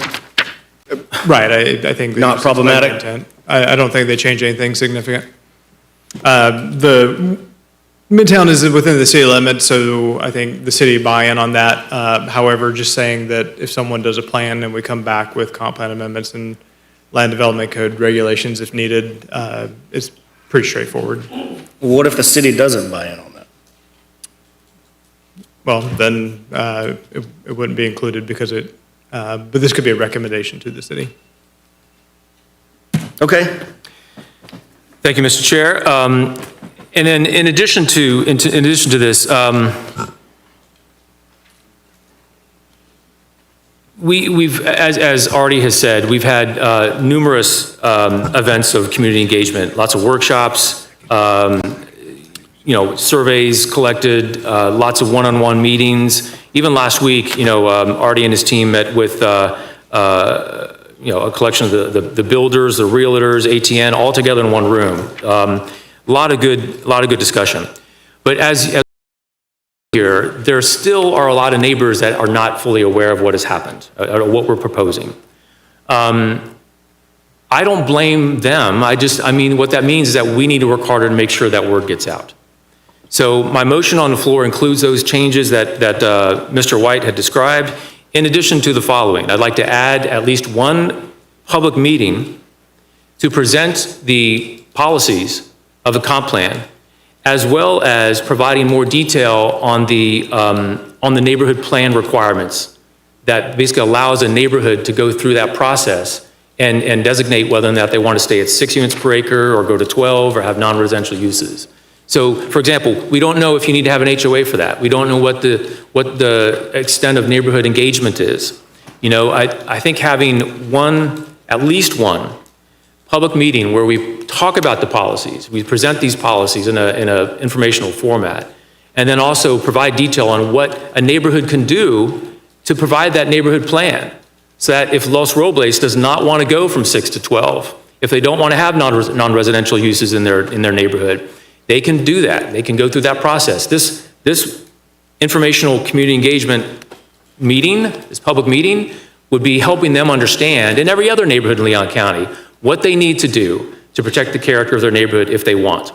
Right, I think. Not problematic? Intent. I don't think they change anything significant. The Midtown is within the city limits, so I think the city buy-in on that. However, just saying that if someone does a plan and we come back with comp plan amendments and land development code regulations if needed, it's pretty straightforward. What if the city doesn't buy in on that? Well, then it wouldn't be included because but this could be a recommendation to the city. Okay. Thank you, Mr. Chair. And then in addition to this, we've, as Artie has said, we've had numerous events of community engagement, lots of workshops, surveys collected, lots of one-on-one meetings. Even last week, Artie and his team met with a collection of the builders, the realtors, ATN, all together in one room. A lot of good discussion. But as here, there still are a lot of neighbors that are not fully aware of what has happened, or what we're proposing. I don't blame them. What that means is that we need to work harder to make sure that word gets out. So my motion on the floor includes those changes that Mr. White had described, in addition to the following. I'd like to add at least one public meeting to present the policies of the comp plan, as well as providing more detail on the neighborhood plan requirements that basically allows a neighborhood to go through that process and designate whether or not they want to stay at 6 units per acre or go to 12 or have non-residential uses. So, for example, we don't know if you need to have an HOA for that. We don't know what the extent of neighborhood engagement is. I think having at least one public meeting where we talk about the policies, we present these policies in a informational format, and then also provide detail on what a neighborhood can do to provide that neighborhood plan, so that if Los Robles does not want to go from 6 to 12, if they don't want to have non-residential uses in their neighborhood, they can do that. They can go through that process. This informational community engagement meeting, this public meeting, would be helping them understand, in every other neighborhood in Leon County, what they need to do to protect the character of their neighborhood if they want.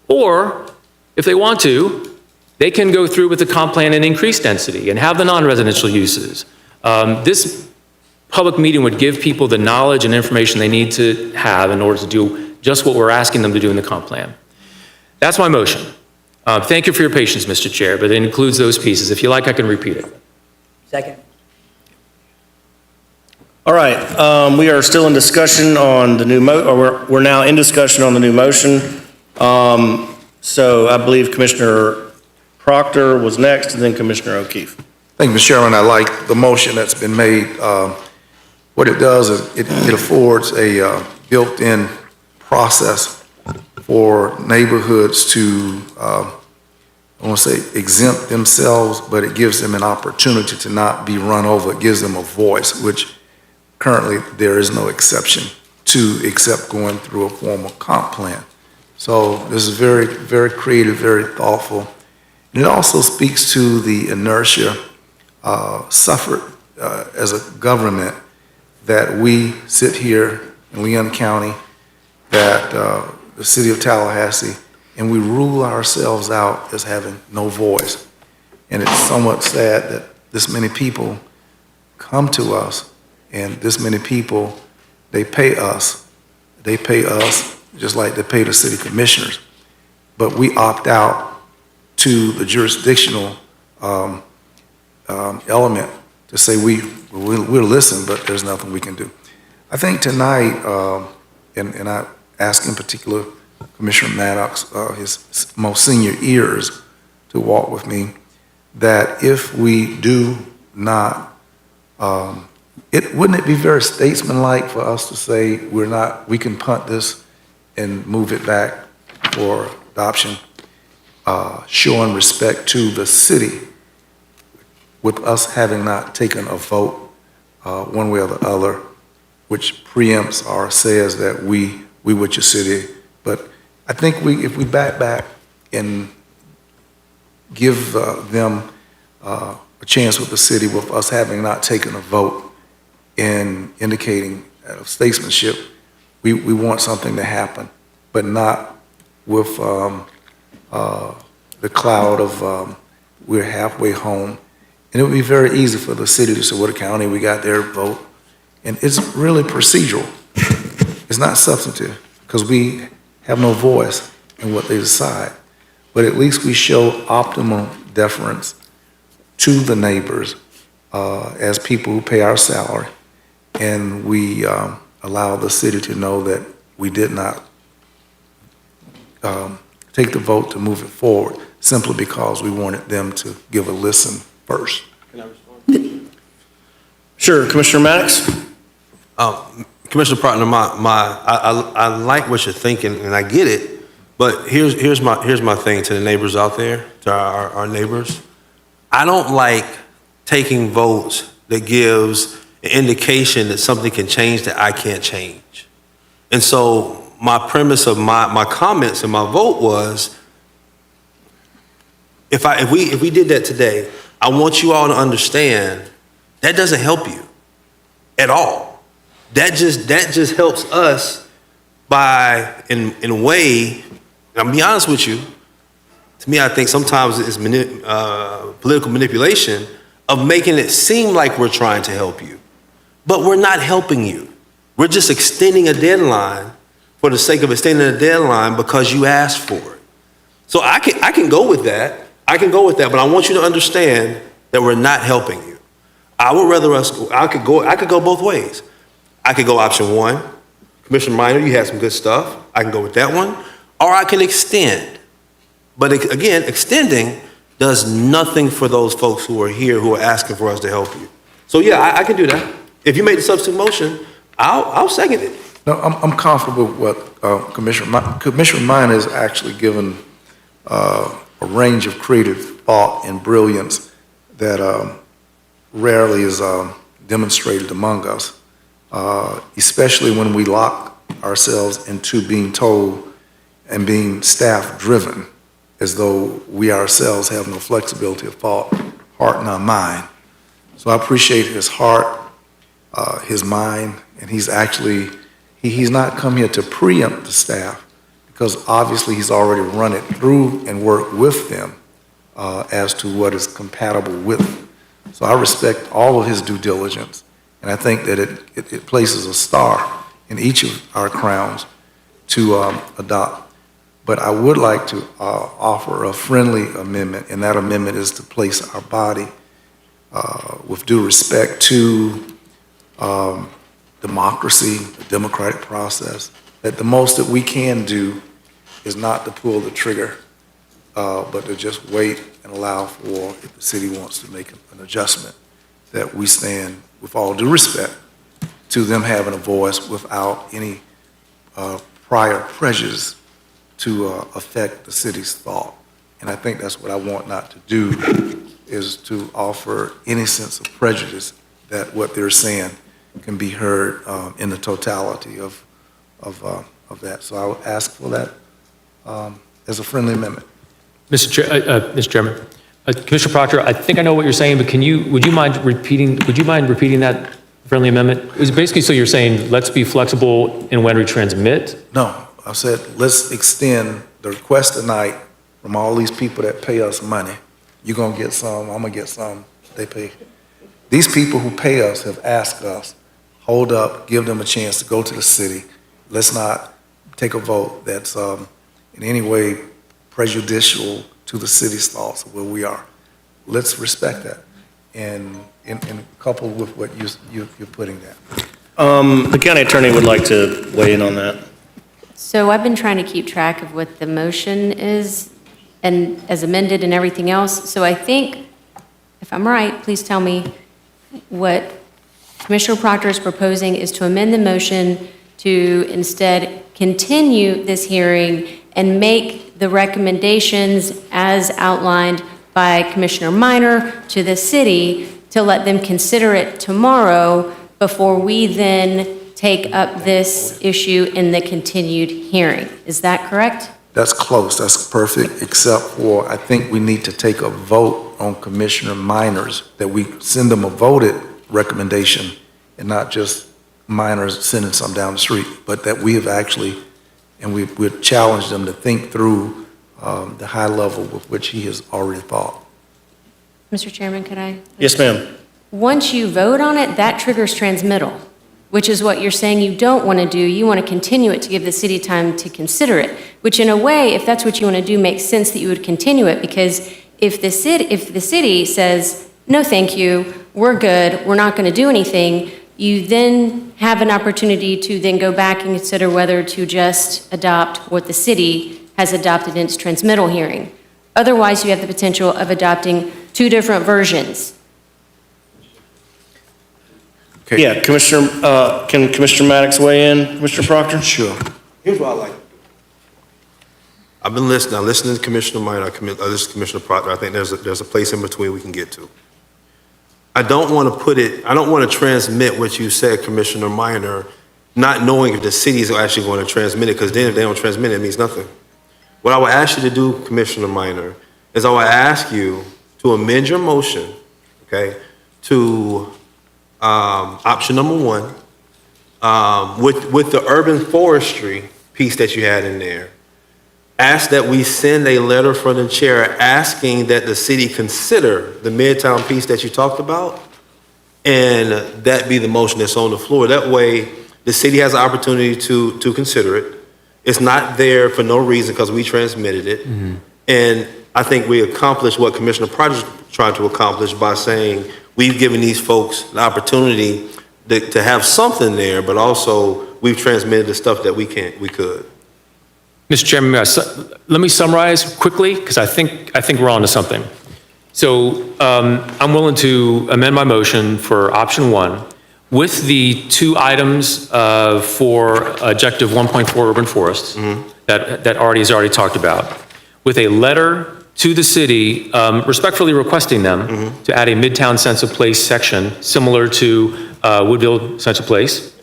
Or, if they want to, they can go through with the comp plan and increase density and have the non-residential uses. This public meeting would give people the knowledge and information they need to have in order to do just what we're asking them to do in the comp plan. That's my motion. Thank you for your patience, Mr. Chair, but it includes those pieces. If you like, I can repeat it. Second. All right, we are still in discussion on the new we're now in discussion on the new motion. So I believe Commissioner Proctor was next, and then Commissioner O'Keefe. Thank you, Mr. Chairman. I like the motion that's been made. What it does is it affords a built-in process for neighborhoods to, I want to say exempt themselves, but it gives them an opportunity to not be run over. It gives them a voice, which currently there is no exception to except going through a formal comp plan. So this is very, very creative, very thoughtful. And it also speaks to the inertia suffered as a government that we sit here in Leon County, that the city of Tallahassee, and we rule ourselves out as having no voice. And it's somewhat sad that this many people come to us, and this many people, they pay us. They pay us just like they pay the city commissioners. But we opt out to the jurisdictional element to say we'll listen, but there's nothing we can do. I think tonight, and I ask in particular Commissioner Maddox, his most senior ears, to walk with me, that if we do not, wouldn't it be very statesmanlike for us to say we can punt this and move it back for adoption, showing respect to the city with us having not taken a vote one way or the other, which preempts or says that we with your city. But I think if we back and give them a chance with the city with us having not taken a vote in indicating statesmanship, we want something to happen, but not with the cloud of we're halfway home. And it would be very easy for the city to say, well, the county, we got their vote. And it's really procedural. It's not substantive, because we have no voice in what they decide. But at least we show optimal deference to the neighbors as people who pay our salary. And we allow the city to know that we did not take the vote to move it forward simply because we wanted them to give a listen first. Can I respond? Sure, Commissioner Maddox? Commissioner Proctor, I like what you're thinking, and I get it, but here's my thing to the neighbors out there, to our neighbors. I don't like taking votes that gives an indication that something can change that I can't change. And so my premise of my comments and my vote was, if we did that today, I want you all to understand that doesn't help you at all. That just helps us by, in a way, and I'll be honest with you, to me, I think sometimes it's political manipulation of making it seem like we're trying to help you. But we're not helping you. We're just extending a deadline for the sake of extending a deadline because you asked for it. So I can go with that. I can go with that, but I want you to understand that we're not helping you. I would rather I could go both ways. I could go option one. Commissioner Minor, you had some good stuff. I can go with that one. Or I can extend. But again, extending does nothing for those folks who are here who are asking for us to help you. So yeah, I can do that. If you made the substitute motion, I'll second it. No, I'm comfortable with what Commissioner Minor has actually given a range of creative thought and brilliance that rarely is demonstrated among us, especially when we lock ourselves into being told and being staff-driven, as though we ourselves have no flexibility of thought, heart, nor mind. So I appreciate his heart, his mind, and he's not come here to preempt the staff, because obviously he's already run it through and worked with them as to what is compatible with. So I respect all of his due diligence, and I think that it places a star in each of our crowns to adopt. But I would like to offer a friendly amendment, and that amendment is to place our body with due respect to democracy, the democratic process, that the most that we can do is not to pull the trigger, but to just wait and allow for, if the city wants to make an adjustment, that we stand with all due respect to them having a voice without any prior prejudice to affect the city's thought. And I think that's what I want not to do, is to offer any sense of prejudice that what they're saying can be heard in the totality of that. So I would ask for that as a friendly amendment. Mr. Chairman, Commissioner Proctor, I think I know what you're saying, but would you mind repeating that friendly amendment? It was basically, so you're saying, let's be flexible in when we transmit? No, I said, let's extend the request tonight from all these people that pay us money. You're gonna get some, I'm gonna get some, they pay. These people who pay us have asked us, hold up, give them a chance to go to the city. Let's not take a vote that's in any way prejudicial to the city's thoughts of where we are. Let's respect that and coupled with what you're putting there. The county attorney would like to weigh in on that. So I've been trying to keep track of what the motion is and as amended and everything else. So I think, if I'm right, please tell me, what Commissioner Proctor is proposing is to amend the motion to instead continue this hearing and make the recommendations as outlined by Commissioner Minor to the city to let them consider it tomorrow before we then take up this issue in the continued hearing. Is that correct? That's close, that's perfect, except for I think we need to take a vote on Commissioner Minor's, that we send them a voted recommendation and not just Minor's sending some down the street, but that we have actually, and we've challenged them to think through the high level with which he has already thought. Mr. Chairman, could I? Yes, ma'am. Once you vote on it, that triggers transmittal, which is what you're saying you don't want to do. You want to continue it to give the city time to consider it, which in a way, if that's what you want to do, makes sense that you would continue it, because if the city says, no, thank you, we're good, we're not going to do anything, you then have an opportunity to then go back and consider whether to just adopt what the city has adopted in its transmittal hearing. Otherwise, you have the potential of adopting two different versions. Okay. Yeah, Commissioner, can Commissioner Maddox weigh in, Commissioner Proctor? Sure. Here's what I like. I've been listening, I listened to Commissioner Minor, this is Commissioner Proctor. I think there's a place in between we can get to. I don't want to transmit what you said, Commissioner Minor, not knowing if the cities are actually going to transmit it, because then if they don't transmit it, it means nothing. What I would ask you to do, Commissioner Minor, is I would ask you to amend your motion, okay, to option number 1, with the urban forestry piece that you had in there. Ask that we send a letter from the chair asking that the city consider the Midtown piece that you talked about, and that be the motion that's on the floor. That way, the city has the opportunity to consider it. It's not there for no reason because we transmitted it. Mm-hmm. And I think we accomplished what Commissioner Proctor tried to accomplish by saying we've given these folks the opportunity to have something there, but also we've transmitted the stuff that we could. Mr. Chairman, let me summarize quickly, because I think we're on to something. So I'm willing to amend my motion for option 1 with the 2 items for objective 1.4 urban forests that Artie has already talked about, with a letter to the city respectfully requesting them to add a Midtown Sense of Place section similar to Woodville Sense of Place.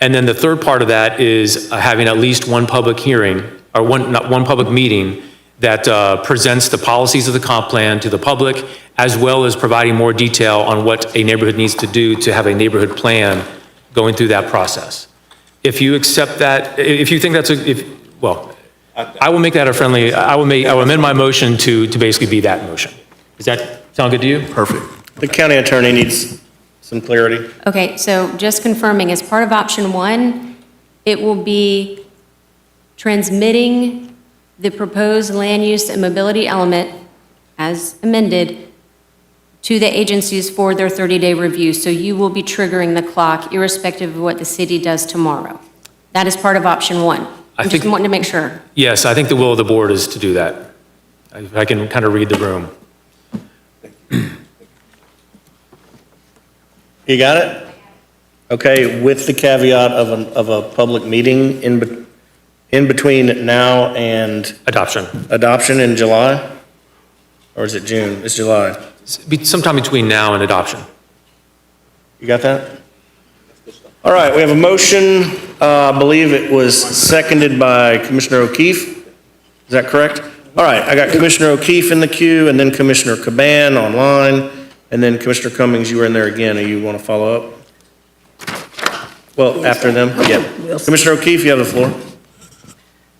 And then the third part of that is having at least one public hearing, or one public meeting that presents the policies of the comp plan to the public, as well as providing more detail on what a neighborhood needs to do to have a neighborhood plan going through that process. If you accept that, if you think that's I will make that a friendly, I will amend my motion to basically be that motion. Does that sound good to you? Perfect. The county attorney needs some clarity. Okay, so just confirming, as part of option 1, it will be transmitting the proposed land use and mobility element as amended to the agencies for their 30-day review. So you will be triggering the clock irrespective of what the city does tomorrow. That is part of option 1. I'm just wanting to make sure. Yes, I think the will of the board is to do that. I can kind of read the room. You got it? Okay, with the caveat of a public meeting in between now and adoption in July? Or is it June? It's July. Sometime between now and adoption. You got that? All right, we have a motion. I believe it was seconded by Commissioner O'Keefe. Is that correct? All right, I got Commissioner O'Keefe in the queue, and then Commissioner Caban online, and then Commissioner Cummings, you were in there again. Do you want to follow up? Well, after them? Yeah. Commissioner O'Keefe, you have the floor.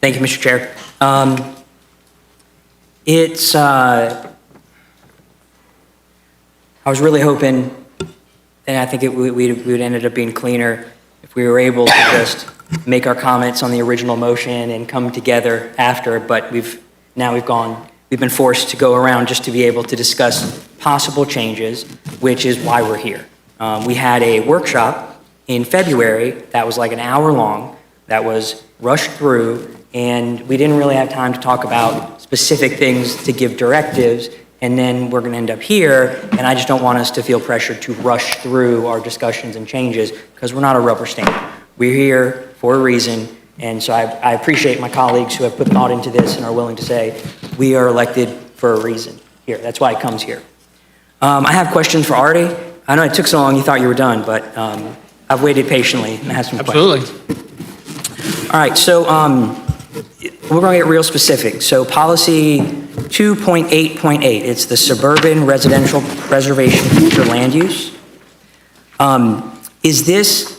Thank you, Mr. Chair. I was really hoping, and I think we would ended up being cleaner if we were able to just make our comments on the original motion and come together after, but we've been forced to go around just to be able to discuss possible changes, which is why we're here. We had a workshop in February that was like an hour long, that was rushed through, and we didn't really have time to talk about specific things to give directives, and then we're going to end up here, and I just don't want us to feel pressured to rush through our discussions and changes, because we're not a rubber stamp. We're here for a reason, and so I appreciate my colleagues who have put thought into this and are willing to say, we are elected for a reason here. That's why it comes here. I have questions for Artie. I know it took so long you thought you were done, but I've waited patiently and have some questions. Absolutely. All right, so we're going to get real specific. So policy 2.8.8, it's the suburban residential preservation future land use.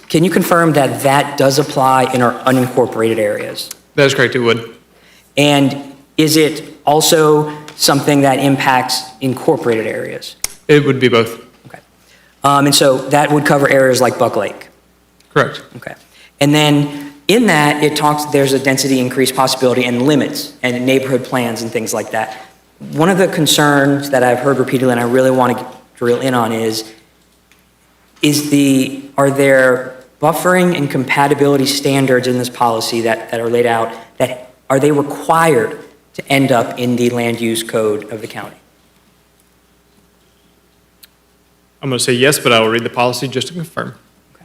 Can you confirm that that does apply in our unincorporated areas? That is correct, it would. And is it also something that impacts incorporated areas? It would be both. Okay. And so that would cover areas like Buck Lake? Correct. Okay. And then in that, it talks, there's a density increase possibility and limits and neighborhood plans and things like that. One of the concerns that I've heard repeatedly and I really want to drill in on are there buffering and compatibility standards in this policy that are laid out, that are they required to end up in the land use code of the county? I'm going to say yes, but I will read the policy just to confirm. Okay.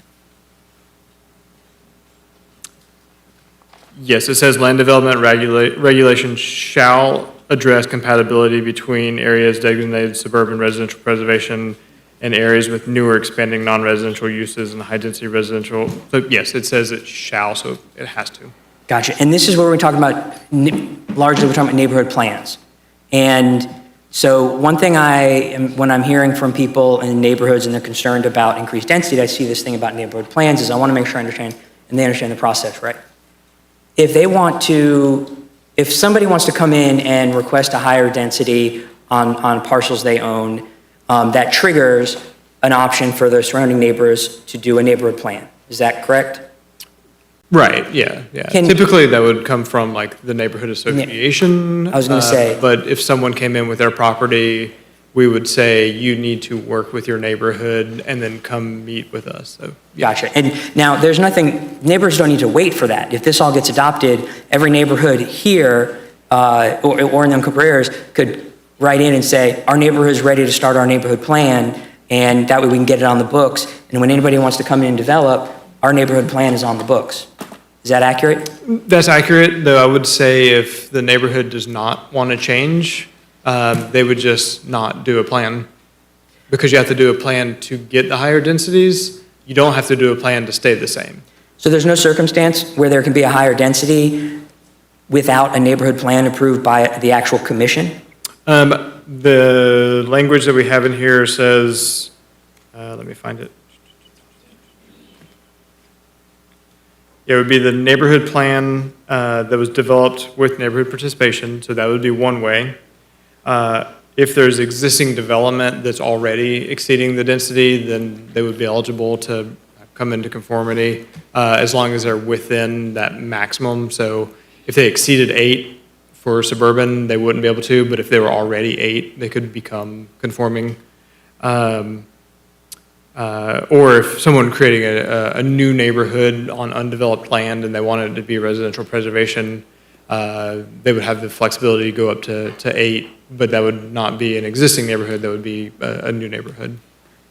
Yes, it says land development regulation shall address compatibility between areas designated suburban residential preservation and areas with newer expanding non-residential uses and high-density residential. So yes, it says it shall, so it has to. Gotcha. And this is where we're talking about, largely we're talking about neighborhood plans. And so one thing when I'm hearing from people in neighborhoods and they're concerned about increased density, I see this thing about neighborhood plans is I want to make sure I understand, and they understand the process, right? If somebody wants to come in and request a higher density on parcels they own, that triggers an option for the surrounding neighbors to do a neighborhood plan. Is that correct? Right, yeah. Typically, that would come from like the neighborhood association. I was going to say. But if someone came in with their property, we would say you need to work with your neighborhood and then come meet with us. So, yeah. Gotcha. And now there's nothing, neighbors don't need to wait for that. If this all gets adopted, every neighborhood here or in the unincorporated areas could write in and say, our neighborhood is ready to start our neighborhood plan, and that way we can get it on the books. And when anybody wants to come in and develop, our neighborhood plan is on the books. Is that accurate? That's accurate, though I would say if the neighborhood does not want to change, they would just not do a plan. Because you have to do a plan to get the higher densities, you don't have to do a plan to stay the same. So there's no circumstance where there can be a higher density without a neighborhood plan approved by the actual commission? The language that we have in here says, let me find it. It would be the neighborhood plan that was developed with neighborhood participation, so that would be one way. If there's existing development that's already exceeding the density, then they would be eligible to come into conformity as long as they're within that maximum. So if they exceeded 8 for suburban, they wouldn't be able to, but if they were already 8, they could become conforming. Or if someone creating a new neighborhood on undeveloped land and they wanted it to be residential preservation, they would have the flexibility to go up to 8, but that would not be an existing neighborhood, that would be a new neighborhood.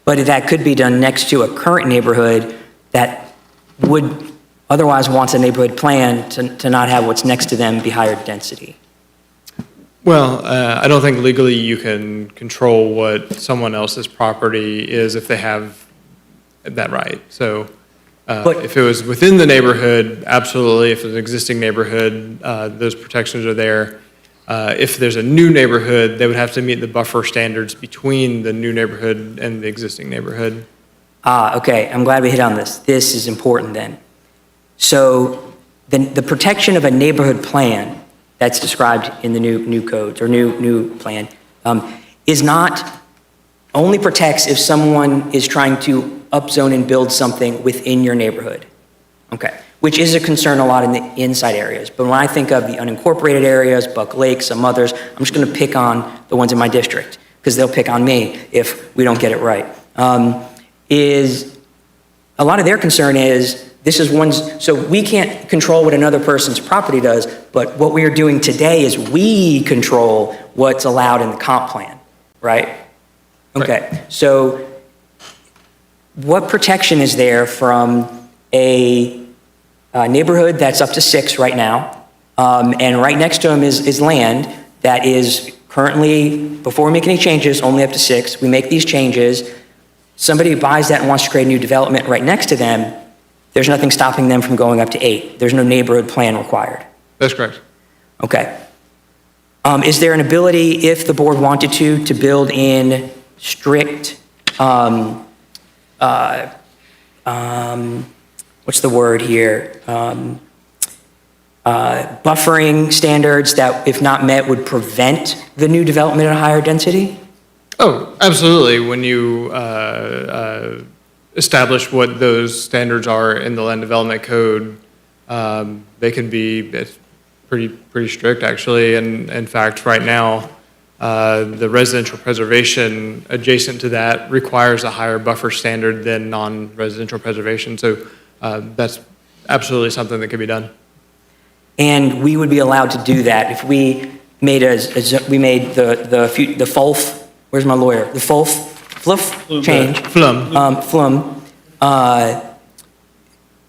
But that could be done next to a current neighborhood that would otherwise wants a neighborhood plan to not have what's next to them be higher density. Well, I don't think legally you can control what someone else's property is if they have that right. So if it was within the neighborhood, absolutely. If it's an existing neighborhood, those protections are there. If there's a new neighborhood, they would have to meet the buffer standards between the new neighborhood and the existing neighborhood. Okay. I'm glad we hit on this. This is important then. So the protection of a neighborhood plan that's described in the new codes or new plan is not, only protects if someone is trying to upzone and build something within your neighborhood. Okay, which is a concern a lot in the inside areas. But when I think of the unincorporated areas, Buck Lake, some others, I'm just going to pick on the ones in my district because they'll pick on me if we don't get it right. Is a lot of their concern is this is one's, so we can't control what another person's property does, but what we are doing today is we control what's allowed in the comp plan, right? Okay, so what protection is there from a neighborhood that's up to 6 right now, and right next to them is land that is currently, before we make any changes, only up to 6. We make these changes. Somebody who buys that and wants to create a new development right next to them, there's nothing stopping them from going up to 8. There's no neighborhood plan required. That's correct. Okay. Is there an ability, if the board wanted to build in strict, what's the word here? Buffering standards that, if not met, would prevent the new development at a higher density? Oh, absolutely. When you establish what those standards are in the land development code, they can be pretty strict, actually. And in fact, right now, the residential preservation adjacent to that requires a higher buffer standard than non-residential preservation. So that's absolutely something that could be done. And we would be allowed to do that if we made the FOLF, where's my lawyer? The FLUF change. FLUM.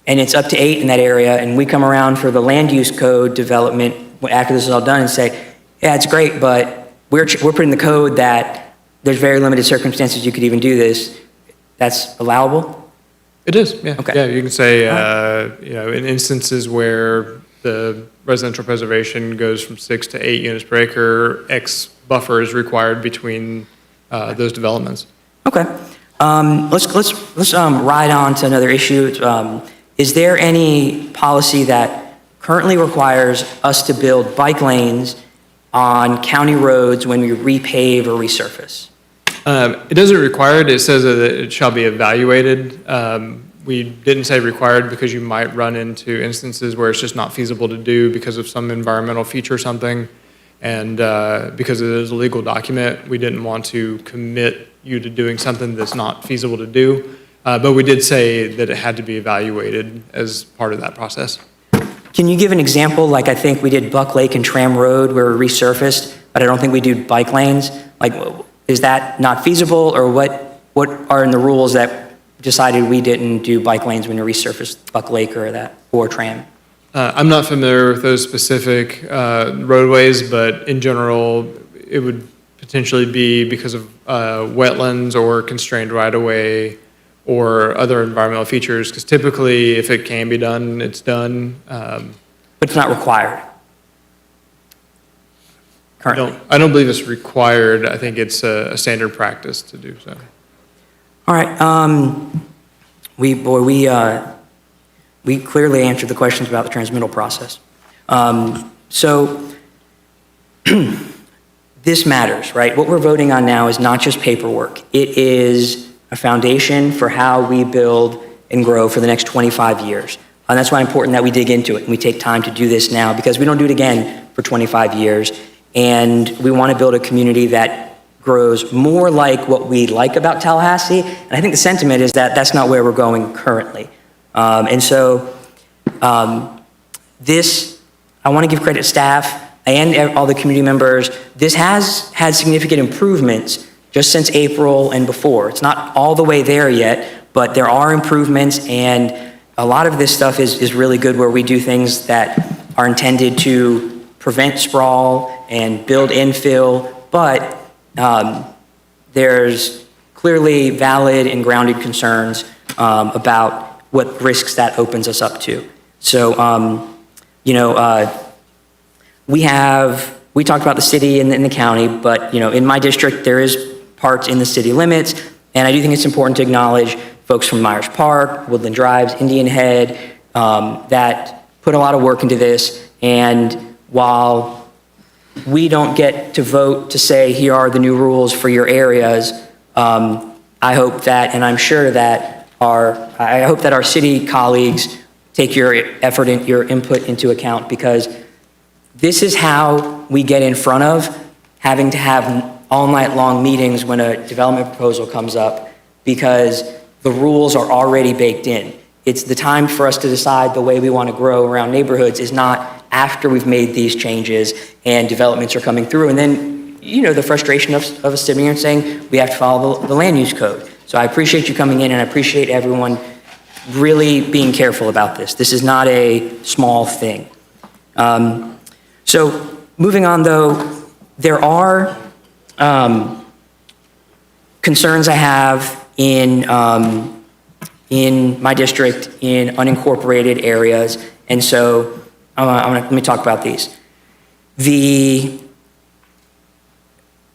And it's up to 8 in that area, and we come around for the land use code development after this is all done and say, yeah, it's great, but we're putting the code that there's very limited circumstances you could even do this. That's allowable? It is, yeah. Okay. Yeah, you can say, in instances where the residential preservation goes from 6 to 8 units per acre, X buffer is required between those developments. Okay. Let's ride on to another issue. Is there any policy that currently requires us to build bike lanes on county roads when we repave or resurface? It doesn't require it. It says that it shall be evaluated. We didn't say required because you might run into instances where it's just not feasible to do because of some environmental feature or something. And because it is a legal document, we didn't want to commit you to doing something that's not feasible to do. But we did say that it had to be evaluated as part of that process. Can you give an example? Like I think we did Buck Lake and Tram Road where we resurfaced, but I don't think we do bike lanes. Like, is that not feasible, or what are in the rules that decided we didn't do bike lanes when we resurfaced Buck Lake or Tram? I'm not familiar with those specific roadways, but in general, it would potentially be because of wetlands or constrained right-of-way or other environmental features, because typically, if it can be done, it's done. But it's not required currently? I don't believe it's required. I think it's a standard practice to do so. All right. We clearly answered the questions about the transmittal process. So this matters, right? What we're voting on now is not just paperwork. It is a foundation for how we build and grow for the next 25 years. And that's why it's important that we dig into it and we take time to do this now, because we don't do it again for 25 years. And we want to build a community that grows more like what we like about Tallahassee. And I think the sentiment is that that's not where we're going currently. I want to give credit to staff and all the community members. This has had significant improvements just since April and before. It's not all the way there yet, but there are improvements, and a lot of this stuff is really good where we do things that are intended to prevent sprawl and build infill, but there's clearly valid and grounded concerns about what risks that opens us up to. So, we talked about the city and the county, but, in my district, there is parts in the city limits, and I do think it's important to acknowledge folks from Myers Park, Woodland Drives, Indian Head, that put a lot of work into this, and while we don't get to vote to say, here are the new rules for your areas, I hope that, and I'm sure that I hope that our city colleagues take your effort and your input into account, because this is how we get in front of having to have all night long meetings when a development proposal comes up, because the rules are already baked in. It's the time for us to decide the way we want to grow around neighborhoods is not after we've made these changes and developments are coming through. And then, you know, the frustration of us sitting here and saying, we have to follow the land use code. So I appreciate you coming in, and I appreciate everyone really being careful about this. This is not a small thing. So moving on, though, there are concerns I have in my district in unincorporated areas, and so let me talk about these.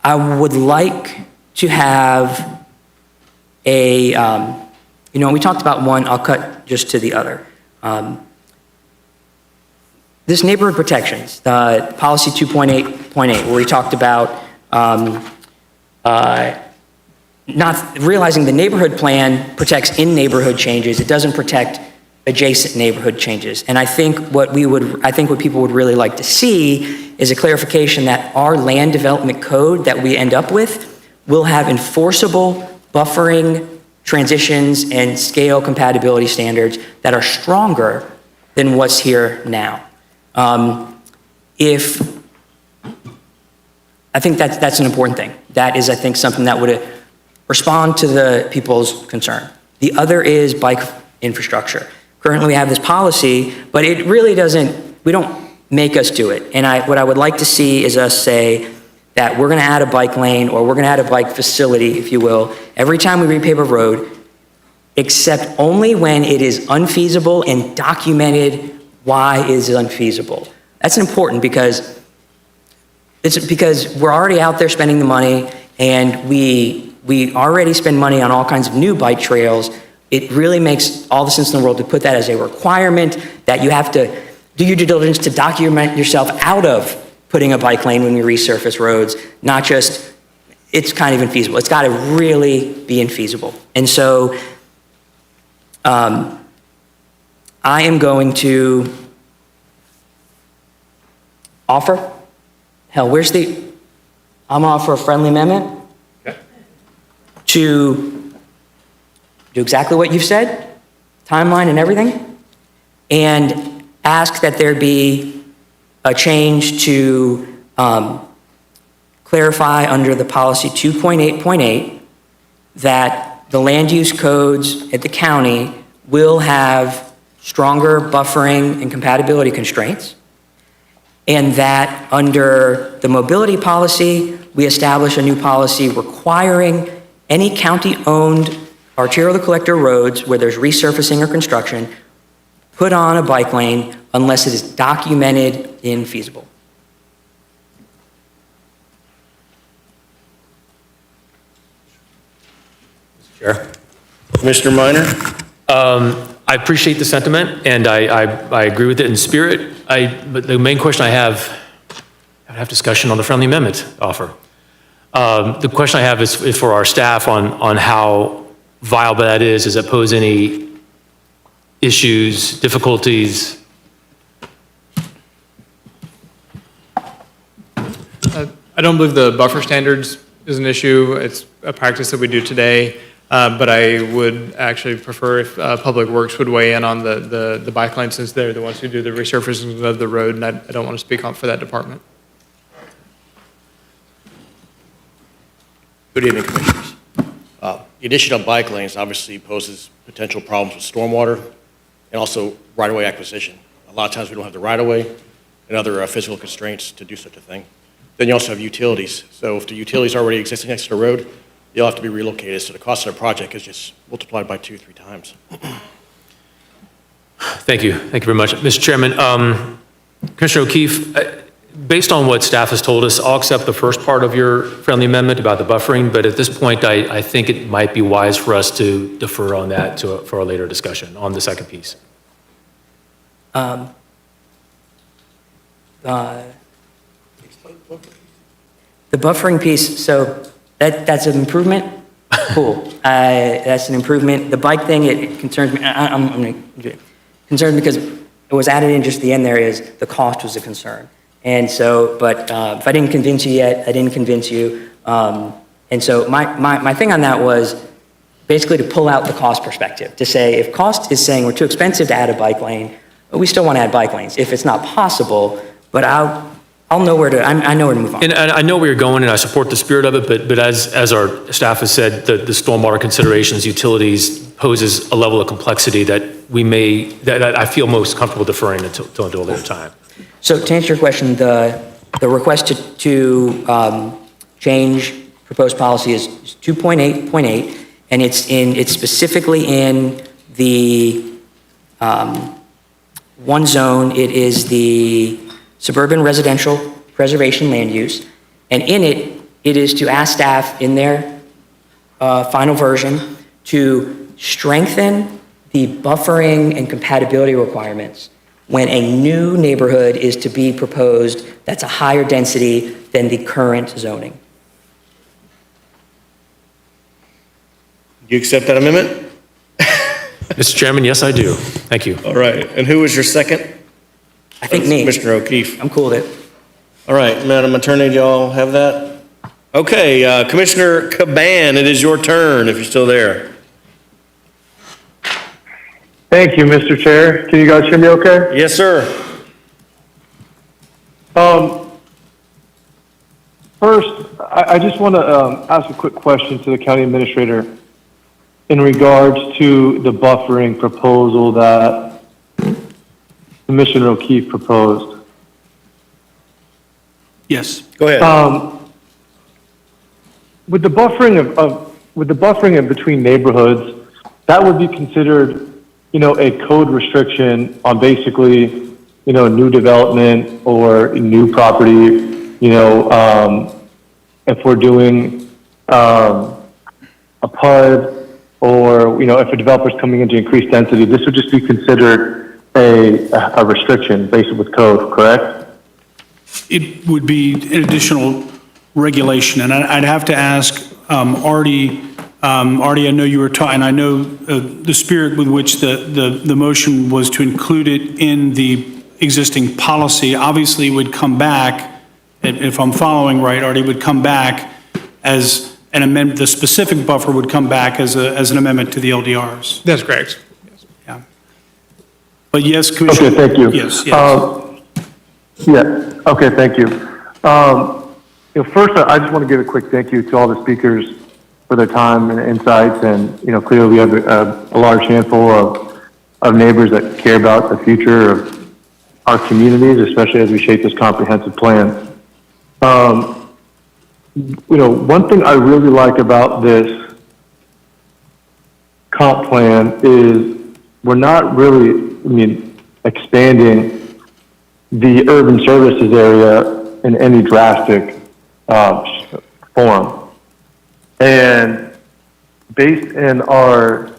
I would like to have a, we talked about one, I'll cut just to the other. This neighborhood protections, policy 2.8.8, where we talked about not realizing the neighborhood plan protects in-neighborhood changes. It doesn't protect adjacent neighborhood changes. And I think what people would really like to see is a clarification that our land development code that we end up with will have enforceable buffering, transitions, and scale compatibility standards that are stronger than what's here now. I think that's an important thing. That is, I think, something that would respond to the people's concern. The other is bike infrastructure. Currently, we have this policy, but it really we don't make us do it. And what I would like to see is us say that we're gonna add a bike lane, or we're gonna add a bike facility, if you will, every time we repave a road, except only when it is unfeasible and documented why it is unfeasible. That's important because we're already out there spending the money, and we already spend money on all kinds of new bike trails. It really makes all the sense in the world to put that as a requirement, that you have to do your due diligence to document yourself out of putting a bike lane when you resurface roads, not just, it's kind of infeasible. It's got to really be infeasible. And so I am going to offer, I'm going to offer a friendly amendment to do exactly what you've said, timeline and everything, and ask that there be a change to clarify under the policy 2.8.8 that the land use codes at the county will have stronger buffering and compatibility constraints, and that under the mobility policy, we establish a new policy requiring any county-owned arterial collector roads where there's resurfacing or construction put on a bike lane unless it is documented infeasible. Chair. Commissioner Minor? I appreciate the sentiment, and I agree with it in spirit. But the main question I have discussion on the friendly amendment offer. The question I have is for our staff on how viable that is. Does it pose any issues, difficulties? I don't believe the buffer standards is an issue. It's a practice that we do today, but I would actually prefer if Public Works would weigh in on the bike lane, since they're the ones who do the resurfacing of the road, and I don't want to speak on for that department. Good evening, Commissioners. The addition of bike lanes obviously poses potential problems with stormwater and also right-of-way acquisition. A lot of times we don't have the right-of-way and other physical constraints to do such a thing. Then you also have utilities. So if the utilities are already existing next to the road, they'll have to be relocated, so the cost of the project is just multiplied by 2-3 times. Thank you. Thank you very much. Mr. Chairman, Commissioner O'Keefe, based on what staff has told us, I'll accept the first part of your friendly amendment about the buffering, but at this point, I think it might be wise for us to defer on that for a later discussion on the second piece. The buffering piece, so that's an improvement? Cool. That's an improvement. The bike thing, it concerns me. I'm concerned because it was added in just at the end there is the cost was a concern. And so, but if I didn't convince you yet, I didn't convince you. And so my thing on that was basically to pull out the cost perspective, to say if cost is saying we're too expensive to add a bike lane, but we still want to add bike lanes. If it's not possible, but I'll know where to, I know where to move on. And I know where you're going, and I support the spirit of it, but as our staff has said, the stormwater considerations, utilities poses a level of complexity that that I feel most comfortable deferring until a later time. So to answer your question, the request to change proposed policy is 2.8.8, and it's specifically in the one zone. It is the suburban residential preservation land use, and in it, it is to ask staff in their final version to strengthen the buffering and compatibility requirements when a new neighborhood is to be proposed that's a higher density than the current zoning. You accept that amendment? Mr. Chairman, yes, I do. Thank you. All right, and who was your second? I think me. Commissioner O'Keefe. I'm cool with it. All right, Madam Attorney, do y'all have that? Okay, Commissioner Caban, it is your turn if you're still there. Thank you, Mr. Chair. Can you guys hear me okay? Yes, sir. First, I just want to ask a quick question to the county administrator in regards to the buffering proposal that Commissioner O'Keefe proposed. Yes. Go ahead. With the buffering in between neighborhoods, that would be considered, a code restriction on basically, new development or new property. If we're doing a PUD or, if a developer's coming in to increase density, this would just be considered a restriction based with code, correct? It would be an additional regulation, and I'd have to ask Artie. Artie, I know you were talking, and I know the spirit with which the motion was to include it in the existing policy. Obviously, it would come back, if I'm following right, Artie, would come back as an amendment. The specific buffer would come back as an amendment to the LDRs. That's correct. Yeah. But yes, Commissioner. Okay, thank you. Yes. Yeah, okay, thank you. First, I just want to give a quick thank you to all the speakers for their time and insights, and, clearly we have a large handful of neighbors that care about the future of our communities, especially as we shape this comprehensive plan. One thing I really like about this comp plan is we're not really, expanding the urban services area in any drastic form. And based in our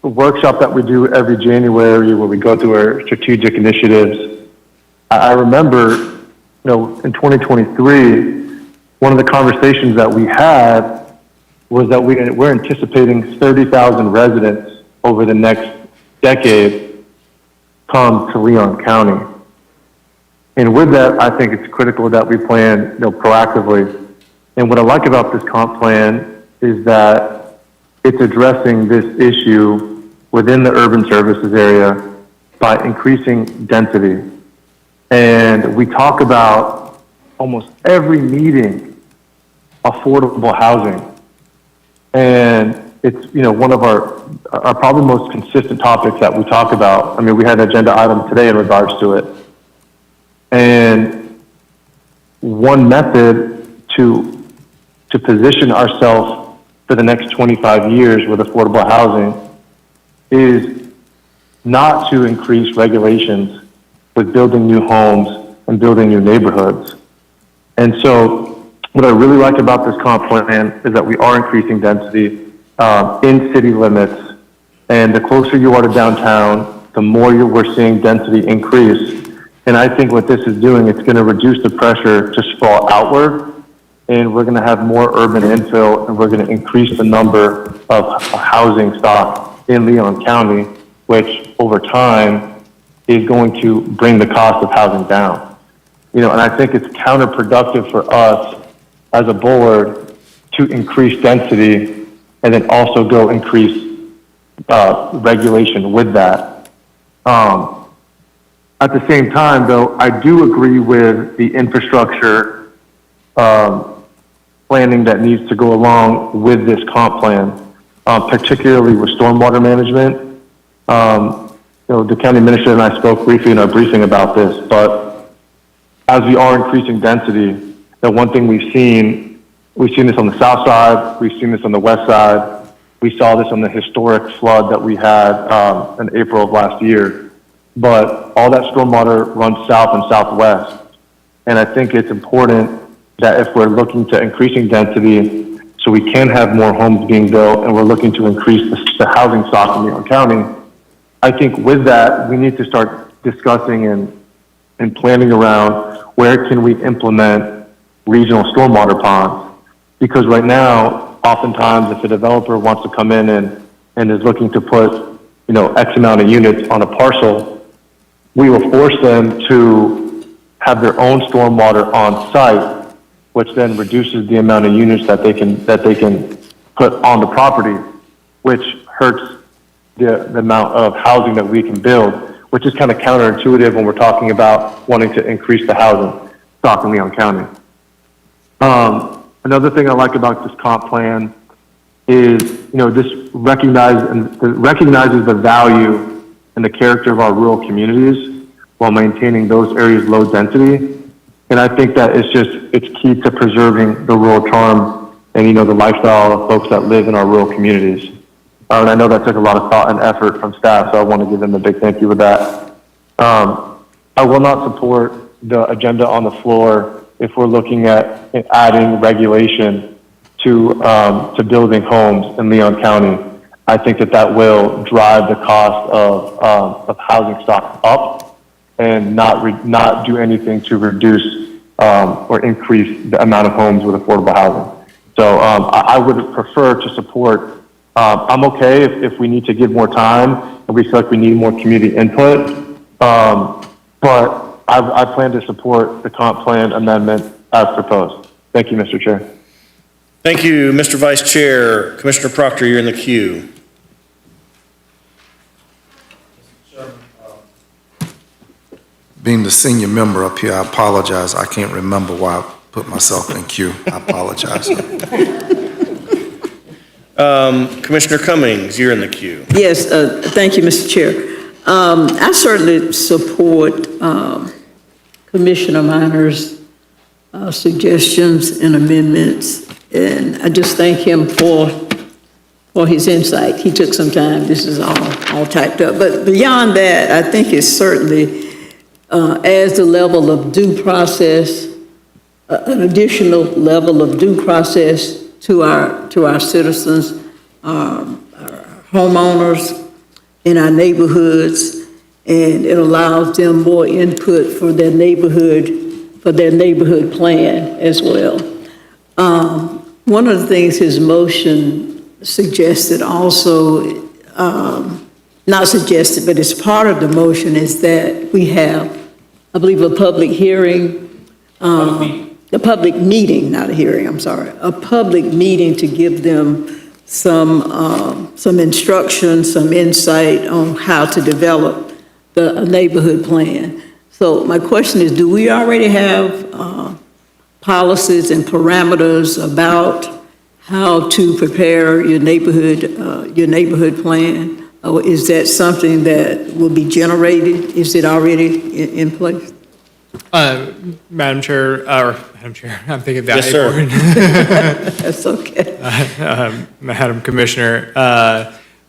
workshop that we do every January where we go through our strategic initiatives, I remember, in 2023, one of the conversations that we had was that we're anticipating 30,000 residents over the next decade come to Leon County. And with that, I think it's critical that we plan, proactively. And what I like about this comp plan is that it's addressing this issue within the urban services area by increasing density. And we talk about almost every meeting affordable housing. And it's, one of our probably most consistent topics that we talk about. We had an agenda item today in regards to it. And one method to position ourselves for the next 25 years with affordable housing is not to increase regulations with building new homes and building new neighborhoods. And so what I really like about this comp plan is that we are increasing density in city limits. And the closer you are to downtown, the more we're seeing density increase. And I think what this is doing, it's going to reduce the pressure to sprawl outward, and we're going to have more urban infill, and we're going to increase the number of housing stock in Leon County, which over time is going to bring the cost of housing down. And I think it's counterproductive for us as a board to increase density and then also go increase regulation with that. At the same time, though, I do agree with the infrastructure planning that needs to go along with this comp plan, particularly with stormwater management. The county administrator and I spoke briefly in our briefing about this, but as we are increasing density, the one thing we've seen this on the south side, we've seen this on the west side, we saw this on the historic flood that we had in April of last year. But all that stormwater runs south and southwest. And I think it's important that if we're looking to increasing density so we can have more homes being built and we're looking to increase the housing stock in Leon County, I think with that, we need to start discussing and planning around where can we implement regional stormwater ponds. Because right now, oftentimes if a developer wants to come in and is looking to put, X amount of units on a parcel, we will force them to have their own stormwater on site, which then reduces the amount of units that they can put on the property, which hurts the amount of housing that we can build, which is kind of counterintuitive when we're talking about wanting to increase the housing stock in Leon County. Another thing I like about this comp plan is, this recognizes the value and the character of our rural communities while maintaining those areas low density. And I think that it's key to preserving the rural charm and, the lifestyle of folks that live in our rural communities. And I know that took a lot of thought and effort from staff, so I want to give them a big thank you for that. I will not support the agenda on the floor if we're looking at adding regulation to building homes in Leon County. I think that will drive the cost of housing stock up and not do anything to reduce or increase the amount of homes with affordable housing. So I would prefer to support. I'm okay if we need to give more time and we feel like we need more community input. But I plan to support the comp plan amendment as proposed. Thank you, Mr. Chair. Thank you, Mr. Vice Chair. Commissioner Proctor, you're in the queue. Being the senior member up here, I apologize. I can't remember why I put myself in queue. I apologize. Commissioner Cummings, you're in the queue. Yes, thank you, Mr. Chair. I certainly support Commissioner Minor's suggestions and amendments, and I just thank him for his insight. He took some time. This is all typed up. But beyond that, I think it's certainly adds a level of due process, an additional level of due process to our citizens, our homeowners in our neighborhoods, and it allows them more input for their neighborhood plan as well. One of the things his motion suggested also, not suggested, but it's part of the motion, is that we have, I believe, a public hearing, a public meeting, not a hearing, I'm sorry, a public meeting to give them some instruction, some insight on how to develop a neighborhood plan. So my question is, do we already have policies and parameters about how to prepare your neighborhood plan? Or is that something that will be generated? Is it already in place? Madam Chair, I'm thinking that. Yes, sir. That's okay. Madam Commissioner,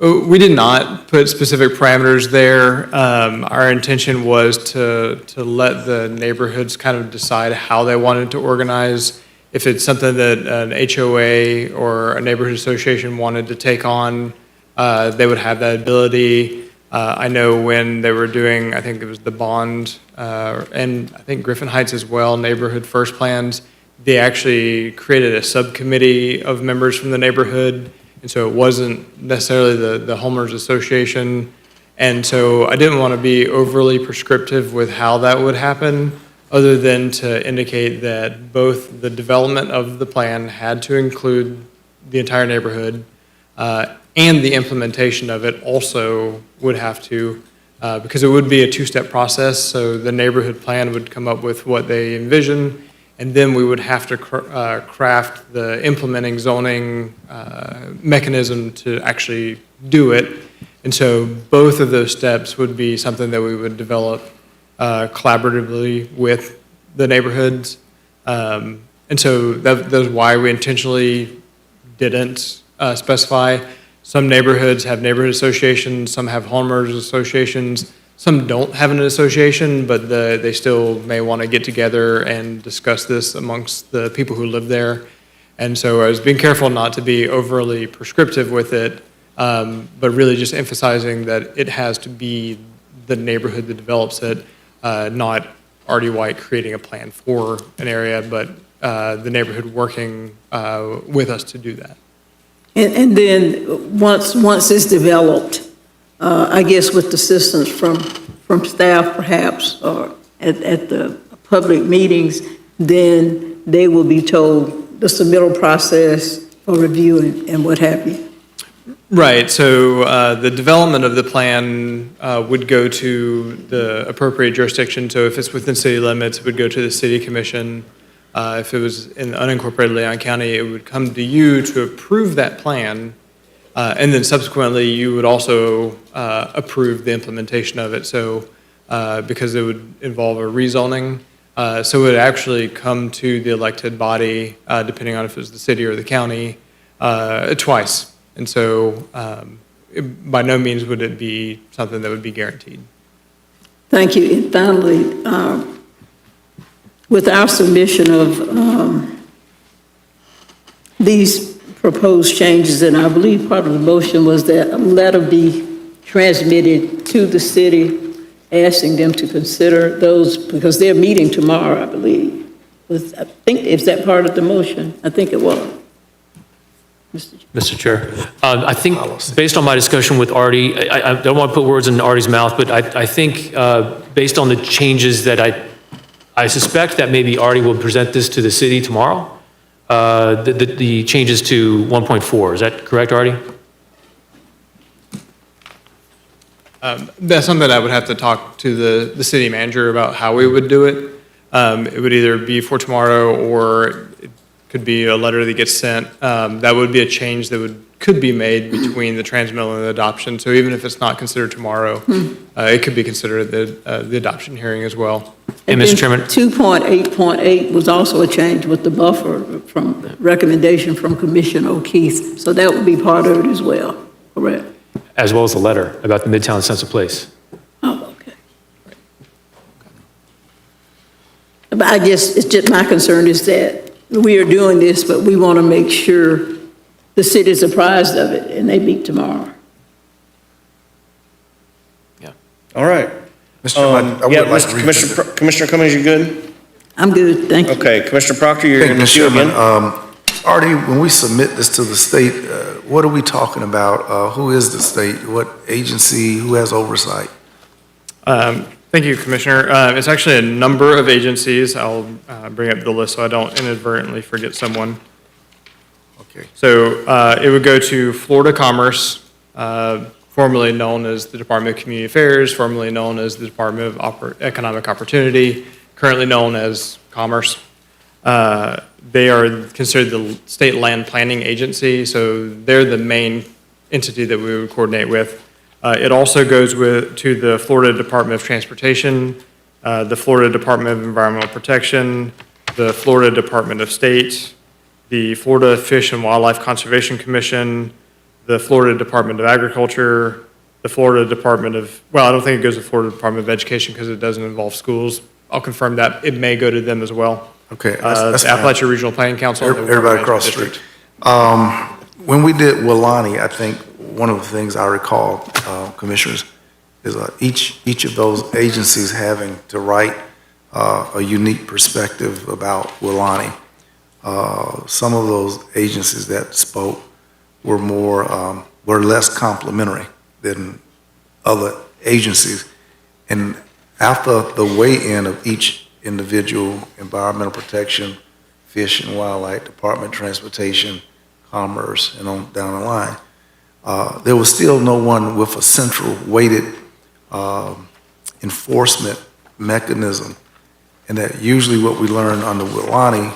we did not put specific parameters there. Our intention was to let the neighborhoods kind of decide how they wanted to organize. If it's something that an HOA or a neighborhood association wanted to take on, they would have that ability. I know when they were doing, I think it was the Bond, and I think Griffin Heights as well, neighborhood first plans, they actually created a subcommittee of members from the neighborhood, and so it wasn't necessarily the homeowners association. And so I didn't want to be overly prescriptive with how that would happen, other than to indicate that both the development of the plan had to include the entire neighborhood, and the implementation of it also would have to, because it would be a two-step process. So the neighborhood plan would come up with what they envision, and then we would have to craft the implementing zoning mechanism to actually do it. And so both of those steps would be something that we would develop collaboratively with the neighborhoods. And so that's why we intentionally didn't specify. Some neighborhoods have neighborhood associations, some have homeowners associations, some don't have an association, but they still may want to get together and discuss this amongst the people who live there. And so I was being careful not to be overly prescriptive with it, but really just emphasizing that it has to be the neighborhood that develops it, not Artie White creating a plan for an area, but the neighborhood working with us to do that. And then, once it's developed, I guess with assistance from staff perhaps, or at the public meetings, then they will be told the submittal process for review and what have you. Right, so the development of the plan would go to the appropriate jurisdiction. So if it's within city limits, it would go to the city commission. If it was in unincorporated Leon County, it would come to you to approve that plan. And then subsequently, you would also approve the implementation of it. So because it would involve a rezoning. So it would actually come to the elected body, depending on if it was the city or the county, twice. And so by no means would it be something that would be guaranteed. Thank you. And finally, with our submission of these proposed changes, and I believe part of the motion was that a letter be transmitted to the city asking them to consider those, because they're meeting tomorrow, I believe. I think, is that part of the motion? I think it was. Mr. Chair, I think based on my discussion with Artie, I don't want to put words in Artie's mouth, but I think based on the changes that I suspect that maybe Artie will present this to the city tomorrow, the changes to 1.4. Is that correct, Artie? That's something I would have to talk to the city manager about how we would do it. It would either be for tomorrow, or it could be a letter that gets sent. That would be a change that could be made between the transmittal and the adoption. So even if it's not considered tomorrow, it could be considered at the adoption hearing as well. And Mr. Chairman, 2.8.8 was also a change with the buffer from recommendation from Commissioner O'Keefe. So that would be part of it as well, correct? as well as the letter about the Midtown Sense of Place. Oh, okay. But I guess it's just, my concern is that we are doing this, but we want to make sure the city is apprised of it, and they meet tomorrow. Yeah. All right. Commissioner Cummings, you good? I'm good, thank you. Okay, Commissioner Proctor, you're in the queue again. Artie, when we submit this to the state, what are we talking about? Who is the state? What agency? Who has oversight? Thank you, Commissioner. It's actually a number of agencies. I'll bring up the list so I don't inadvertently forget someone. Okay. So it would go to Florida Commerce, formerly known as the Department of Community Affairs, formerly known as the Department of Economic Opportunity, currently known as Commerce. They are considered the state land planning agency, so they're the main entity that we would coordinate with. It also goes to the Florida Department of Transportation, the Florida Department of Environmental Protection, the Florida Department of State, the Florida Fish and Wildlife Conservation Commission, the Florida Department of Agriculture, the Florida Department of, well, I don't think it goes to the Florida Department of Education because it doesn't involve schools. I'll confirm that. It may go to them as well. Okay. That's Appalachia Regional Planning Council. Everybody across the street. When we did Willani, I think one of the things I recall, commissioners, each of those agencies having to write a unique perspective about Willani. Some of those agencies that spoke were less complimentary than other agencies. And after the weigh-in of each individual, environmental protection, fish and wildlife, Department of Transportation, Commerce, and on down the line, there was still no one with a central weighted enforcement mechanism. And that usually what we learned under Willani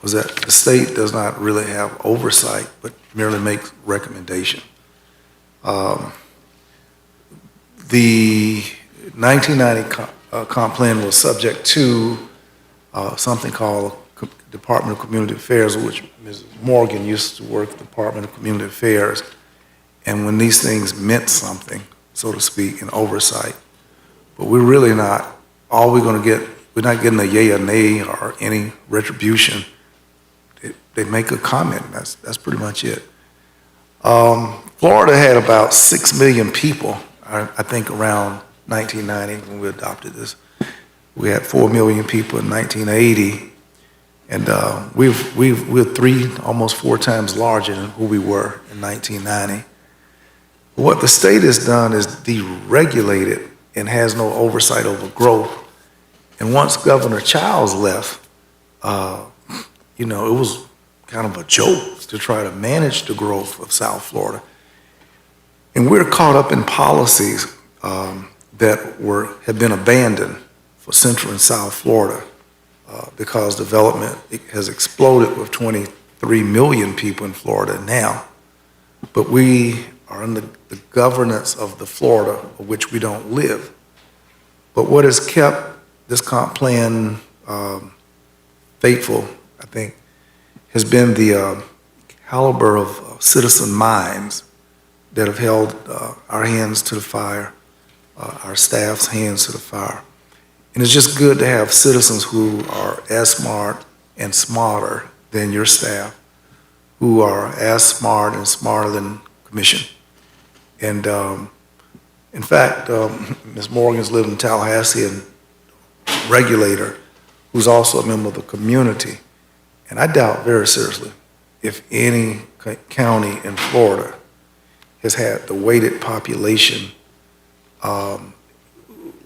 was that the state does not really have oversight, but merely makes recommendation. The 1990 comp plan was subject to something called Department of Community Affairs, which Ms. Morgan used to work at the Department of Community Affairs. And when these things meant something, so to speak, in oversight, but we're really not, all we're going to get, we're not getting a yay or nay or any retribution. They make a comment, that's pretty much it. Florida had about 6 million people, I think around 1990 when we adopted this. We had 4 million people in 1980, and we're almost 4 times larger than who we were in 1990. What the state has done is deregulated and has no oversight over growth. And once Governor Childs left, it was kind of a joke to try to manage the growth of South Florida. And we're caught up in policies that have been abandoned for Central and South Florida because development has exploded with 23 million people in Florida now. But we are under the governance of the Florida of which we don't live. But what has kept this comp plan faithful, I think, has been the caliber of citizen minds that have held our hands to the fire, our staff's hands to the fire. And it's just good to have citizens who are as smart and smarter than your staff, who are as smart and smarter than commission. And in fact, Ms. Morgan's lived in Tallahassee, and regulator who's also a member of the community. And I doubt very seriously if any county in Florida has had the weighted population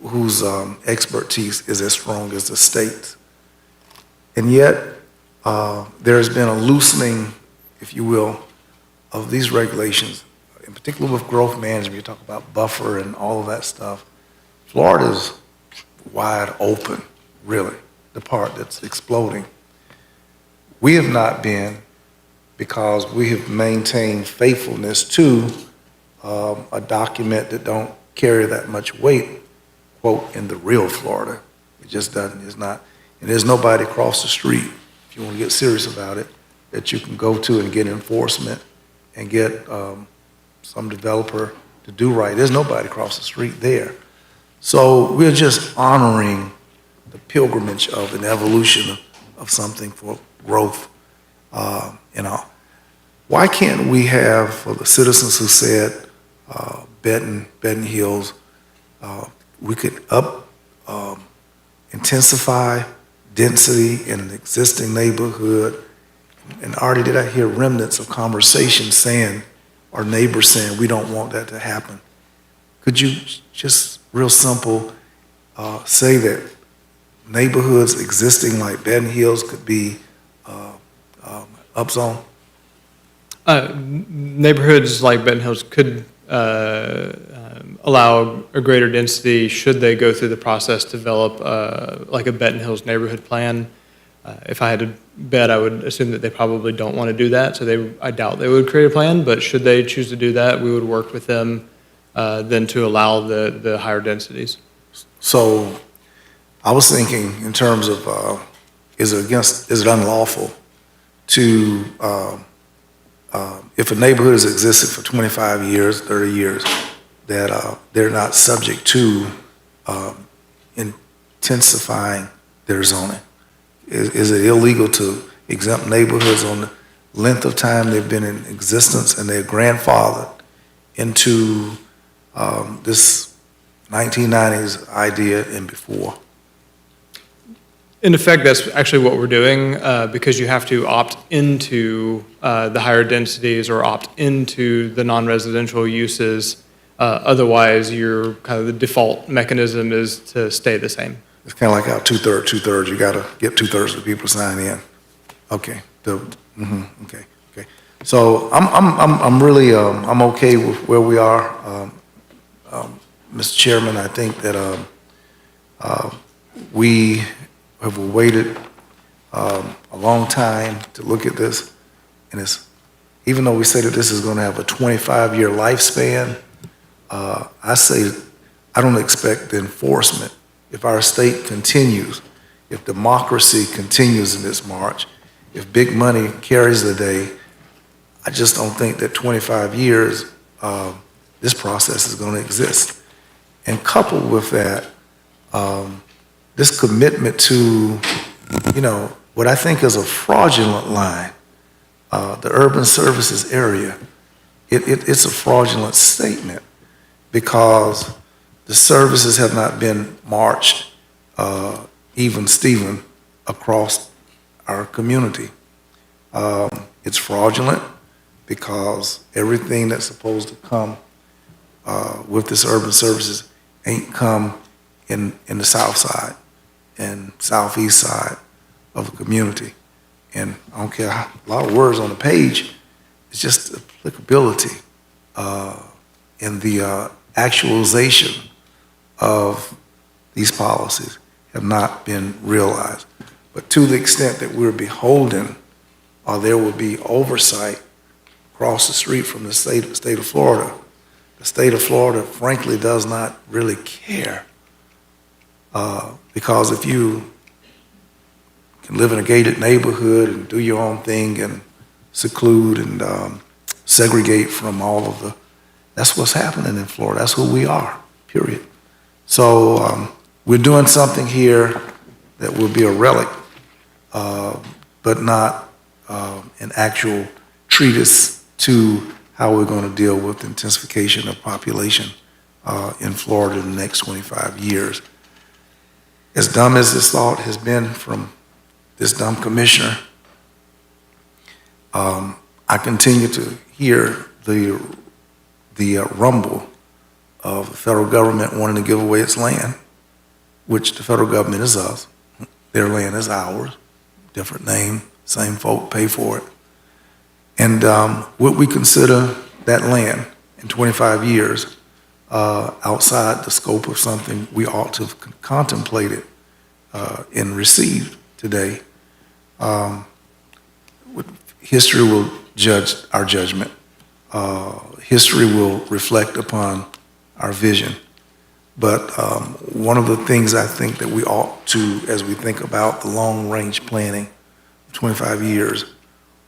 whose expertise is as strong as the state's. And yet, there's been a loosening, if you will, of these regulations, in particular with growth management. You talk about buffer and all of that stuff. Florida's wide open, really, the part that's exploding. We have not been, because we have maintained faithfulness to a document that don't carry that much weight, quote, in the real Florida. It just doesn't, it's not. And there's nobody across the street, if you want to get serious about it, that you can go to and get enforcement and get some developer to do right. There's nobody across the street there. So we're just honoring the pilgrimage of an evolution of something for growth. Why can't we have, for the citizens who said Benton Hills, we could intensify density in an existing neighborhood? And already did I hear remnants of conversation saying, or neighbors saying, we don't want that to happen. Could you just real simple say that neighborhoods existing like Benton Hills could be upzone? Neighborhoods like Benton Hills could allow a greater density should they go through the process to develop like a Benton Hills neighborhood plan. If I had to bet, I would assume that they probably don't want to do that, so I doubt they would create a plan, but should they choose to do that, we would work with them then to allow the higher densities. So I was thinking in terms of, is it unlawful to, if a neighborhood has existed for 25 years, 30 years, that they're not subject to intensifying their zoning? Is it illegal to exempt neighborhoods on the length of time they've been in existence and they're grandfathered into this 1990s idea and before. In effect, that's actually what we're doing, because you have to opt into the higher densities or opt into the non-residential uses. Otherwise, your kind of the default mechanism is to stay the same. It's kind of like how two-thirds, you got to get two-thirds of the people to sign in. Okay, okay. So I'm really, I'm okay with where we are. Mr. Chairman, I think that we have waited a long time to look at this, and it's, even though we say that this is going to have a 25-year lifespan, I say I don't expect the enforcement. If our state continues, if democracy continues in this march, if big money carries the day, I just don't think that 25 years this process is going to exist. And coupled with that, this commitment to, what I think is a fraudulent line, the urban services area, it's a fraudulent statement because the services have not been marched even Steven across our community. It's fraudulent because everything that's supposed to come with this urban services ain't come in the south side and southeast side of the community. And I don't care, a lot of words on the page, it's just applicability in the actualization of these policies have not been realized. But to the extent that we're beholden, or there will be oversight across the street from the state of Florida, the state of Florida frankly does not really care. Because if you can live in a gated neighborhood and do your own thing and seclude and segregate from all of the, that's what's happening in Florida. That's who we are, period. So we're doing something here that will be a relic, but not an actual treatise to how we're going to deal with intensification of population in Florida in the next 25 years. As dumb as this thought has been from this dumb commissioner, I continue to hear the rumble of the federal government wanting to give away its land, which the federal government is us. Their land is ours, different name, same folk pay for it. And would we consider that land in 25 years outside the scope of something we ought to have contemplated and received today? History will judge our judgment. History will reflect upon our vision. But one of the things I think that we ought to, as we think about the long-range planning of 25 years,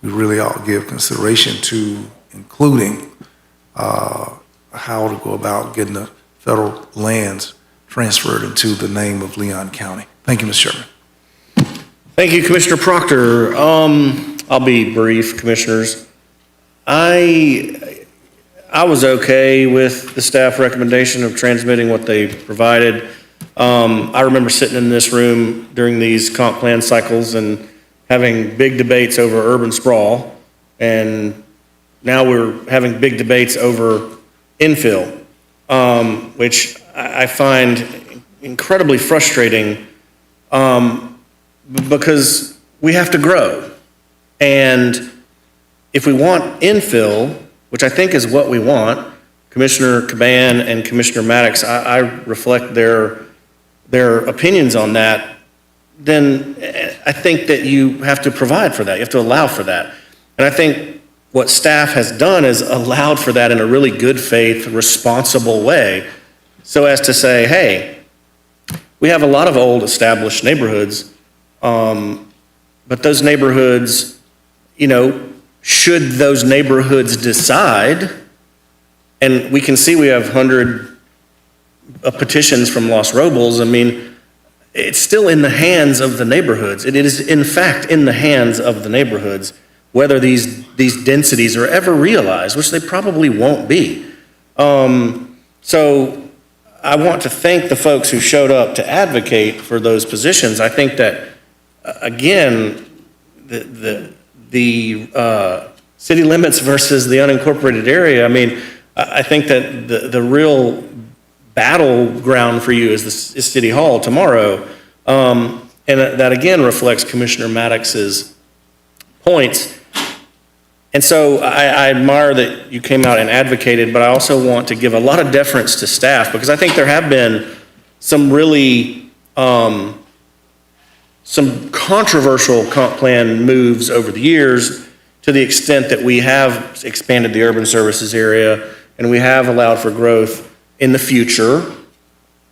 we really ought to give consideration to including how to go about getting the federal lands transferred into the name of Leon County. Thank you, Mr. Chairman. Thank you, Commissioner Proctor. I'll be brief, Commissioners. I was okay with the staff recommendation of transmitting what they provided. I remember sitting in this room during these comp plan cycles and having big debates over urban sprawl, and now we're having big debates over infill, which I find incredibly frustrating because we have to grow. And if we want infill, which I think is what we want, Commissioner Caban and Commissioner Maddox, I reflect their opinions on that, then I think that you have to provide for that. You have to allow for that. And I think what staff has done is allowed for that in a really good faith, responsible way, so as to say, hey, we have a lot of old established neighborhoods, but those neighborhoods, should those neighborhoods decide, and we can see we have 100 petitions from Los Robles, it's still in the hands of the neighborhoods. It is, in fact, in the hands of the neighborhoods, whether these densities are ever realized, which they probably won't be. So I want to thank the folks who showed up to advocate for those positions. I think that, again, the city limits versus the unincorporated area, I mean, I think that the real battleground for you is City Hall tomorrow. And that again reflects Commissioner Maddox's points. And so I admire that you came out and advocated, but I also want to give a lot of deference to staff because I think there have been some really, some controversial comp plan moves over the years to the extent that we have expanded the urban services area and we have allowed for growth in the future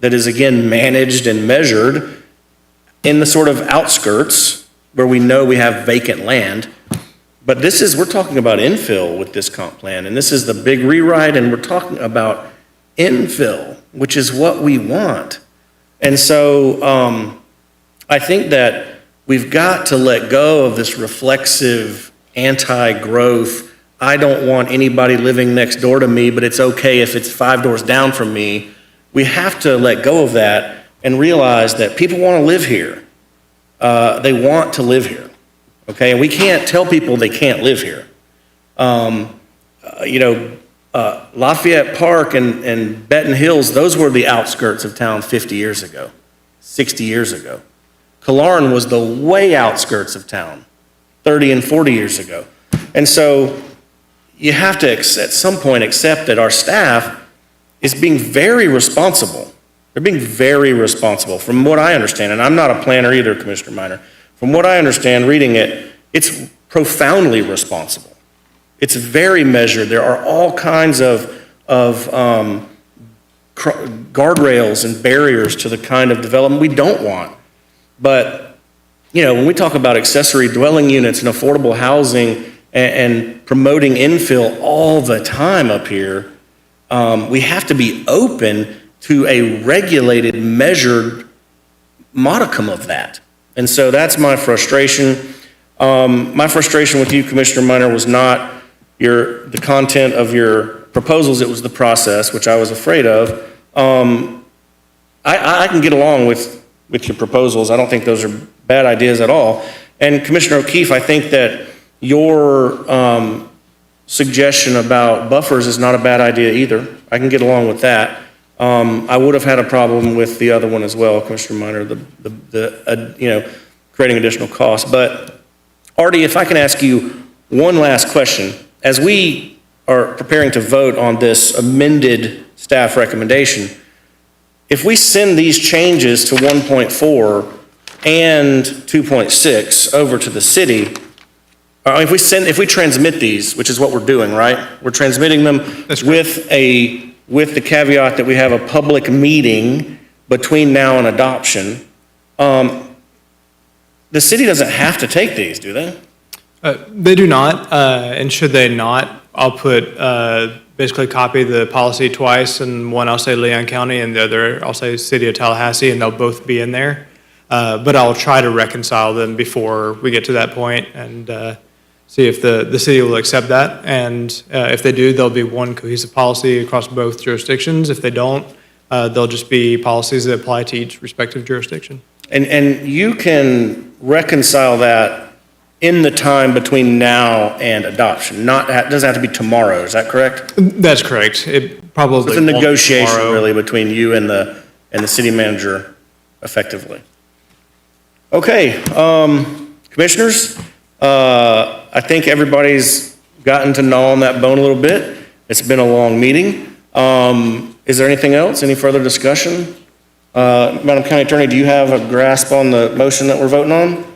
that is again managed and measured in the sort of outskirts where we know we have vacant land. But we're talking about infill with this comp plan, and this is the big rewrite, and we're talking about infill, which is what we want. And so I think that we've got to let go of this reflexive anti-growth, I don't want anybody living next door to me, but it's okay if it's 5 doors down from me. We have to let go of that and realize that people want to live here. They want to live here. Okay, and we can't tell people they can't live here. Lafayette Park and Benton Hills, those were the outskirts of town 50 years ago, 60 years ago. Killearn was the way outskirts of town 30 and 40 years ago. And so you have to, at some point, accept that our staff is being very responsible. They're being very responsible, from what I understand, and I'm not a planner either, Commissioner Minor. From what I understand, reading it, it's profoundly responsible. It's very measured. There are all kinds of guardrails and barriers to the kind of development we don't want. But, when we talk about accessory dwelling units and affordable housing and promoting infill all the time up here, we have to be open to a regulated, measured modicum of that. And so that's my frustration. My frustration with you, Commissioner Minor, was not the content of your proposals, it was the process, which I was afraid of. I can get along with your proposals. I don't think those are bad ideas at all. And Commissioner O'Keefe, I think that your suggestion about buffers is not a bad idea either. I can get along with that. I would have had a problem with the other one as well, Commissioner Minor, creating additional costs. But Artie, if I can ask you one last question. As we are preparing to vote on this amended staff recommendation, if we send these changes to 1.4 and 2.6 over to the city, or if we transmit these, which is what we're doing, right? We're transmitting them with the caveat that we have a public meeting between now and adoption. The city doesn't have to take these, do they? They do not, and should they not, I'll put basically copy the policy twice, and one I'll say Leon County, and the other I'll say City of Tallahassee, and they'll both be in there. But I'll try to reconcile them before we get to that point and see if the city will accept that. And if they do, there'll be one cohesive policy across both jurisdictions. If they don't, they'll just be policies that apply to each respective jurisdiction. And you can reconcile that in the time between now and adoption, doesn't have to be tomorrow, is that correct? That's correct. It probably It's a won't negotiation tomorrow. really between you and the city manager effectively. Okay, commissioners, I think everybody's gotten to gnaw on that bone a little bit. It's been a long meeting. Is there anything else? Any further discussion? Madam County Attorney, do you have a grasp on the motion that we're voting on?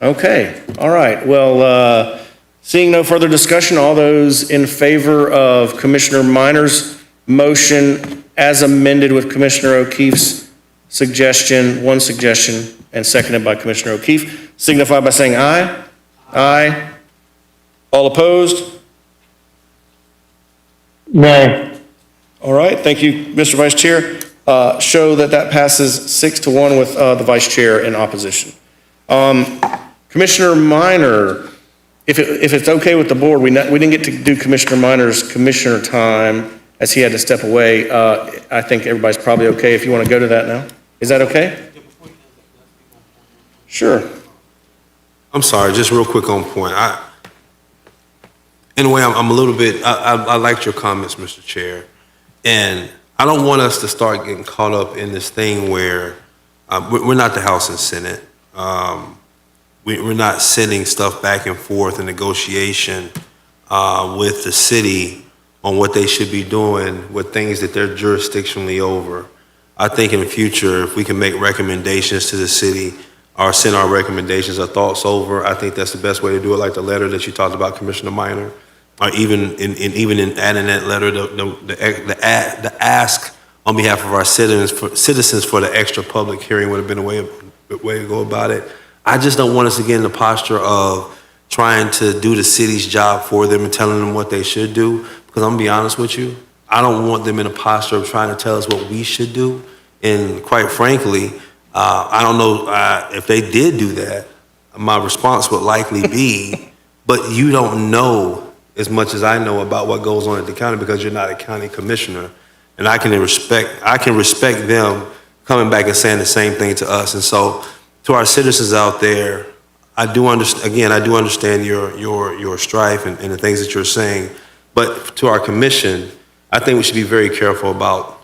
Okay, all right. Well, seeing no further discussion, all those in favor of Commissioner Minor's motion as amended with Commissioner O'Keefe's one suggestion, and seconded by Commissioner O'Keefe, signify by saying aye. Aye. All opposed? Nay. All right, thank you, Mr. Vice Chair. Show that passes 6-1 with the Vice Chair in opposition. Commissioner Minor, if it's okay with the board, we didn't get to do Commissioner Minor's commissioner time, as he had to step away. I think everybody's probably okay if you want to go to that now. Is that okay? Sure. I'm sorry, just real quick on point. In a way, I'm a little bit, I liked your comments, Mr. Chair. And I don't want us to start getting caught up in this thing where we're not the House and Senate. We're not sending stuff back and forth in negotiation with the city on what they should be doing with things that they're jurisdictionally over. I think in the future, if we can make recommendations to the city or send our recommendations or thoughts over, I think that's the best way to do it, like the letter that you talked about, Commissioner Minor, or even in adding that letter, the ask on behalf of our citizens for the extra public hearing would have been a way to go about it. I just don't want us to get in the posture of trying to do the city's job for them and telling them what they should do, because I'm gonna be honest with you, I don't want them in a posture of trying to tell us what we should do. And quite frankly, I don't know if they did do that, my response would likely be, but you don't know as much as I know about what goes on at the county because you're not a county commissioner. And I can respect them coming back and saying the same thing to us. And so to our citizens out there, I do understand your strife and the things that you're saying. But to our commission, I think we should be very careful about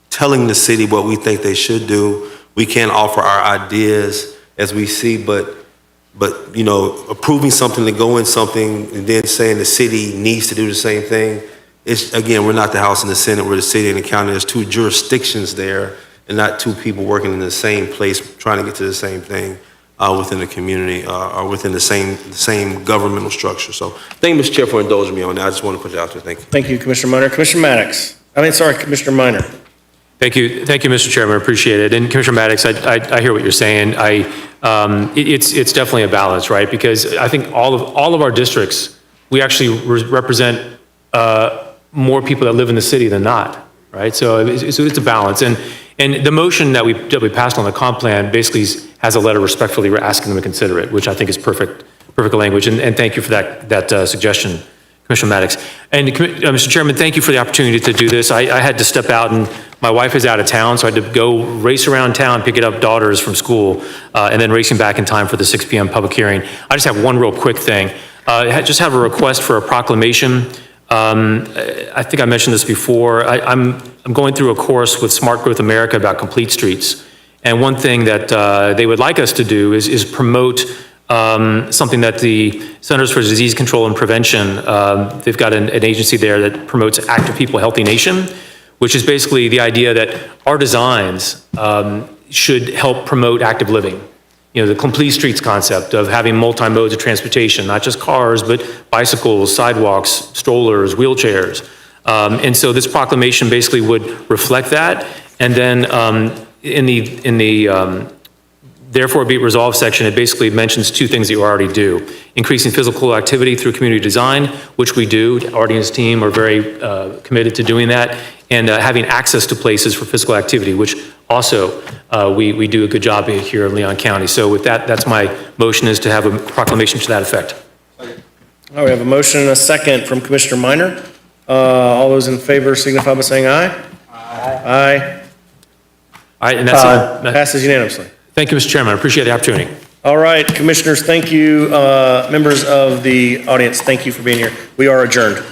telling the city what we think they should do. We can offer our ideas as we see, but you know, approving something to go in something and then saying the city needs to do the same thing. It's, again, we're not the House and the Senate, we're the city and the county. There's two jurisdictions there and not two people working in the same place trying to get to the same thing within the community or within the same governmental structure. So thank you, Mr. Chair, for indulging me on that. I just want to put it out there. Thank you. Thank you, Commissioner Minor. Commissioner Maddox. Commissioner Minor. Thank you, Mr. Chairman, I appreciate it. And Commissioner Maddox, I hear what you're saying. It's definitely a balance, right? Because I think all of our districts, we actually represent more people that live in the city than not, right? So it's a balance. And the motion that we passed on the comp plan basically has a letter respectfully asking them to consider it, which I think is perfect language. And thank you for that suggestion, Commissioner Maddox. And Mr. Chairman, thank you for the opportunity to do this. I had to step out, and my wife is out of town, so I had to go race around town, picking up daughters from school, and then racing back in time for the 6 p.m. public hearing. I just have one real quick thing. I just have a request for a proclamation. I think I mentioned this before. I'm going through a course with Smart Growth America about complete streets. And one thing that they would like us to do is promote something that the Centers for Disease Control and Prevention, they've got an agency there that promotes Active People, Healthy Nation, which is basically the idea that our designs should help promote active living. You know, the complete streets concept of having multi-modes of transportation, not just cars, but bicycles, sidewalks, strollers, wheelchairs. And so this proclamation basically would reflect that. And then in the therefore be it resolved section, it basically mentions two things that you already do. Increasing physical activity through community design, which we do. Artie and his team are very committed to doing that. And having access to places for physical activity, which also we do a good job here in Leon County. So with that, that's my motion, is to have a proclamation to that effect. All right, we have a motion and a second from Commissioner Minor. All those in favor signify by saying aye. Aye. All right, and that's it. Passes unanimously. Thank you, Mr. Chairman. I appreciate the opportunity. All right, commissioners, thank you. Members of the audience, thank you for being here. We are adjourned.